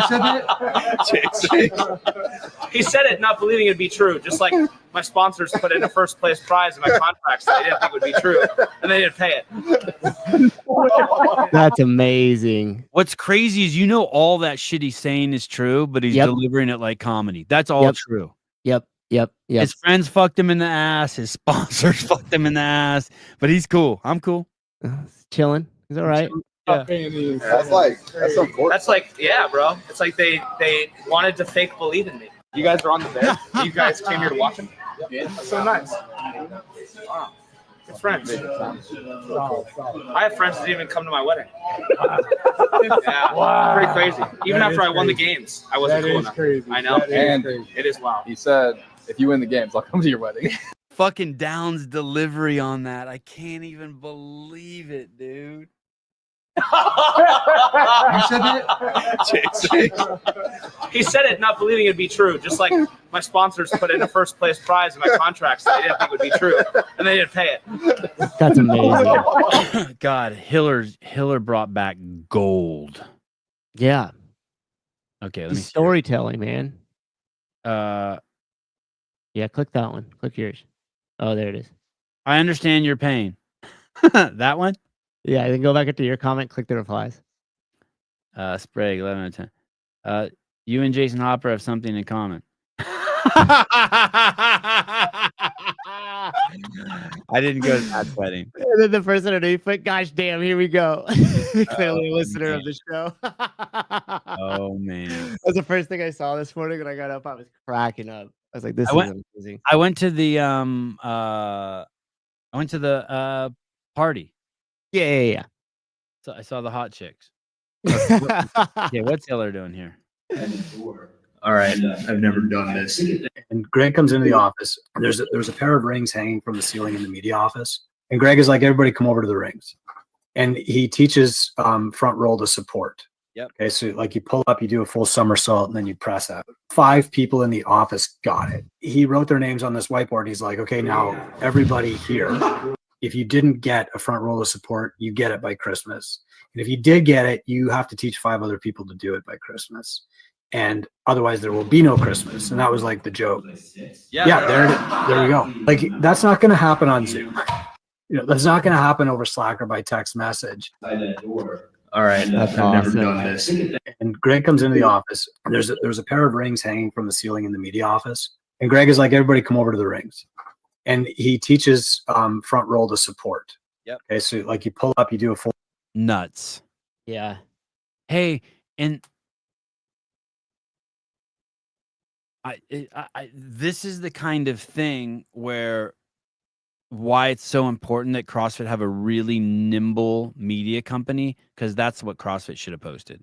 said that? He said it not believing it'd be true, just like my sponsors put in a first place prize in my contract, so they didn't think it would be true, and they didn't pay it. That's amazing. What's crazy is all that shit he's saying is true, but he's delivering it like comedy. That's all true. Yep. His friends fucked him in the ass. His sponsors fucked him in the ass, but he's cool. I'm cool. Chilling. He's all right. Yeah. That's important. That's like, yeah, bro. It's like they wanted to fake believe in me. You guys are on the bed. You guys came here to watch him? Yeah. That's so nice. Wow. Good friends. I have friends that didn't even come to my wedding. Yeah, wow. Pretty crazy. Even after I won the games, I wasn't cool enough. Crazy. I know. And it is wild. He said, if you win the games, I'll come to your wedding. Fucking Down's delivery on that. I can't even believe it, dude. You said that? He said it not believing it'd be true, just like my sponsors put in a first place prize in my contract, so they didn't think it would be true, and they didn't pay it. That's amazing. God, Hiller brought back gold. Yeah. Okay, let me storytelling, man. Yeah, click that one. Click yours. Oh, there it is. I understand your pain. That one? Yeah, then go back into your comment, click the replies. Sprague, 11 out of 10. You and Jason Hopper have something in common. I didn't go to that wedding. And then the person underneath put, gosh damn, here we go. Clearly a listener of the show. Oh, man. That was the first thing I saw this morning when I got up. I was cracking up. I was like, this is amazing. I went to the party. Yeah. So I saw the hot chicks. Yeah, what's Hiller doing here? All right, I've never done this. And Greg comes into the office. There's a pair of rings hanging from the ceiling in the media office. And Greg is like, everybody come over to the rings. And he teaches front roll to support. Yep. Okay, so like you pull up, you do a full somersault, and then you press up. 5 people in the office got it. He wrote their names on this whiteboard. He's like, okay, now everybody here, if you didn't get a front roll of support, you get it by Christmas. And if you did get it, you have to teach 5 other people to do it by Christmas. And otherwise there will be no Christmas. And that was like the joke. Yeah, there you go. Like, that's not going to happen on Zoom. That's not going to happen over Slack or by text message. All right, I've never done this. And Greg comes into the office. There's a pair of rings hanging from the ceiling in the media office. And Greg is like, everybody come over to the rings. And he teaches front roll to support. Yep. Okay, so like you pull up, you do a full nuts. Yeah. Hey, and this is the kind of thing why it's so important that CrossFit have a really nimble media company, because that's what CrossFit should have posted.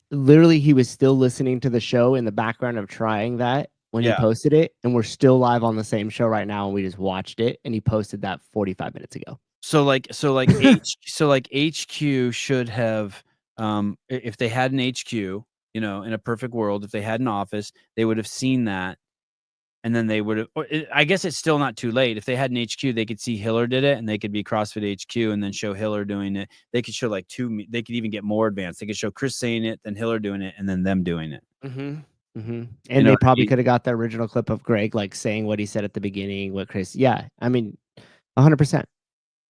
Literally, he was still listening to the show in the background of trying that when he posted it, and we're still live on the same show right now, and we just watched it, and he posted that 45 minutes ago. So like HQ should have, if they had an HQ, in a perfect world, if they had an office, they would have seen that. And then they would have, I guess it's still not too late. If they had an HQ, they could see Hiller did it, and they could be CrossFit HQ and then show Hiller doing it. They could show they could even get more advanced. They could show Chris saying it, then Hiller doing it, and then them doing it. Mm-hmm. And know they what I probably mean? could have got the original clip of Greg like saying what he said at the beginning, what Chris. Yeah, I mean, 100%.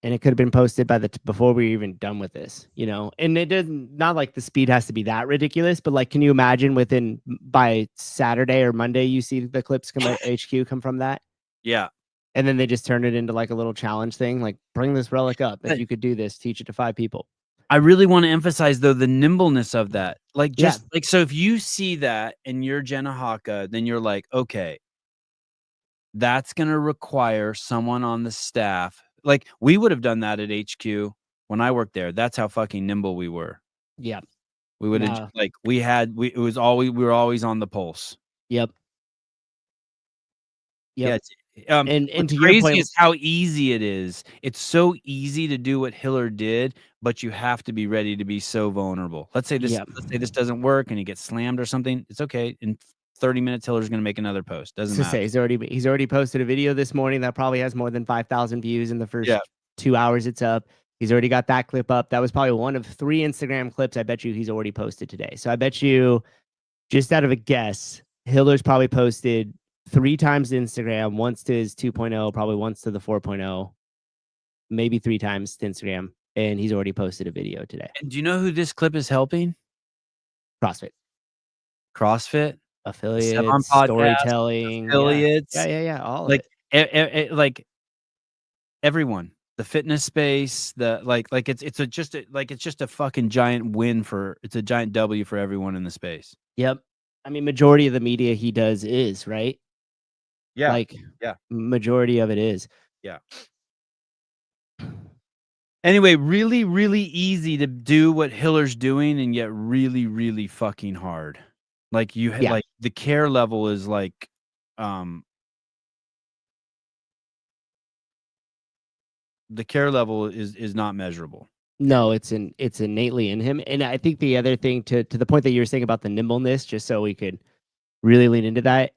And it could have been posted by before we were even done with this, you know. And it doesn't, not like the speed has to be that ridiculous, but like, can you imagine by Saturday or Monday you see the clips come at HQ come from that? Yeah. And then they just turn it into like a little challenge thing, like bring this relic up. If you could do this, teach it to 5 people. I really want to emphasize though the nimbleness of that. Like just Yeah. like, so if you see that and you're Jenna Haka, then you're like, okay, that's going to require someone on the staff. Like we would have done that at HQ when I worked there. That's how fucking nimble we were. Yeah. We would have like we were always on the pulse. Yep. Yep. Yeah. And what's to crazy your point is how easy it is. It's so easy to do what Hiller did, but you have to be ready to be so vulnerable. Let's say this doesn't work and he gets slammed or something. It's okay. In 30 minutes, Hiller's going to make another post. Doesn't matter. Say he's already posted a video this morning that probably has more than 5,000 views in the first 2 hours it's up. He's already got that clip up. That was probably one of 3 Instagram clips I bet you he's already posted today. So I bet you, just out of a guess, Hiller's probably posted 3 times to Instagram, once to his 2.0, probably once to the 4.0, maybe 3 times to Instagram, and he's already posted a video today. And do you know who this clip is helping? CrossFit, affiliates, podcast, storytelling, affiliates, yeah, all like of it. like everyone, the fitness space, the like it's just a fucking giant win it's a giant W for everyone in the space. Yep. I mean, majority of the media he does is, right? Yeah. Like, majority of it is. Yeah. Anyway, really, really easy to do what Hiller's doing, and yet really, really fucking hard. Like like the care level is like, the care level is not measurable. No, it's innately in him. And I think the other thing to the point that you were saying about the nimbleness, just so we could really lean into that,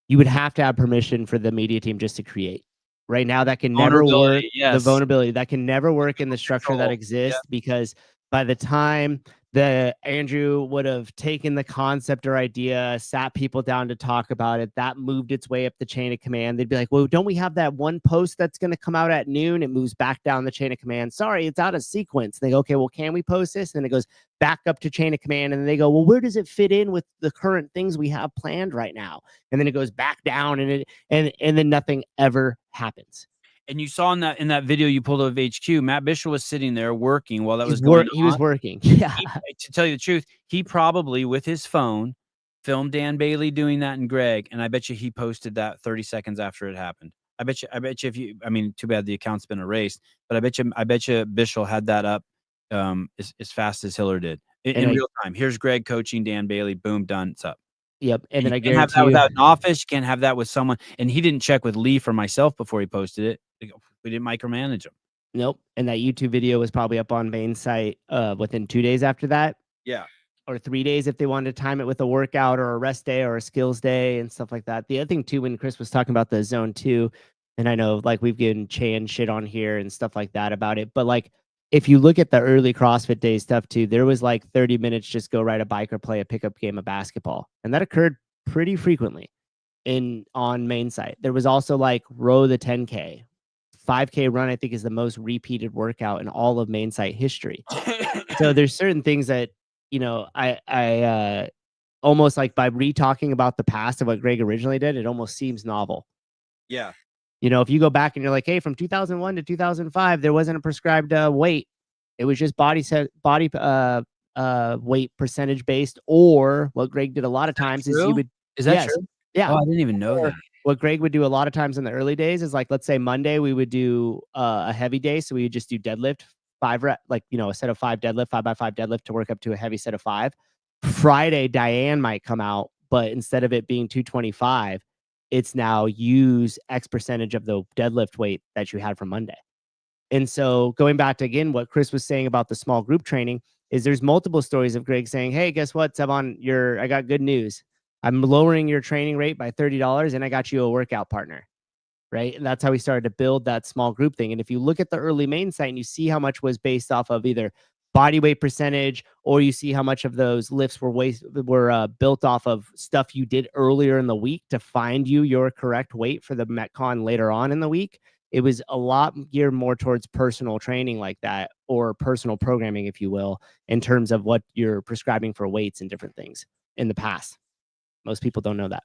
you would have to have permission for the media team just to create. Right now, that can never work. The vulnerability that can never work in the structure that exists, because by the time Andrew would have taken the concept or idea, sat people down to talk about it, that moved its way up the chain of command. They'd be like, well, don't we have that one post that's going to come out at noon? It moves back down the chain of command. Sorry, it's out of sequence. And they go, okay, well, can we post this? And then it goes back up to chain of command. And then they go, well, where does it fit in with the current things we have planned right now? And then it goes back down, and then nothing ever happens. And you saw in that video you pulled of HQ, Matt Bishop was sitting there working while that was going on. He was working. Yeah. To tell you the truth, he probably with his phone filmed Dan Bailey doing that and Greg, and I bet you he posted that 30 seconds after it happened. I bet you too bad the account's been erased, but I bet you Bishop had that up as fast as Hiller did in real time. Here's Greg coaching Dan Bailey. Boom, done. It's up. Yep. And then I can't have that without an office. You can't have that with someone. And he didn't check with Lee for myself before he posted it. We didn't micromanage him. Nope. And that YouTube video was probably up on main site within 2 days after that. Yeah. Or 3 days if they wanted to time it with a workout or a rest day or a skills day and stuff like that. The other thing too, when Chris was talking about the zone 2, and I know like we've given Chan shit on here and stuff like that about it, but like if you look at the early CrossFit Day stuff too, there was like 30 minutes just go ride a bike or play a pickup game of basketball, and that occurred pretty frequently on main site. There was also like row the 10K. 5K run, I think, is the most repeated workout in all of main site history. So there's certain things that, you know, I almost like by re-talking about the past of what Greg originally did, it almost seems novel. Yeah. You know, if you go back and you're like, hey, from 2001 to 2005, there wasn't a prescribed weight. It was just body weight percentage based, or what Greg did a lot of times is he would. Is that true? Yeah. Oh, I didn't even know that. What Greg would do a lot of times in the early days is like, let's say Monday, we would do a heavy day. So we would just do deadlift, 5 reps, like, you know, a set of 5 deadlift, 5x5 deadlift to work up to a heavy set of 5. Friday, Diane might come out, but instead of it being 225, it's now use X percentage of the deadlift weight that you had from Monday. And so going back to, again, what Chris was saying about the small group training is there's multiple stories of Greg saying, hey, guess what, Sevon, I got good news. I'm lowering your training rate by $30 and I got you a workout partner, right? And that's how we started to build that small group thing. And if you look at the early main site and you see how much was based off of either body weight percentage, or you see how much of those lifts were built off of stuff you did earlier in the week to find you your correct weight for the Metcon later on in the week. It was a lot geared more towards personal training like that, or personal programming, if you will, in terms of what you're prescribing for weights and different things in the past. Most people don't know that.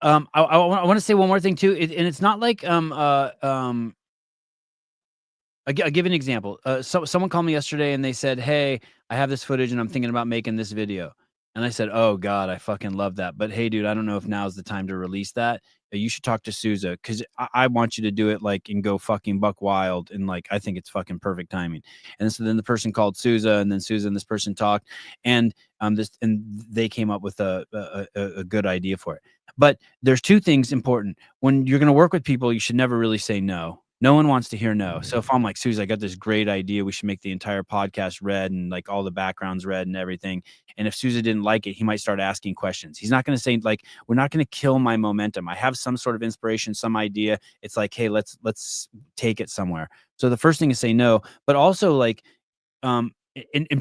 I want to say one more thing too, and it's not like I'll give an example. Someone called me yesterday and they said, "Hey, I have this footage and I'm thinking about making this video." And I said, "Oh God, I fucking love that. But hey, dude, I don't know if now's the time to release that. You should talk to Souza because I want you to do it like and go fucking buck wild. And like, I think it's fucking perfect timing." And so then the person called Souza, and then Souza and this person talked, and they came up with a good idea for it. But there's two things important. When you're going to work with people, you should never really say no. No one wants to hear no. So if I'm like, Suze, I got this great idea. We should make the entire podcast red and like all the backgrounds red and everything. And if Souza didn't like it, he might start asking questions. He's not going to say like, we're not going to kill my momentum. I have some sort of inspiration, some idea. It's like, hey, let's take it somewhere. So the first thing is say no, but also like, and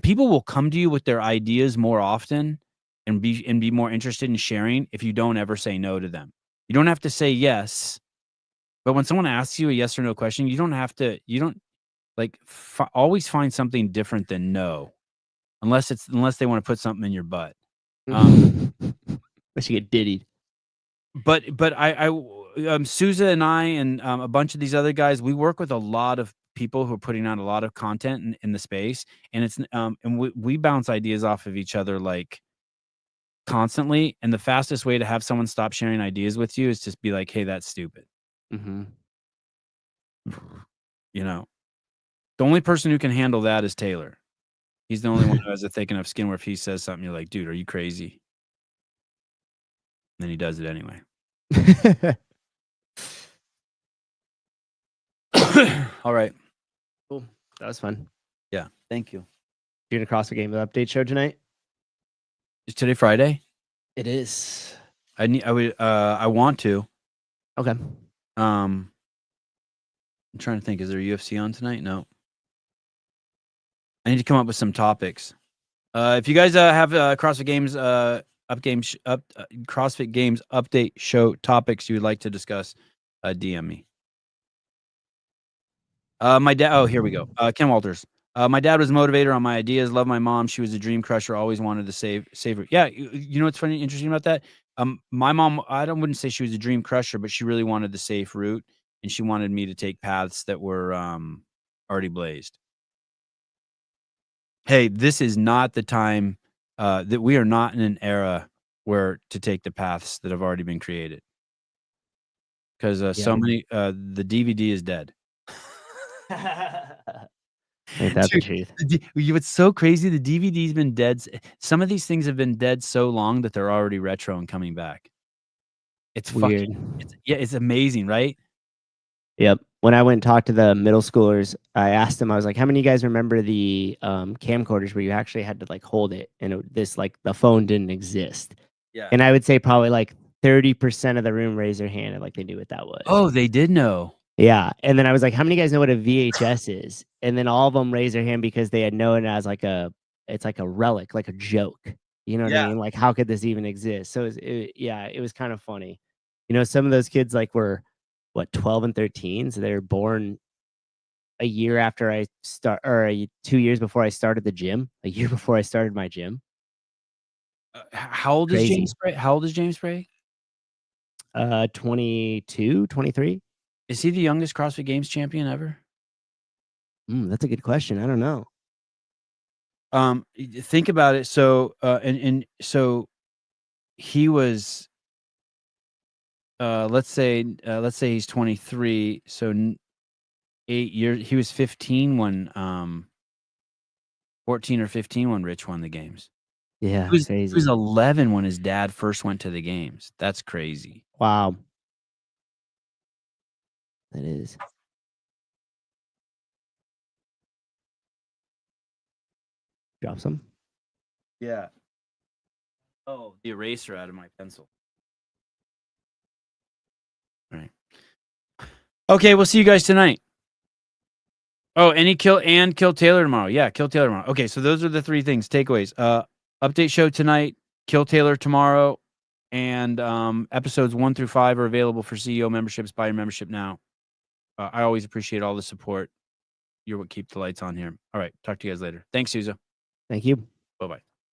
people will come to you with their ideas more often and be more interested in sharing if you don't ever say no to them. You don't have to say yes. But when someone asks you a yes or no question, you don't always find something different than no, unless they want to put something in your butt. Unless you get diddied. But Souza and I and a bunch of these other guys, we work with a lot of people who are putting out a lot of content in the space, and it's and we bounce ideas off of each other like constantly. And the fastest way to have someone stop sharing ideas with you is just be like, hey, that's stupid. Mm-hmm. You know, the only person who can handle that is Taylor. He's the only one who has a thick enough skin where if he says something, you're like, dude, are you crazy? And then he does it anyway. All right. Cool. That was fun. Yeah. Thank you. You're gonna CrossFit Games update show tonight? Is today Friday? It is. I want to. Okay. I'm trying to think. Is there UFC on tonight? No. I need to come up with some topics. If you guys have CrossFit Games CrossFit Games update show topics you would like to discuss, DM me. My dad. Oh, here we go. Ken Walters. My dad was a motivator on my ideas. Love my mom. She was a dream crusher. Always wanted to save her. Yeah, you know what's funny, interesting about that? My mom. Wouldn't say she was a dream crusher, but she really wanted the safe route, and she wanted me to take paths that were already blazed. Hey, this is not the time that we are not in an era where to take the paths that have already been created. Because so many, the DVD is dead. Ain't that the truth? What's so crazy? The DVD's been dead. Some of these things have been dead so long that they're already retro and coming back. It's weird. It's amazing, right? Yep. When I went and talked to the middle schoolers, I asked them, I was like, how many of you guys remember the camcorders where you actually had to like hold it and the phone didn't exist? Yeah. And I would say probably like 30% of the room raised their hand and like they knew what that was. Oh, they did know. Yeah. And then I was like, how many of you guys know what a VHS is? And then all of them raised their hand because they had known it as it's like a relic, like a joke. You know what I mean? Like, how could this even exist? So it was kind of funny. You know, some of those kids like were 12 and 13. So they were born a year after I 2 years before I started the gym, a year before I started my gym. How old is James Spray? 22, 23. Is he the youngest CrossFit Games champion ever? That's a good question. I don't know. Think about it. So, so he was, let's say he's 23. So 8 years, he was 15 when, 14 or 15 when Rich won the games. Yeah. He was 11 when his dad first went to the games. That's crazy. Wow. That is. Drop some. Yeah. Oh, the eraser out of my pencil. All right. Okay, we'll see you guys tonight. Oh, kill Taylor tomorrow. Yeah, kill Taylor tomorrow. Okay, so those are the 3 things, takeaways. Update show tonight, kill Taylor tomorrow, and episodes 1 through 5 are available for CEO memberships. Buy your membership now. I always appreciate all the support. You're what keep the lights on here. All right, talk to you guys later. Thanks, Souza. Thank you. Bye-bye.